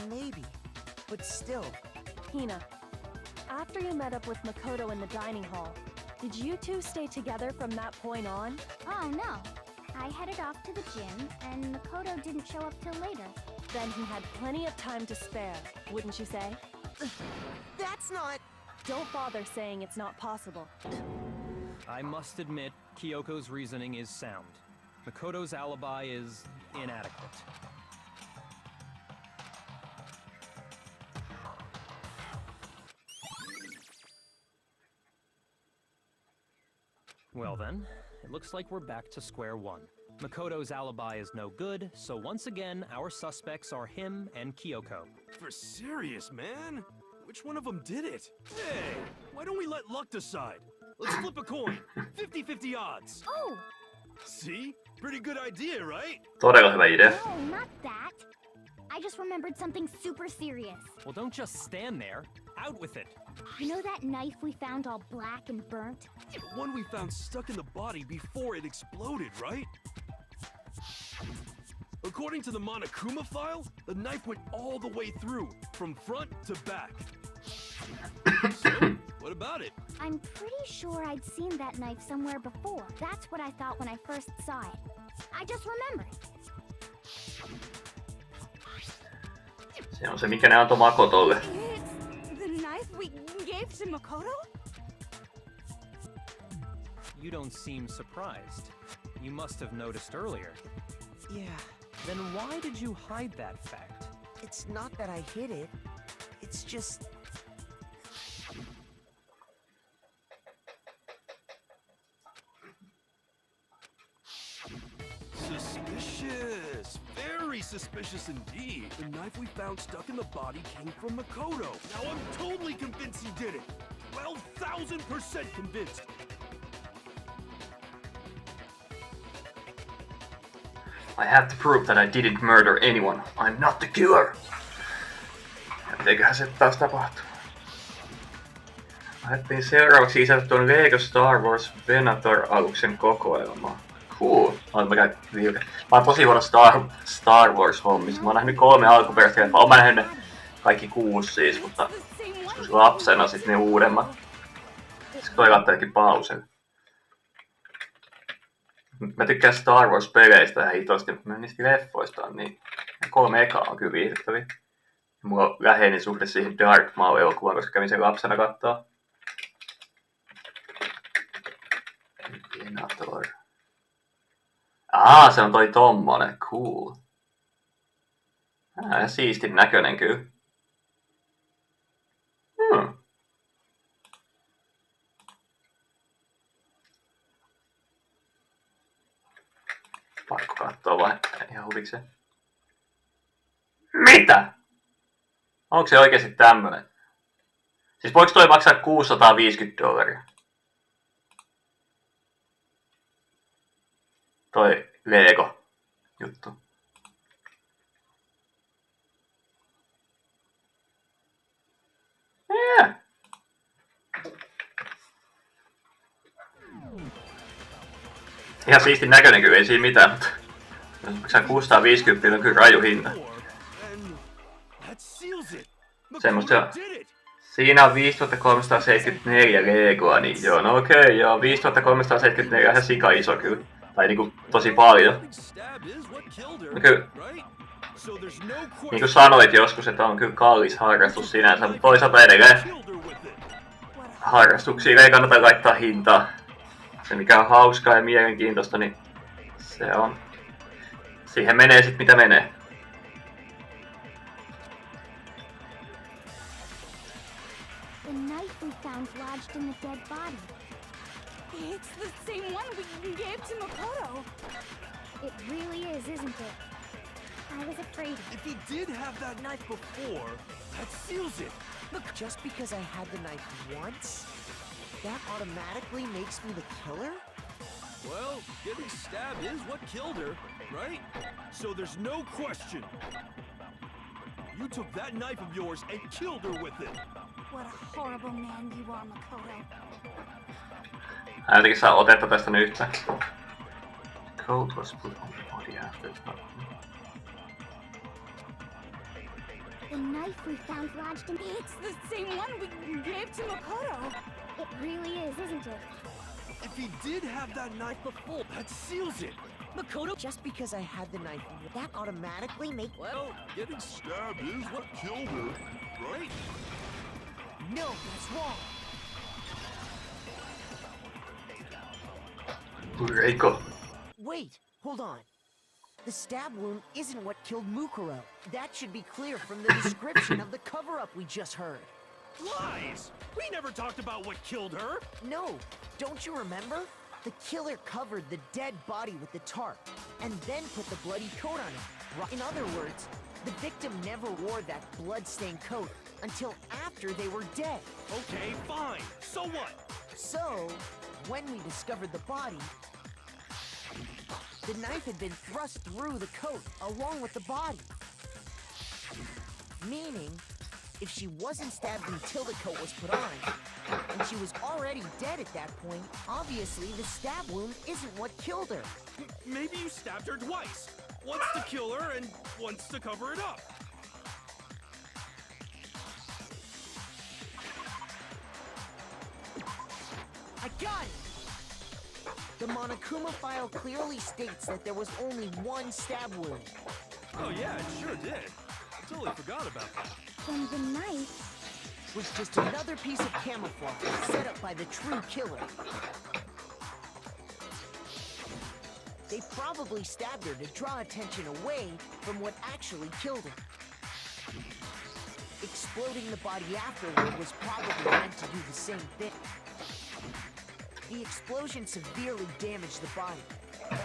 Maybe, but still. Hina, after you met up with Makoto in the dining hall, did you two stay together from that point on? Oh no. I headed off to the gym, and Makoto didn't show up till later. Then he had plenty of time to spare, wouldn't you say? That's not... Don't bother saying it's not possible. I must admit, Kyoko's reasoning is sound. Makoto's alibi is inadequate. Well then, it looks like we're back to square one. Makoto's alibi is no good, so once again, our suspects are him and Kyoko. For serious, man? Which one of them did it? Hey, why don't we let luck decide? Let's flip a coin. 50-50 odds. Oh! See? Pretty good idea, right? Todella hyvä idea. No, not that. I just remembered something super serious. Well, don't just stand there. Out with it. You know that knife we found all black and burnt? The one we found stuck in the body before it exploded, right? According to the Monokuma file, the knife went all the way through, from front to back. So, what about it? I'm pretty sure I'd seen that knife somewhere before. That's what I thought when I first saw it. I just remembered. Se on se, mikä ne antoi Makotolle. It's the knife we gave to Makoto? You don't seem surprised. You must have noticed earlier. Yeah, Then why did you hide that fact? It's not that I hid it. It's just... Suspicious! Very suspicious indeed. The knife we found stuck in the body came from Makoto. Now I'm totally convinced he did it. 12,000% convinced. I have to prove that I didn't murder anyone. I'm not the killer. Mitenköhän se taas tapahtuu? Lähdettiin seuraavaksi lisätä tuon Lego Star Wars Venator-aluksen kokoelmaa. Cool. Mä oon tosi huono Star Wars hommissa. Mä oon nähnyt 3 alkuperäistä leffaa. Oon mä nähnyt ne kaikki 6 siis, mutta joskus lapsena sit ne uudemmat. Sitten toi laittaa pausen. Mä tykkään Star Wars-peleistä ihan hitosti, mutta mä niistä leffoista on niin. 3 ekaa on kyllä viihdyttäviä. Mulla on läheinen suhde siihen Darth Maul-elokuvaan, koska kävin sen lapsena kattoo. Venator. Se on toi tommonen. Cool. Siistin näköinen kyllä. Pakko kattoo vai ihan huvikseen. Mitä? Onko se oikeesti tämmönen? Siis voiko toi maksaa $650? Toi Lego juttu. Ihan siistin näköinen kyllä, ei siinä mitään, mutta jos maksaa 650, on kyllä raju hinta. Semmosta jo. Siinä on 5374 Legoa, niin joo, no okei, joo, 5374 on ihan sika iso kyllä. Tai niinku tosi paljon. No kyllä. Niinku sanoit joskus, että on kyllä kallis harrastus sinänsä, mutta toisaalta edelleen harrastuksiin ei kannata laittaa hintaa. Se mikä on hauskaa ja mielenkiintoista, niin se on. Siihen menee sit mitä menee. The knife we found lodged in the dead body. It's the same one we gave to Makoto. It really is, isn't it? I was afraid. If he did have that knife before, that seals it. Look, just because I had the knife once, that automatically makes me the killer? Well, getting stabbed is what killed her, right? So there's no question. You took that knife of yours and killed her with it. What a horrible man you are, Makoto. Jotenkin saa otetta tästä nyt yhtään. Coat was put on the body after the The knife we found lodged in... It's the same one we gave to Makoto. It really is, isn't it? If he did have that knife before, that seals it. Makoto, just because I had the knife, that automatically make... Well, getting stabbed is what killed her, right? No, that's wrong. Reiko. Wait, hold on. The stab wound isn't what killed Mukuro. That should be clear from the description of the cover-up we just heard. Lies! We never talked about what killed her! No, don't you remember? The killer covered the dead body with the tarp, and then put the bloody coat on it. In other words, the victim never wore that blood-stained coat until after they were dead. Okay, fine. So what? So, when we discovered the body, the knife had been thrust through the coat along with the body. Meaning, if she wasn't stabbed until the coat was put on, and she was already dead at that point, obviously the stab wound isn't what killed her. Maybe you stabbed her twice. Once to kill her and once to cover it up. I got it! The Monokuma file clearly states that there was only one stab wound. Oh yeah, it sure did. I totally forgot about that. Then the knife Was just another piece of camouflage set up by the true killer. They probably stabbed her to draw attention away from what actually killed her. Exploding the body afterward was probably meant to do the same thing. The explosion severely damaged the body,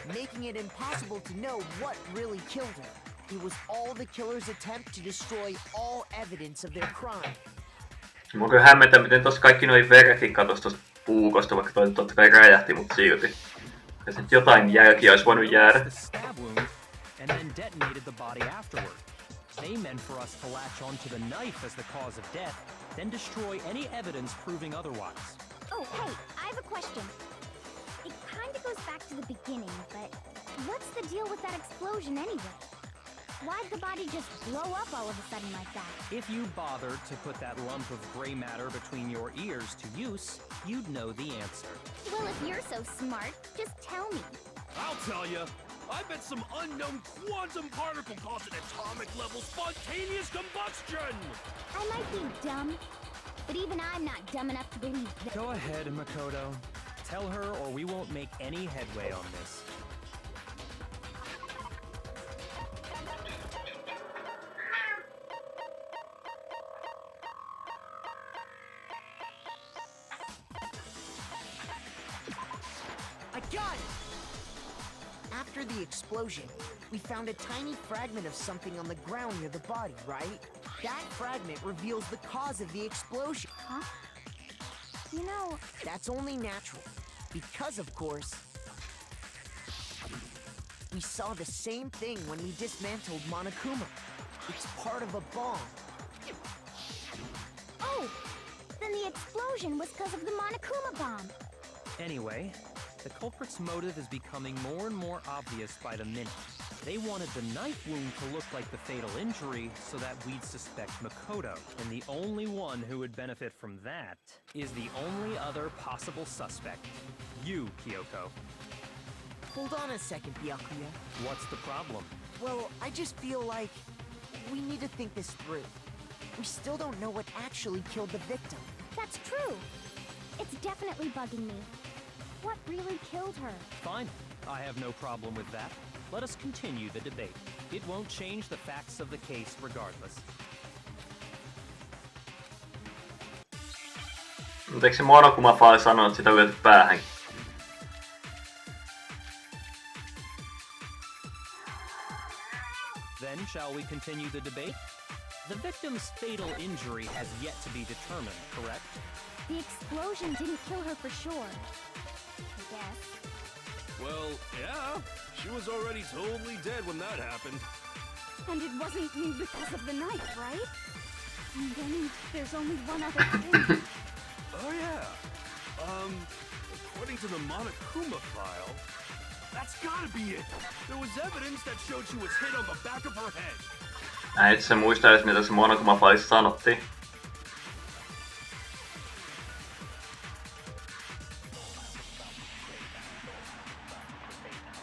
making it impossible to know what really killed her. It was all the killer's attempt to destroy all evidence of their crime. Mua kyllä hämmentää, miten tossa kaikki noi veretkin katos tosta puukosta, vaikka toi totta kai räjähti, mut silti. Ja sit jotain jälkiä olisi voinut jäädä. They meant for us to latch onto the knife as the cause of death, then destroy any evidence proving otherwise. Oh, hey, I have a question. It kinda goes back to the beginning, but what's the deal with that explosion anyway? Why'd the body just blow up all of a sudden like that? If you bothered to put that lump of gray matter between your ears to use, you'd know the answer. Well, if you're so smart, just tell me. I'll tell you. I bet some unknown quantum particle caused an atomic-level spontaneous combustion! I might be dumb, but even I'm not dumb enough to believe that. Go ahead, Makoto. Tell her or we won't make any headway on this. I got it! After the explosion, we found a tiny fragment of something on the ground near the body, right? That fragment reveals the cause of the explosion. Huh? You know... That's only natural, because of course, we saw the same thing when we dismantled Monokuma. It's part of a bomb. Oh! Then the explosion was because of the Monokuma bomb. Anyway, the culprit's motive is becoming more and more obvious by the minute. They wanted the knife wound to look like the fatal injury so that we'd suspect Makoto. And the only one who would benefit from that is the only other possible suspect. You, Kyoko. Hold on a second, Byakuya. What's the problem? Well, I just feel like we need to think this through. We still don't know what actually killed the victim. That's true. It's definitely bugging me. What really killed her? Fine. I have no problem with that. Let us continue the debate. It won't change the facts of the case regardless. Mutta eikö se Monokuma-faali sanonut, että sitä on lyöty päähän? Then shall we continue the debate? The victim's fatal injury has yet to be determined, correct? The explosion didn't kill her for sure. I guess. Well, yeah. She was already totally dead when that happened. And it wasn't because of the knife, right? And then there's only one other thing. Oh yeah. According to the Monokuma file, that's gotta be it. There was evidence that showed she was hit on the back of her head. Mä itse muista edes mitä se Monokuma-faalissa sanottiin.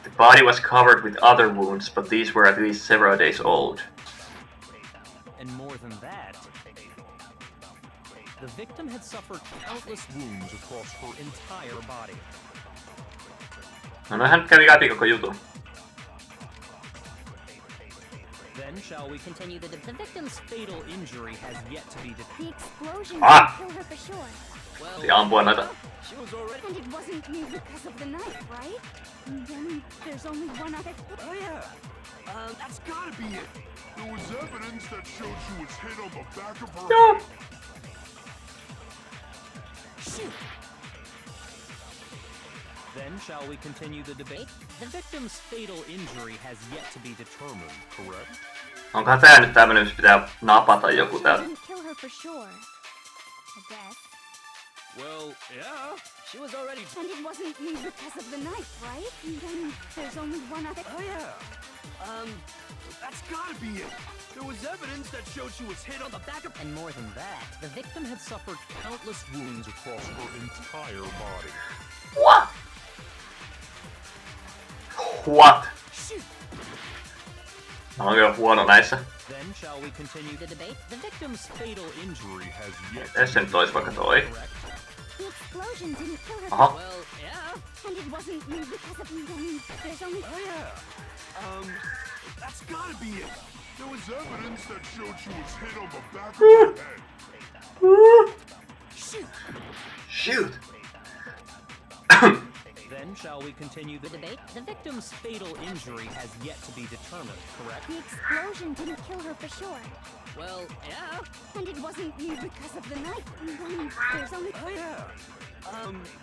The body was covered with other wounds, but these were at least several days old. And more than that, the victim had suffered countless wounds across her entire body. No hän kävi läpi koko jutun. Then shall we continue the victim's fatal injury has yet to be The explosion Ah! didn't kill her for sure. Piti ampua näitä. She was already. And it wasn't because of the knife, right? And then there's only one other thing. Oh yeah. That's gotta be it. There was evidence that showed she was hit on the back of her head. Shoot! Then shall we continue the debate? The victim's fatal injury has yet to be determined, correct? Onkohan tää nyt tämmönen, missä pitää napata joku täältä? Didn't kill her for sure. I guess. Well, yeah. She was already. And it wasn't because of the knife, right? And then there's only one other. Oh yeah. That's gotta be it. There was evidence that showed she was hit on the back of. And more than that, the victim had suffered countless wounds across her entire body. What? What? Shoot! Mä oon kyllä huono näissä. Then shall we continue the debate? The victim's fatal injury has yet Tässä nyt ois vaikka toi. correct. The explosion didn't kill her. Aha. Well, yeah. And it wasn't because of me. There's only. Oh yeah. That's gotta be it. There was evidence that showed she was hit on the back of her head. Shoot! Shoot! Then shall we continue the debate? The victim's fatal injury has yet to be determined, correct? The explosion didn't kill her for sure. Well, yeah. And it wasn't because of the knife. There's only. Oh yeah.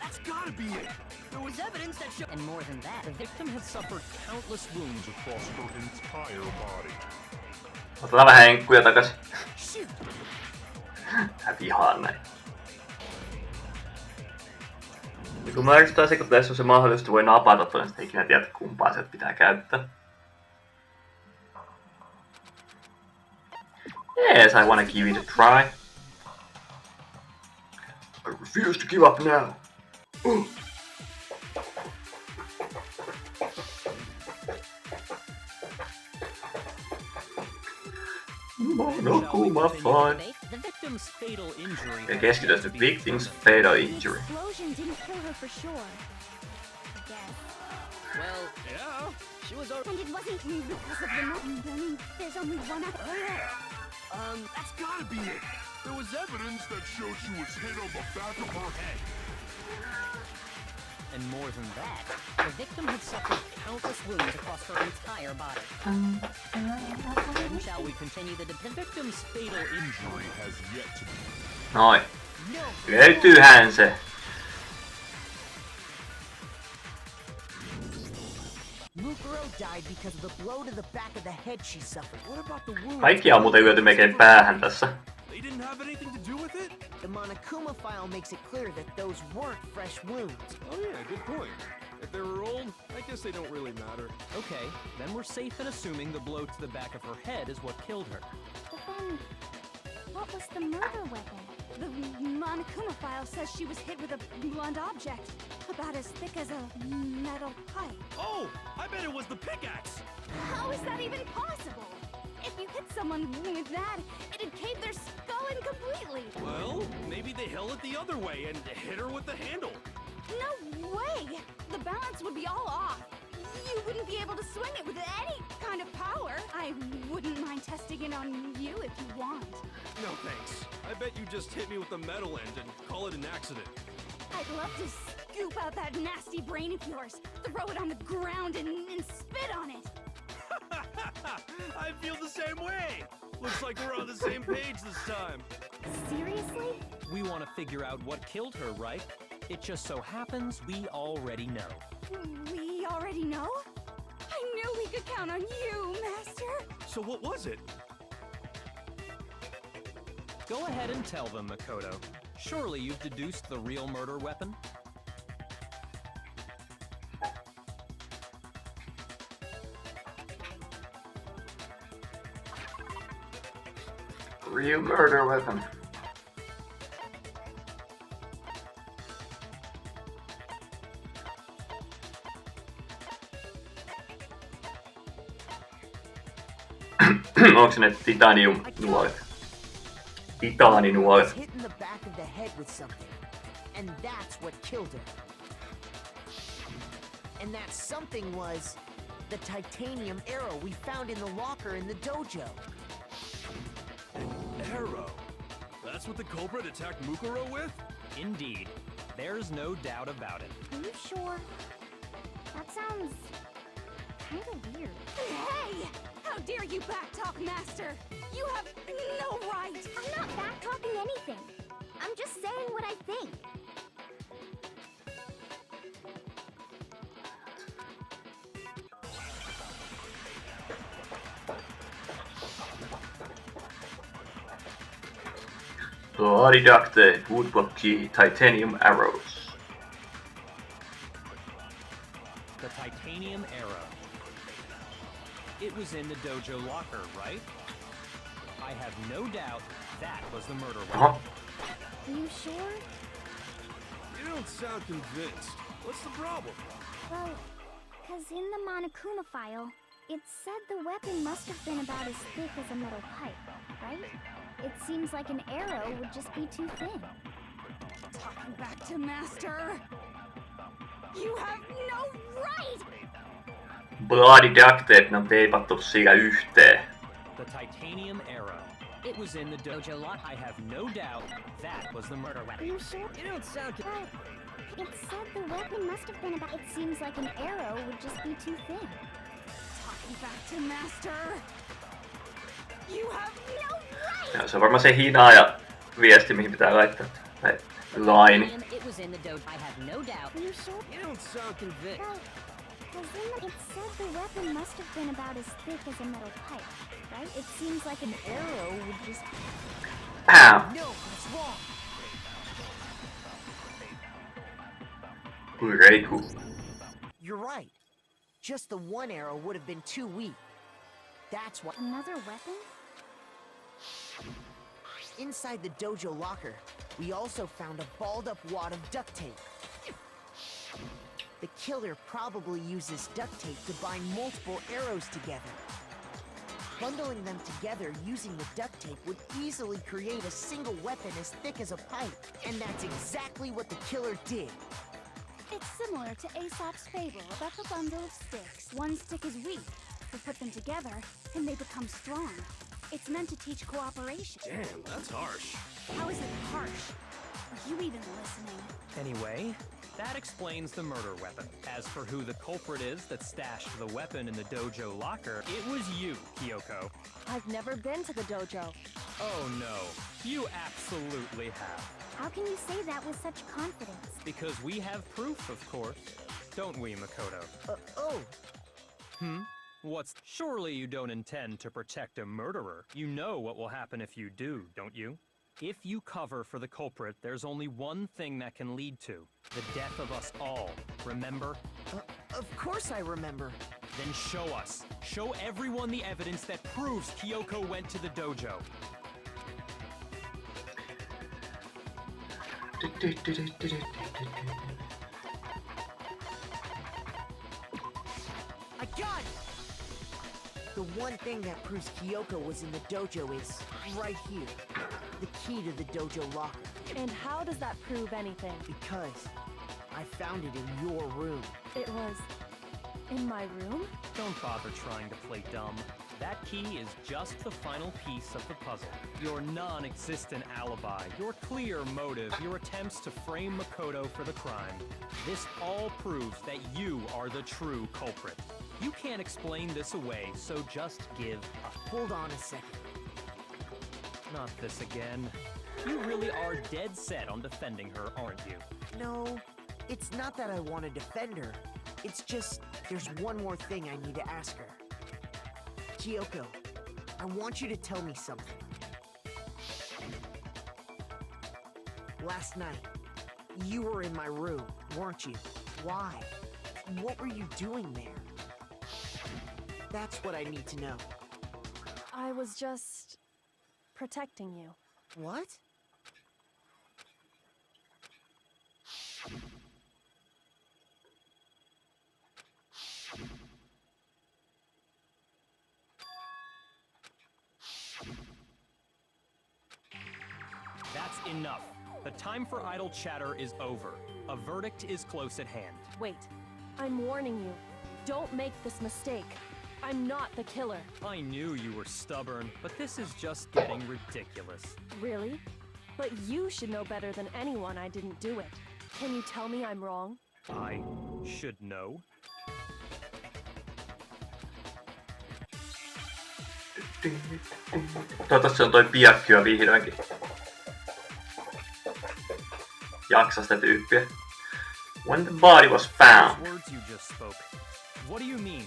That's gotta be it. There was evidence that showed... And more than that, the victim had suffered countless wounds Across her entire body. Otetaan vähän henkkuja takas. Shoot! Vihaan näin. Ja kun mä ärsytään se, kun tässä on se mahdollisuus, että voi napata tuonne, niin sitten ei ikinä tiedä, kumpaa sieltä pitää käyttää. Yes, I wanna give it a try. I refuse to give up now. Monokuma fine. The victim's fatal injury. Ja keskitytään the victim's fatal injury. The explosion didn't kill her for sure. Yes. Well, yeah. She was already... And it wasn't because of the knife. There's only one. That's gotta be it. There was evidence that showed she was hit on the back of her head. And more than that, the victim had suffered countless wounds across her entire body. Then shall we continue the victim's fatal injury Has yet to be. Noin. Löytyyhän se. Mukuro died because of the blow to the back of the head she suffered. What about the wound? Kaikkia on muuten lyöty melkein päähän tässä. They didn't have anything to do with it? The Monokuma file makes it clear that those weren't fresh wounds. Oh yeah, good point. If they were old, I guess they don't really matter. Okay, then we're safe in assuming the blow to the back of her head is what killed her. But then, what was the murder weapon? The Monokuma file says she was hit with a blunt object, about as thick as a metal pipe. Oh, I bet it was the pickaxe. How is that even possible? If you hit someone with that, it'd cave their skull in completely. Well, maybe they held it the other way and hit her with the handle. No way! The balance would be all off. You wouldn't be able to swing it with any kind of power. I wouldn't mind testing it on you if you want. No thanks. I bet you just hit me with the metal end and call it an accident. I'd love to scoop out that nasty brain of yours, throw it on the ground and spit on it. I feel the same way. Looks like we're on the same page this time. Seriously? We want to figure out what killed her, right? It just so happens we already know. We already know? I knew we could count on you, Master. So what was it? Go ahead and tell them, Makoto. Surely you've deduced the real murder weapon? Real murder weapon. Onko ne titanium-nuolet? Titaaninuolet. Hit in the back of the head with something, and that's what killed her. And that something was the titanium arrow we found in the locker in the dojo. Arrow. That's what the culprit attacked Mukuro with? Indeed. There's no doubt about it. Are you sure? That sounds kind of weird. Hey! How dare you backtalk, Master? You have no right! I'm not backtalking anything. I'm just saying what I think. Bloody ducted woodblock key titanium arrows. The titanium arrow. It was in the dojo locker, right? I have no doubt that was the murder weapon. Aha. Are you sure? You don't sound convinced. What's the problem? Well, because in the Monokuma file, it said the weapon must have been about as thick as a metal pipe, right? It seems like an arrow would just be too thin. Talking back to Master. You have no right! Bloody duct tape, ne on teipattu sillä yhteen. The titanium arrow. It was in the dojo lock. I have no doubt that was the murder weapon. You sure? You don't sound... But it said the weapon must have been about. It seems like an arrow would just be too thin. Talking back to Master. You have no right! Ja se on varmaan se hina ja viesti, mihin pitää laittaa. Tai line. It was in the dojo. I have no doubt. You sure? You don't sound convinced. It said the weapon must have been about as thick as a metal pipe, right? It seems like an arrow would just... Pow! No, that's wrong. Reiku. You're right. Just the one arrow would have been too weak. That's why. Another weapon? Inside the dojo locker, we also found a balled-up wad of duct tape. The killer probably uses duct tape to bind multiple arrows together. Bundling them together using the duct tape would easily create a single weapon as thick as a pipe. And that's exactly what the killer did. It's similar to Aesop's fable about the bundle of sticks. One stick is weak, but put them together, and they become strong. It's meant to teach cooperation. Damn, that's harsh. How is it harsh? Are you even listening? Anyway, that explains the murder weapon. As for who the culprit is that stashed the weapon in the dojo locker, it was you, Kyoko. I've never been to the dojo. Oh no, you absolutely have. How can you say that with such confidence? Because we have proof, of course. Don't we, Makoto? Oh, What's... Surely you don't intend to protect a murderer. You know what will happen if you do, don't you? If you cover for the culprit, there's only one thing that can lead to the death of us all. Remember? of course I remember. Then show us. Show everyone the evidence that proves Kyoko went to the dojo. I got it! The one thing that proves Kyoko was in the dojo is right here. The key to the dojo locker. And how does that prove anything? Because I found it in your room. It was in my room? Don't bother trying to play dumb. That key is just the final piece of the puzzle. Your non-existent alibi, your clear motive, your attempts to frame Makoto for the crime. This all proves that you are the true culprit. You can't explain this away, so just give up. Hold on a second. Not this again. You really are dead set on defending her, aren't you? No, it's not that I want to defend her. It's just, there's one more thing I need to ask her. Kyoko, I want you to tell me something. Last night, you were in my room, weren't you? Why? What were you doing there? That's what I need to know. I was just protecting you. What? That's enough. The time for idle chatter is over. A verdict is close at hand. Wait, I'm warning you. Don't make this mistake. I'm not the killer. I knew you were stubborn, but this is just getting ridiculous. Really? But you should know better than anyone I didn't do it. Can you tell me I'm wrong? I should know. Toivottavasti se on toi piakkyä vihdoinkin. Jaksa sitä tyyppiä. When the body was found. Those words you just spoke. What do you mean?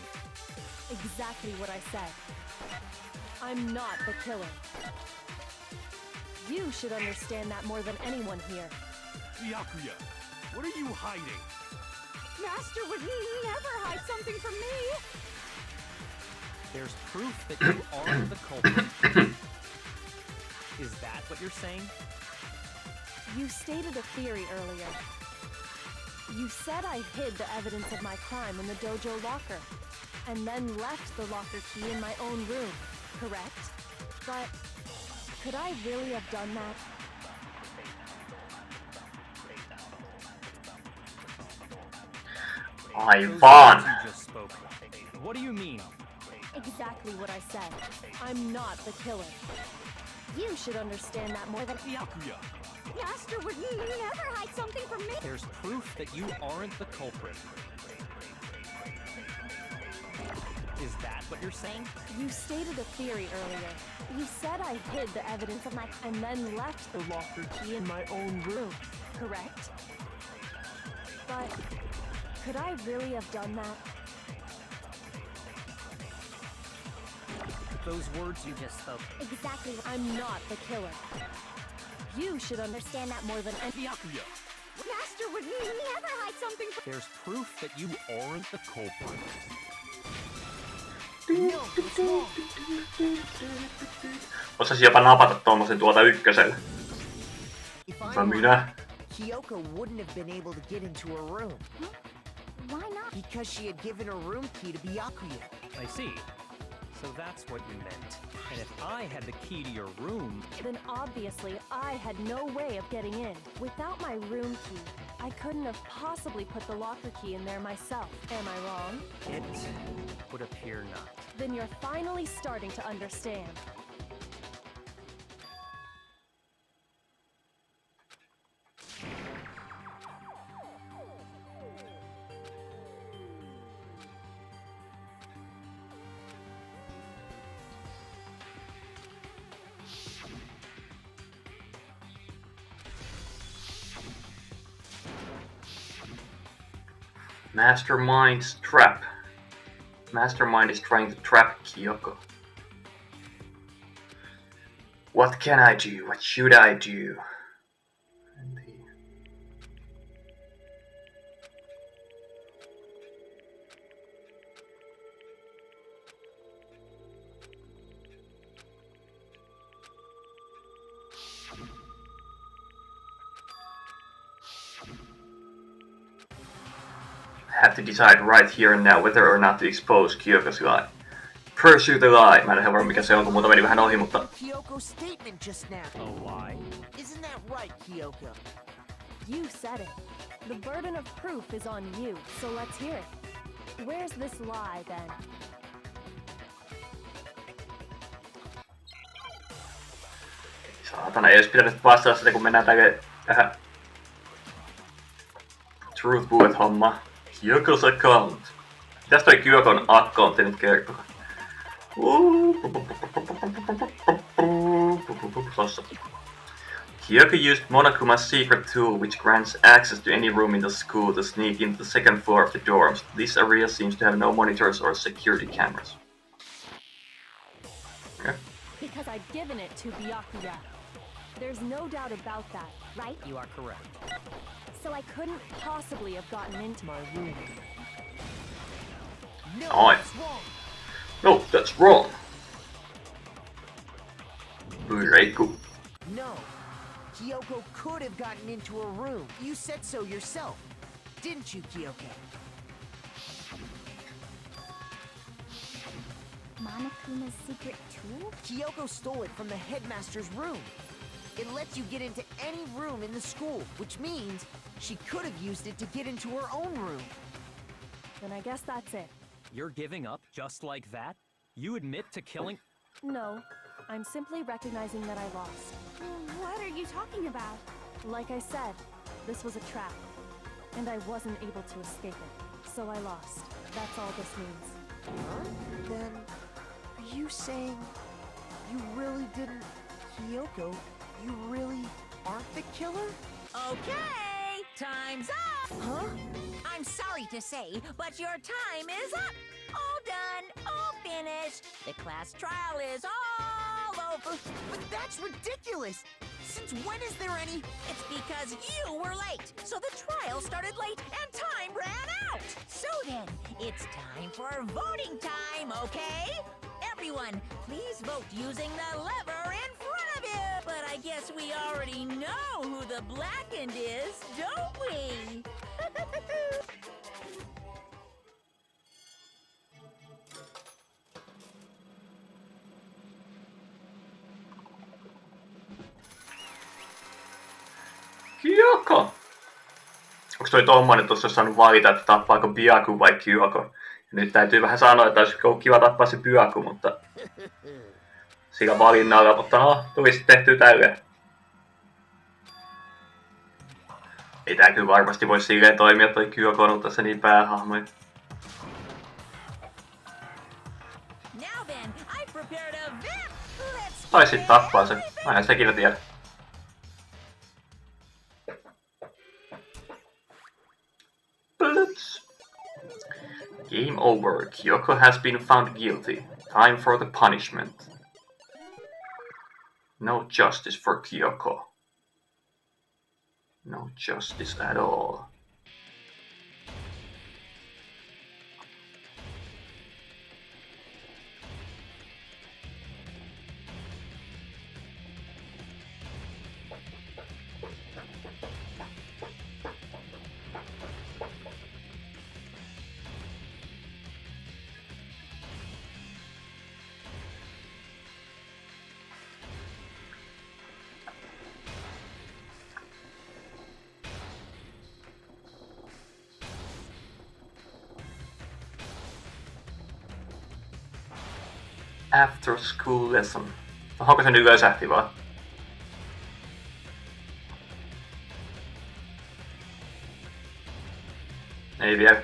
Exactly what I said. I'm not the killer. You should understand that more than anyone here. Byakuya, what are you hiding? Master would never hide something from me! There's proof that you are the culprit. Is that what you're saying? You stated a theory earlier. You said I hid the evidence of my crime in the dojo locker, and then left the locker key in my own room, correct? But could I really have done that? Aivan! You just spoke. What do you mean? Exactly what I said. I'm not the killer. You should understand that more than Byakuya. Master would never hide something from me. There's proof that you aren't the culprit. Is that what you're saying? You stated a theory earlier. You said I hid the evidence of my and then left the locker key in my own room, correct? But could I really have done that? Those words you just spoke. Exactly. I'm not the killer. You should understand that more than any. Byakuya. Master would never hide something from There's proof that you aren't the culprit. No, it's wrong. Osasin jopa napata tommosen tuolta ykkösellä. If Mä I'm minä. right, Kyoko wouldn't have been able to get into her room. Why not? Because she had given her room key to Byakuya. I see. So that's what you meant. And if I had the key to your room, Then obviously I had no way of getting in. Without my room key, I couldn't have possibly put the locker key in there myself. Am I wrong? it would appear not. Then you're finally starting to understand. Mastermind's trap. Mastermind is trying to trap Kyoko. What can I do? What should I do? Have to decide right here and now whether or not to expose Kyoko's lie. Pursue the lie. Mä en ihan varma mikä se on, kun muuta meni vähän ohi, mutta... Kyoko's statement just now. A lie? Isn't that right, Kyoko? You said it. The burden of proof is on you, so let's hear it. Where's this lie, then? Saatana, ei olisi pitänyt vastata sitä, kun mennään tähän Truth Bullet-homma. Kyoko's account. Mitäs toi Kyokon accountti nyt kertoo? Kyoko used Monokuma's secret tool, which grants access to any room in the school to sneak into the second floor of the dorms. This area seems to have no monitors or security cameras. Okay. Because I've given it to Byakuya. There's no doubt about that, right? You are correct. So I couldn't possibly have gotten into my room. No, Aye. that's wrong. No, that's wrong. Reiku. No. Kyoko could have gotten into her room. You said so yourself. Didn't you, Kyoko? Monokuma's secret tool? Kyoko stole it from the headmaster's room. It lets you get into any room in the school, which means she could have used it to get into her own room. Then I guess that's it. You're giving up just like that? You admit to killing... No, I'm simply recognizing that I lost. What are you talking about? Like I said, this was a trap, and I wasn't able to escape it, so I lost. That's all this means. Huh? Then, are you saying you really didn't... Kyoko, you really aren't the killer? Okay, time's up. Huh? I'm sorry to say, but your time is up. All done, all finished. The class trial is all over. But that's ridiculous! Since when is there any... It's because you were late. So the trial started late and time ran out. So then, it's time for voting time, okay? Everyone, please vote using the lever in front of you. But I guess we already know who the blackened is, don't we? Kyoko! Onks onks toi tommonen tuossa saanut valita, että tappaako Byaku vai Kyoko. Ja nyt täytyy vähän sanoa, että olisi kiva tappaa se Byaku, mutta sillä valinnalla, mutta no, tuli sitten tehtyä tälleen. Ei tää kyllä varmasti voi silleen toimia, toi Kyoko on tässä niin päähahmoja. Tai sit tappaa sen. Aina sekin jo tiedä. Game over. Kyoko has been found guilty. Time for the punishment. No justice for Kyoko. No justice at all. After school lesson. Onko se nyt ylösähti vaan? Ei vielä.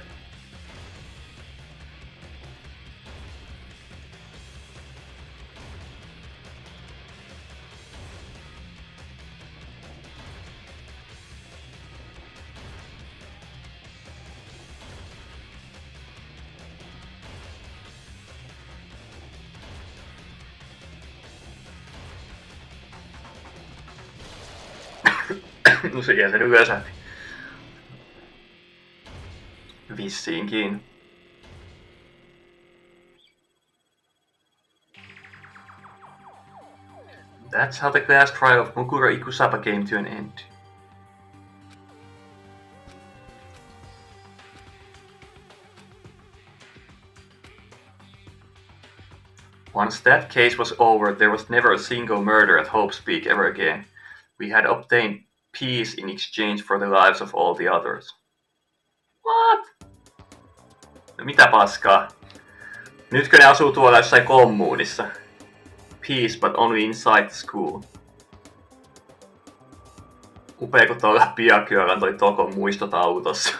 No siihen se ylösähti. Vissiinkin. That's how the class trial of Mukuro Ikusaba came to an end. Once that case was over, there was never a single murder at Hope's Peak ever again. We had obtained peace in exchange for the lives of all the others. What? No mitä paskaa? Nytkö ne asuu tuolla jossain kommuunissa? Peace, but only inside the school. Upea, kun tuolla Byakulla on toi Tokon muistot autossa.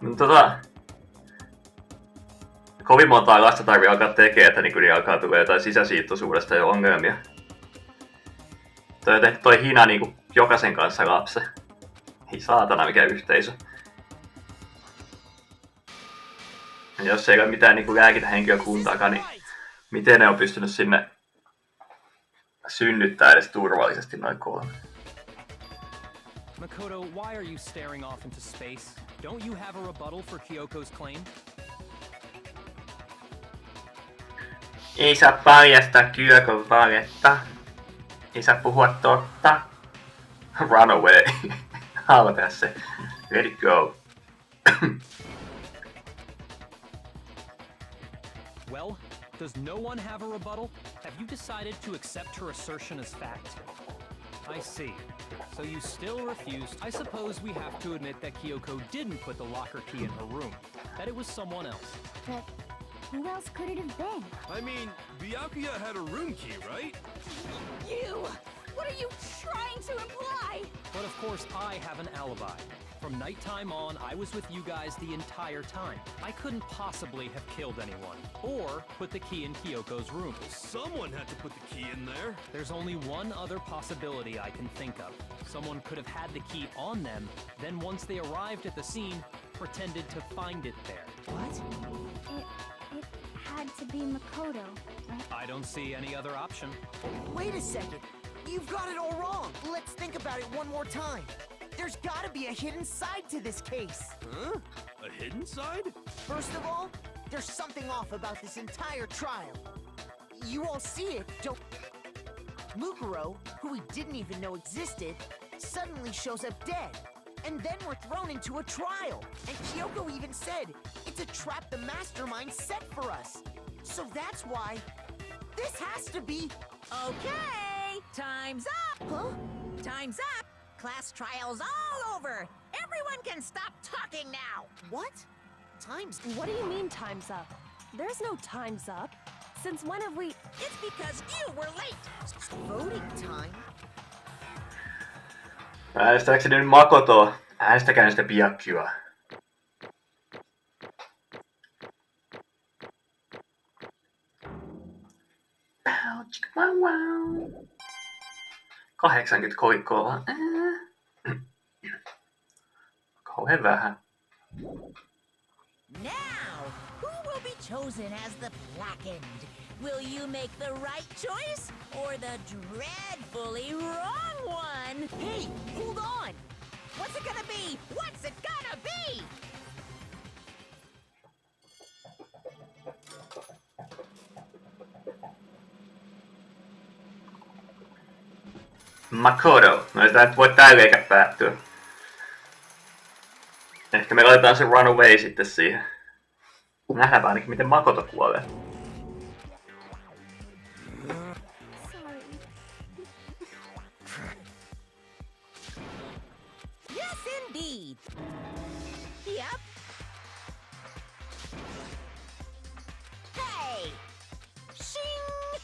No kovin montaa lasta tarvii alkaa tekemään, että niin alkaa tulee jotain sisäsiittoisuudesta jo ongelmia. Toi hina niinku jokaisen kanssa lapse. Ei saatana mikä yhteisö. Ja jos ei ole mitään niinku lääkintähenkilökuntaakaan, niin miten ne on pystynyt sinne synnyttää edes turvallisesti noin 3? Makoto, why are you staring off into space? Don't you have a rebuttal for Kyoko's claim? Ei saa paljastaa Kyokon valetta. Ei saa puhua totta. Run away. Halutaan se. Let it go. Well, does no one have a rebuttal? Have you decided to accept her assertion as fact? I see. So you still refuse. I suppose we have to admit that Kyoko didn't put the locker key in her room. That it was someone else. But who else could it have been? I mean, Byakuya had a room key, right? You! What are you trying to imply? But of course, I have an alibi. From nighttime on, I was with you guys the entire time. I couldn't possibly have killed anyone, or put the key in Kyoko's room. Someone had to put the key in there. There's only one other possibility I can think of. Someone could have had the key on them, then once they arrived at the scene, pretended to find it there. What? It had to be Makoto, right? I don't see any other option. Wait a second. You've got it all wrong. Let's think about it one more time. There's gotta be a hidden side to this case. Huh? A hidden side? First of all, there's something off about this entire trial. You all see it, don't... Mukuro, who we didn't even know existed, suddenly shows up dead. And then we're thrown into a trial. And Kyoko even said, it's a trap the mastermind set for us. So that's why... This has to be... Okay, time's up. Huh? Time's up. class trials all over. Everyone can stop talking now. What? Time's... What do you mean time's up? There's no time's up. Since when have we... It's because you were late. voting time? Äänestääkseni nyt Makotoa? Äänestäkää sitä piakkiua. Wow, wow. 80 kolikkoa vaan. Kauhean vähän. Now, who will be chosen as the blackened? Will you make the right choice or the dreadfully wrong one? Hey, hold on! What's it gonna be? What's it gonna be? Makoto. No ei sitä nyt voi tälleikä päättyä. Ehkä me laitetaan se Runaway sitten siihen. Nähdään ainakin miten Makoto kuolee. Sorry. Yes, indeed. Yep. Hey! Shing!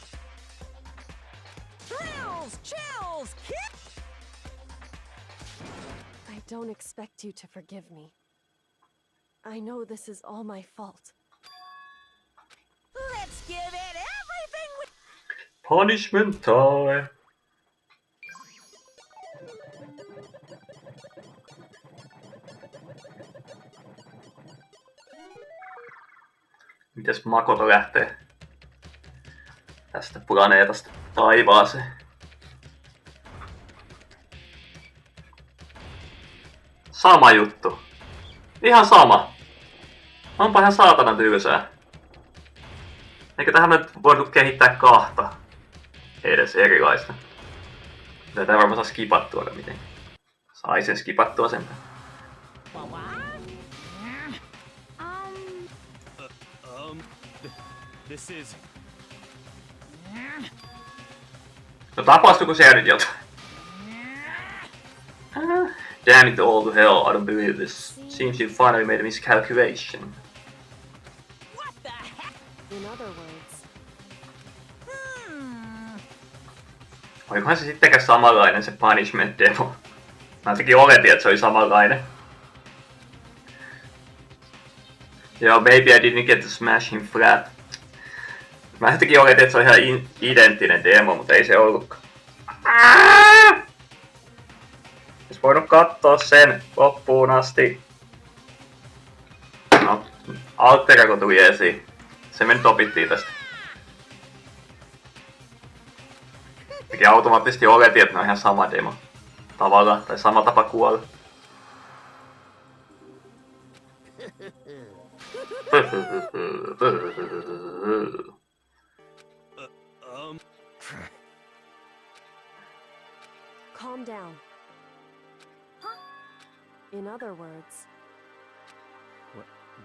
Thrills, chills, kick! I don't expect you to forgive me. I know this is all my fault. Let's give it everything we... Punishment time! Mites Makoto lähtee tästä planeetasta taivaaseen? Sama juttu. Ihan sama. Onpa ihan saatanan tylsää. Eikö tähän nyt voinut kehittää kahta edes erilaista? Tätä varmaan saa skipattua miten. Sai sen skipattua sen. This is... No tapahtuiko siellä nyt jotain? Damn it all to hell, I don't believe this. Seems you finally made a miscalculation. What the heck? In other words, Olikohan se sittenkään samanlainen se punishment demo? Mä jotenkin oletin, että se oli samanlainen. Joo, maybe I didn't get to smash him flat. Mä jotenkin oletin, että se on ihan identtinen demo, mutta ei se ollutkaan. Jos voinut katsoa sen loppuun asti. No, Altera kun tuli esiin. Se me nyt opittiin tästä. Jotenkin automaattisesti oletin, että ne on ihan sama demo. Tavallaan, tai sama tapa kuolla. calm down. In other words,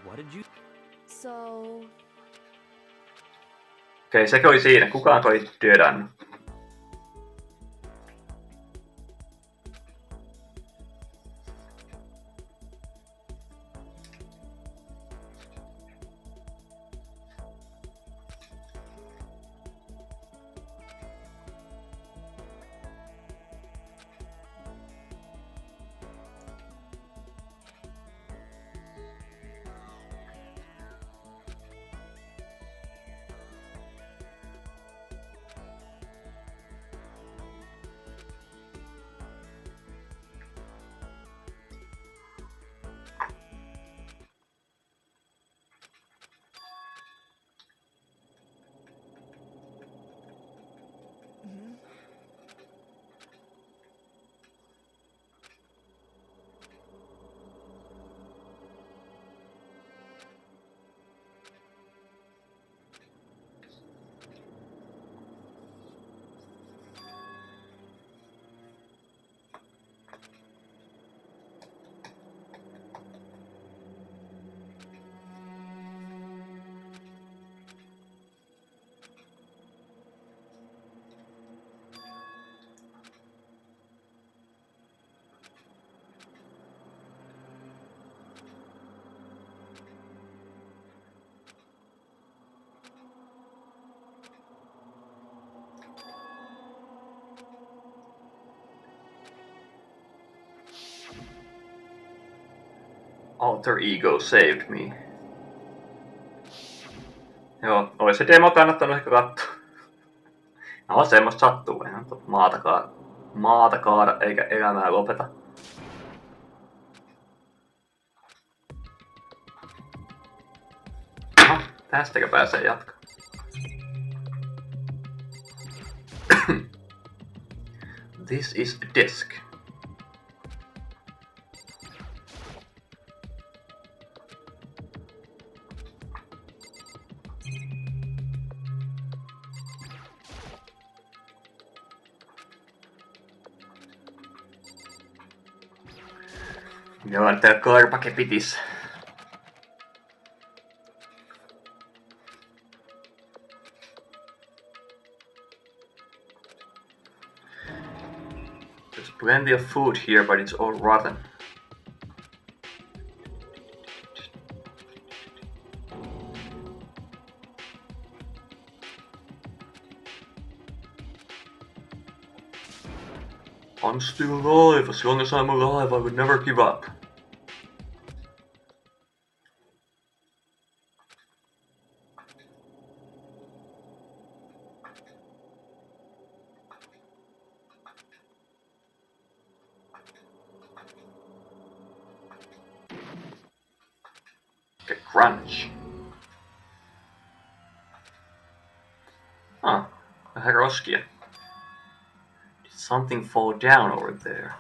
What did you... so... Okei, sekö oli siinä. Kukaan toi työdannut? Alter ego saved me. Joo, ois se demo kannattanut ehkä katsoa. No semmoista sattuu, eihän maata kaada eikä elämää lopeta. No, tästäkö pääsee jatkaa? This is a disk. Minulla on tää karpakepitis. There's plenty of food here, but it's all rotten. I'm still alive. As long as I'm alive, I would never give up. Get crunch. Ah, vähän roskia. Did something fall down over there?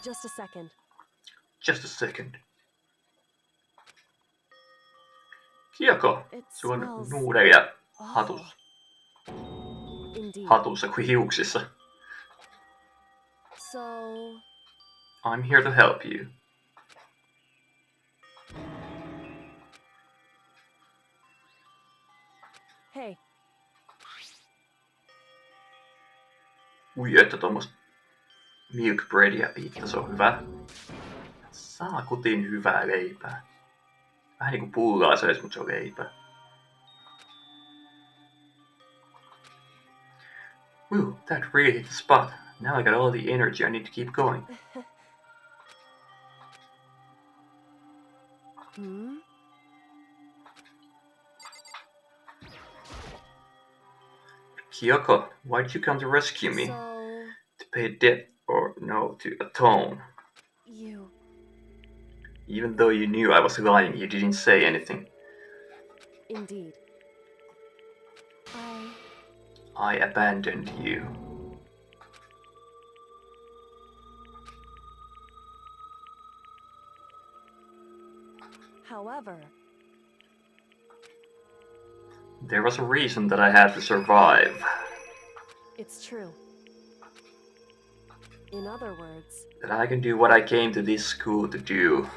Just a second. Just a second. Kioko, It sulla on smells nuudelia awful. Indeed. hatussa kuin hiuksissa. So, I'm here to help you. hey, Ui, että tommoista milk breadia pitää, se on hyvä. Saakutin hyvää leipää. Vähän niinku pullaa se edes, mut se on leipää. Woo, that really hit the spot. Now I got all the energy I need to keep going. Kyoko, why'd you come to rescue me? so To pay a debt or no, to atone? you. Even though you knew I was lying, you didn't say anything. Indeed. I abandoned you. However, There was a reason that I had to survive. it's true. In other words, That I can do what I came to this school to do.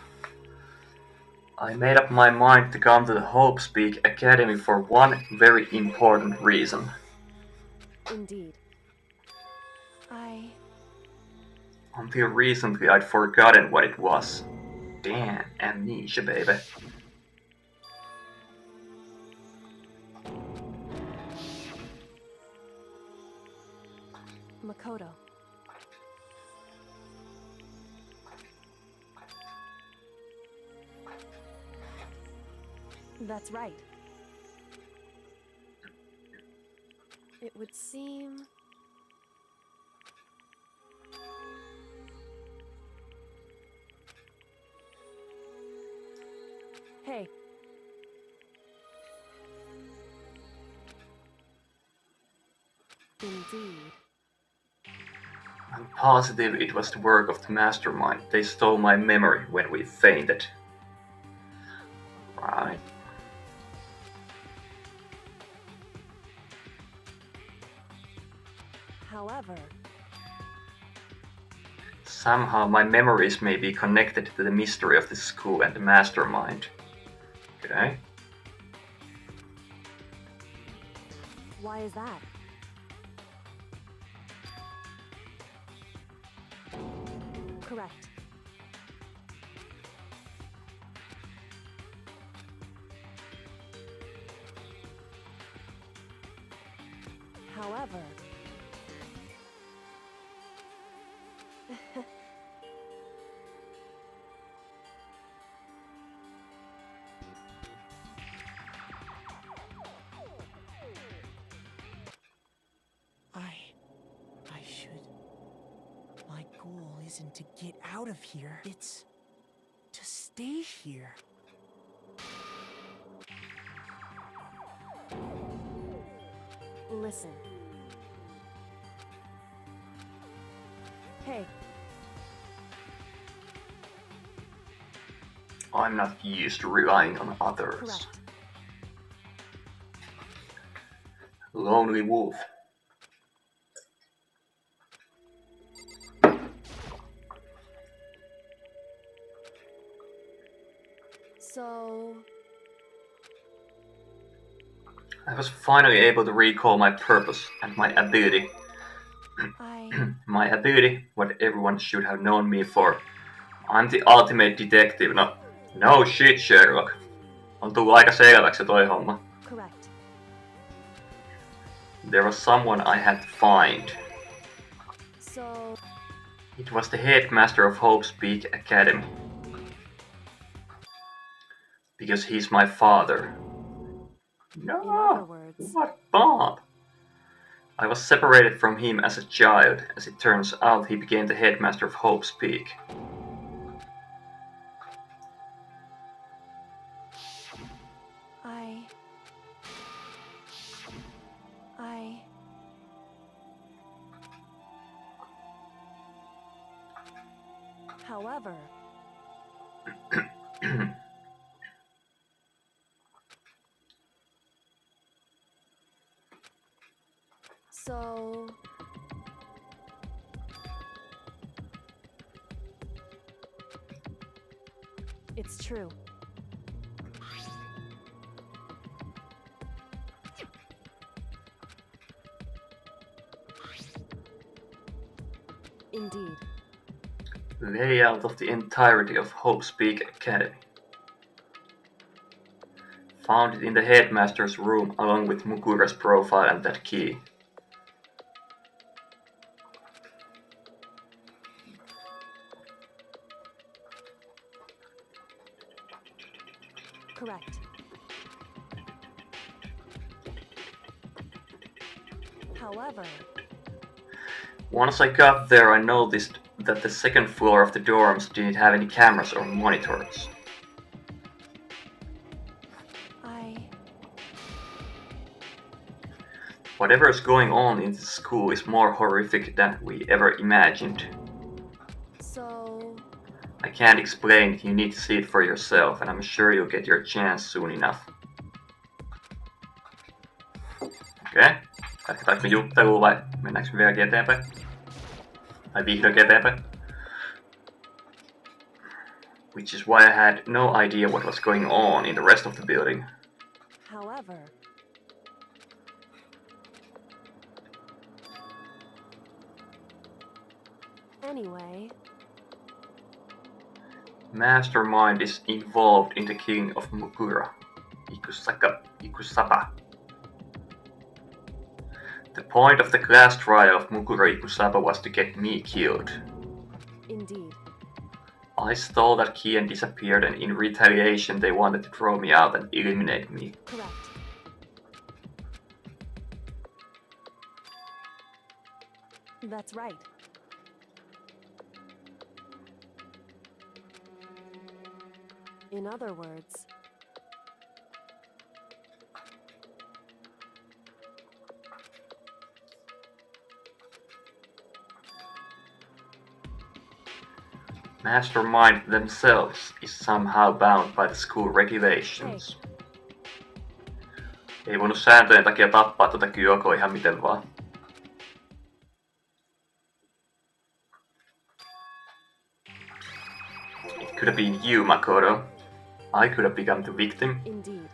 I made up my mind to come to the Hope Speak Academy for one very important reason. indeed. Until recently, I'd forgotten what it was. Damn, amnesia, baby. Makoto. That's right. It would seem... Hey. Indeed. I'm positive it was the work of the mastermind. They stole my memory when we fainted. Right. However, Somehow my memories may be connected to the mystery of the school and the mastermind. Okay. why is that? Correct. However, I should... My goal isn't to get out of here. It's to stay here. listen. Hey, I'm not used to relying on others. correct. Lonely wolf. So, I was finally able to recall my purpose and my ability. My ability, what everyone should have known me for. I'm the ultimate detective. No shit, Sherlock. On tullut aika selväksi toi homma. correct. There was someone I had to find. So, It was the headmaster of Hope's Peak Academy. Because he's my father. in other No! words, What Bob? I was separated from him as a child. As it turns out, he became the headmaster of Hope's Peak. however, so, it's true. Indeed. Layout of the entirety of Hope's Peak Academy. Found it in the headmaster's room along with Mukura's profile and that key. Correct. However, Once I got there, I noticed that the second floor of the dorms didn't have any cameras or monitors. Whatever is going on in this school is more horrific than we ever imagined. so, I can't explain it, you need to see it for yourself, and I'm sure you'll get your chance soon enough. Okei. Jatketaanko me juttelua vai mennäänkö me vieläkin eteenpäin? Tai vihdoinkin eteenpäin? Which is why I had no idea what was going on in the rest of the building. however, anyway, Mastermind is involved in the killing of Mukura. Ikusapa. The point of the class trial of Mukura Ikusapa was to get me killed. indeed. I stole that key and disappeared, and in retaliation they wanted to throw me out and eliminate me. Correct. That's right. In other words, Mastermind themselves is somehow bound by the school regulations. Ei voinut sääntöjen takia tappaa tuota Kyokoa ihan miten vaan. It could have been you, Makoto. I could have become the victim. indeed.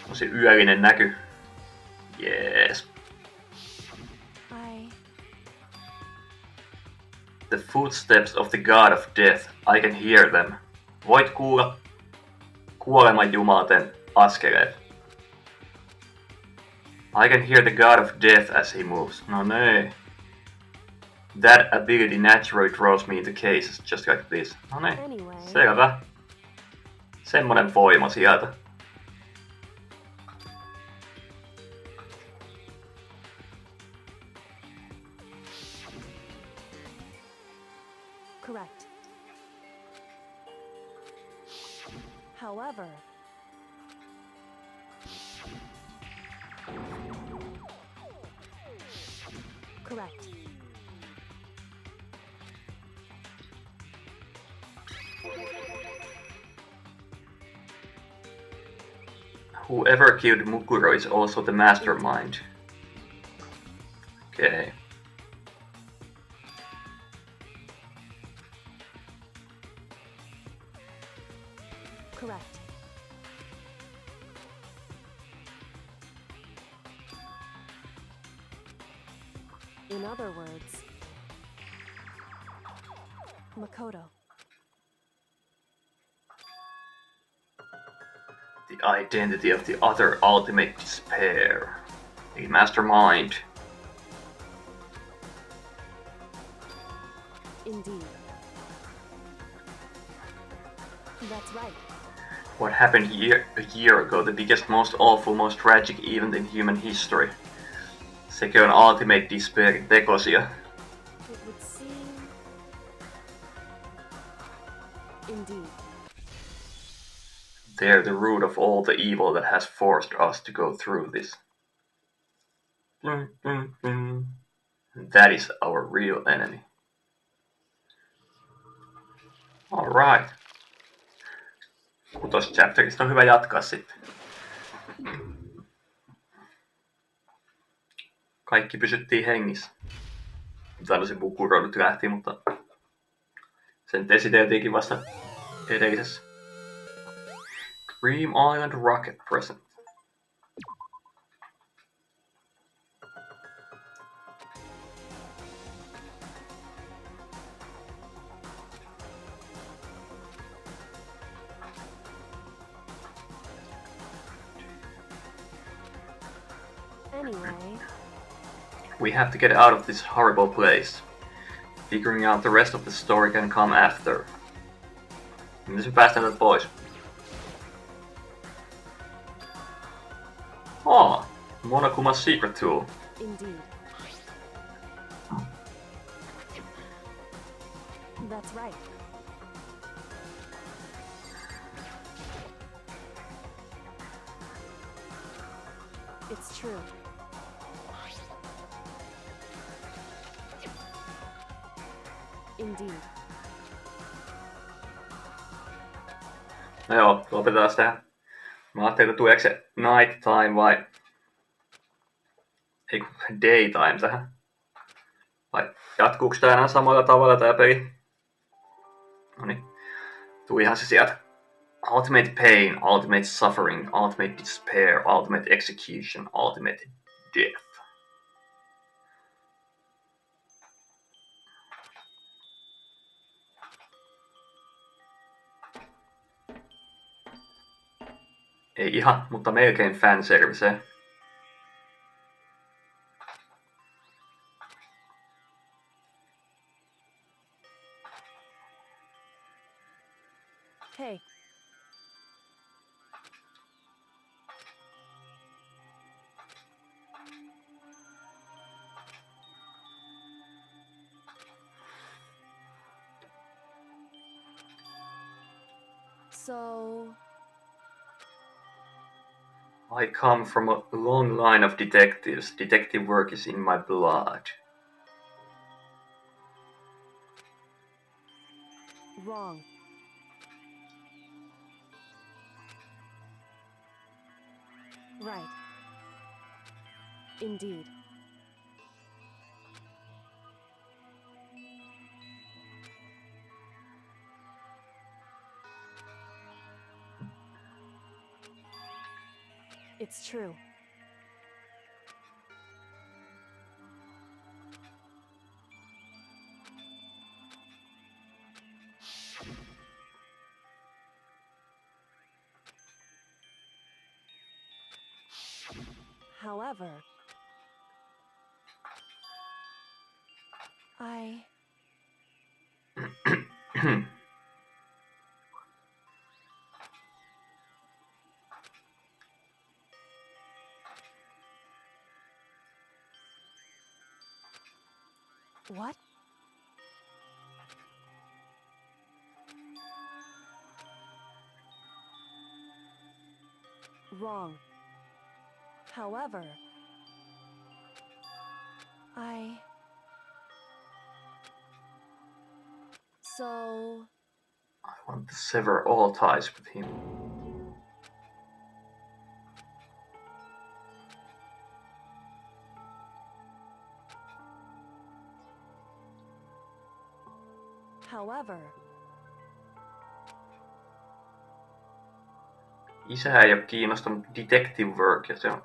On se yöllinen näky. Yes. The footsteps of the god of death, I can hear them. Voit kuulla kuoleman jumalaten askeleet. I can hear the god of death as he moves. No nee. That ability naturally draws me into cases just like this. No niin, Anyway. selvä. Semmonen voima sieltä. Correct. However, correct. Whoever killed Mukuro is also the mastermind. Okay. Correct. In other words, Makoto. The identity of the other ultimate despair. A mastermind. Indeed. That's right. What happened a year ago, the biggest, most awful, most tragic event in human history. Sekä on ultimate despairin tekosia. It would seem. Indeed. They're the root of all the evil that has forced us to go through this. That is our real enemy. Alright. 6. chapterista on hyvä jatkaa sitten. Kaikki pysyttiin hengissä. Tai no se Mukuro nyt lähti, mutta sen nyt esiteltiinkin vasta edellisessä. Dream Island Rocket Present. Anyway. We have to get out of this horrible place. Figuring out the rest of the story can come after. Miten se päästään täältä pois? Monokuma's secret tool. Indeed. That's right. It's true. Indeed. No joo, lopetetaan tähän. Mä ajattelin, että tuleeko se night time vai... Ei kun daytime tähän. Vai jatkuuko tää enää samalla tavalla tää peli? Noniin. Tulihan se sieltä. Ultimate pain, ultimate suffering, ultimate despair, ultimate execution, ultimate death. Ei ihan, mutta melkein fanservice. Hey. So... I come from a long line of detectives. Detective work is in my blood. Wrong. Right. Indeed. It's true. However, What? Wrong. However, So... I want to sever all ties with him. However... Isä ei ole kiinnostunut detective work ja se on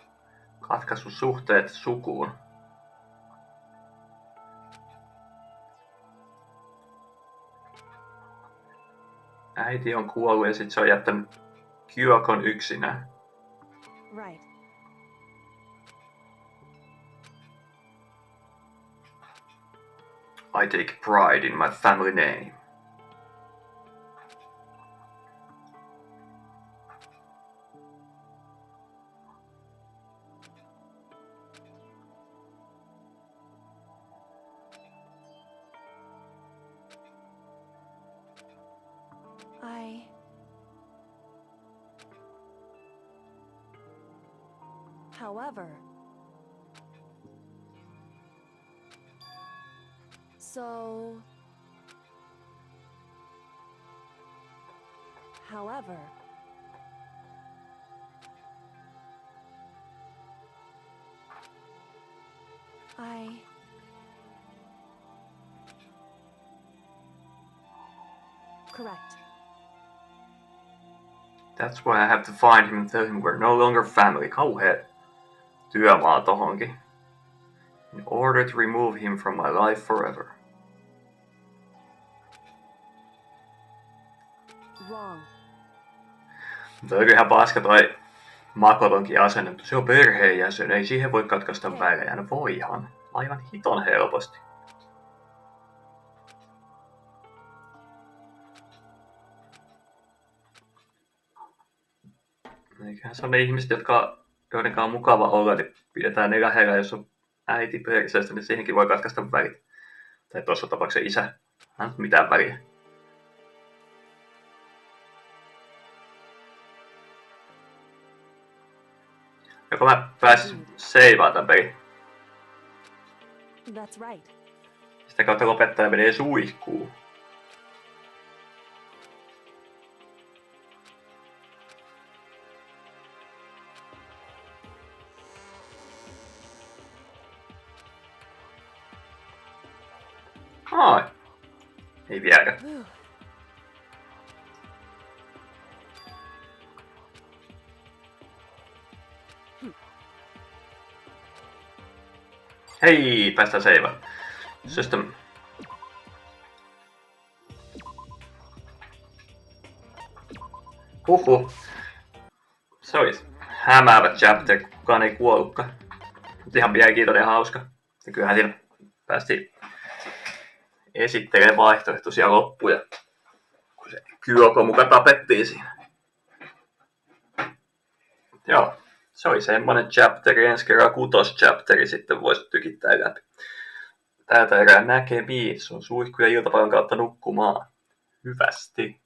katkaissut suhteet sukuun. Äiti on kuollut ja sit se on jättänyt Kyokon yksinään. Right. I take pride in my family name. However... So... However... Correct. That's why I have to find him and tell him we're no longer family. Kauhea työmaa tohonkin. In order to remove him from my life forever. Wrong. Mutta on ihan paska toi Makotonkin asenne, mutta se on perheenjäsen, ei siihen voi katkaista välejä. No voihan. Aivan hiton helposti. Eiköhän se on ne ihmiset, joiden on mukava olla, niin pidetään ne lähellä, jos on äiti perseestä, niin siihenkin voi katkaista välit. Tai tuossa tapauksessa isä. Mitään väliä. Joko mä pääsin seivaan tän pelin. That's right. Sitä kautta lopettaja menee suihkuun. Ai. Ei vieläkään. Hei, päästään seivaan. System. Huhhuh. Se oli hämäävä chapter, kukaan ei kuollutkaan. Mutta ihan mielenkiintoinen ja hauska. Ja kyllähän siinä päästiin esittelee vaihtoehtoisia loppuja, kun se Kyoko muka tapettiin siinä. Joo, se oli semmonen chapteri, ensi kerran 6. chapteri sitten voisi tykittää läpi. Tältä erää näkemiin, se on suihku ja iltapäivän kautta nukkumaan. Hyvästi.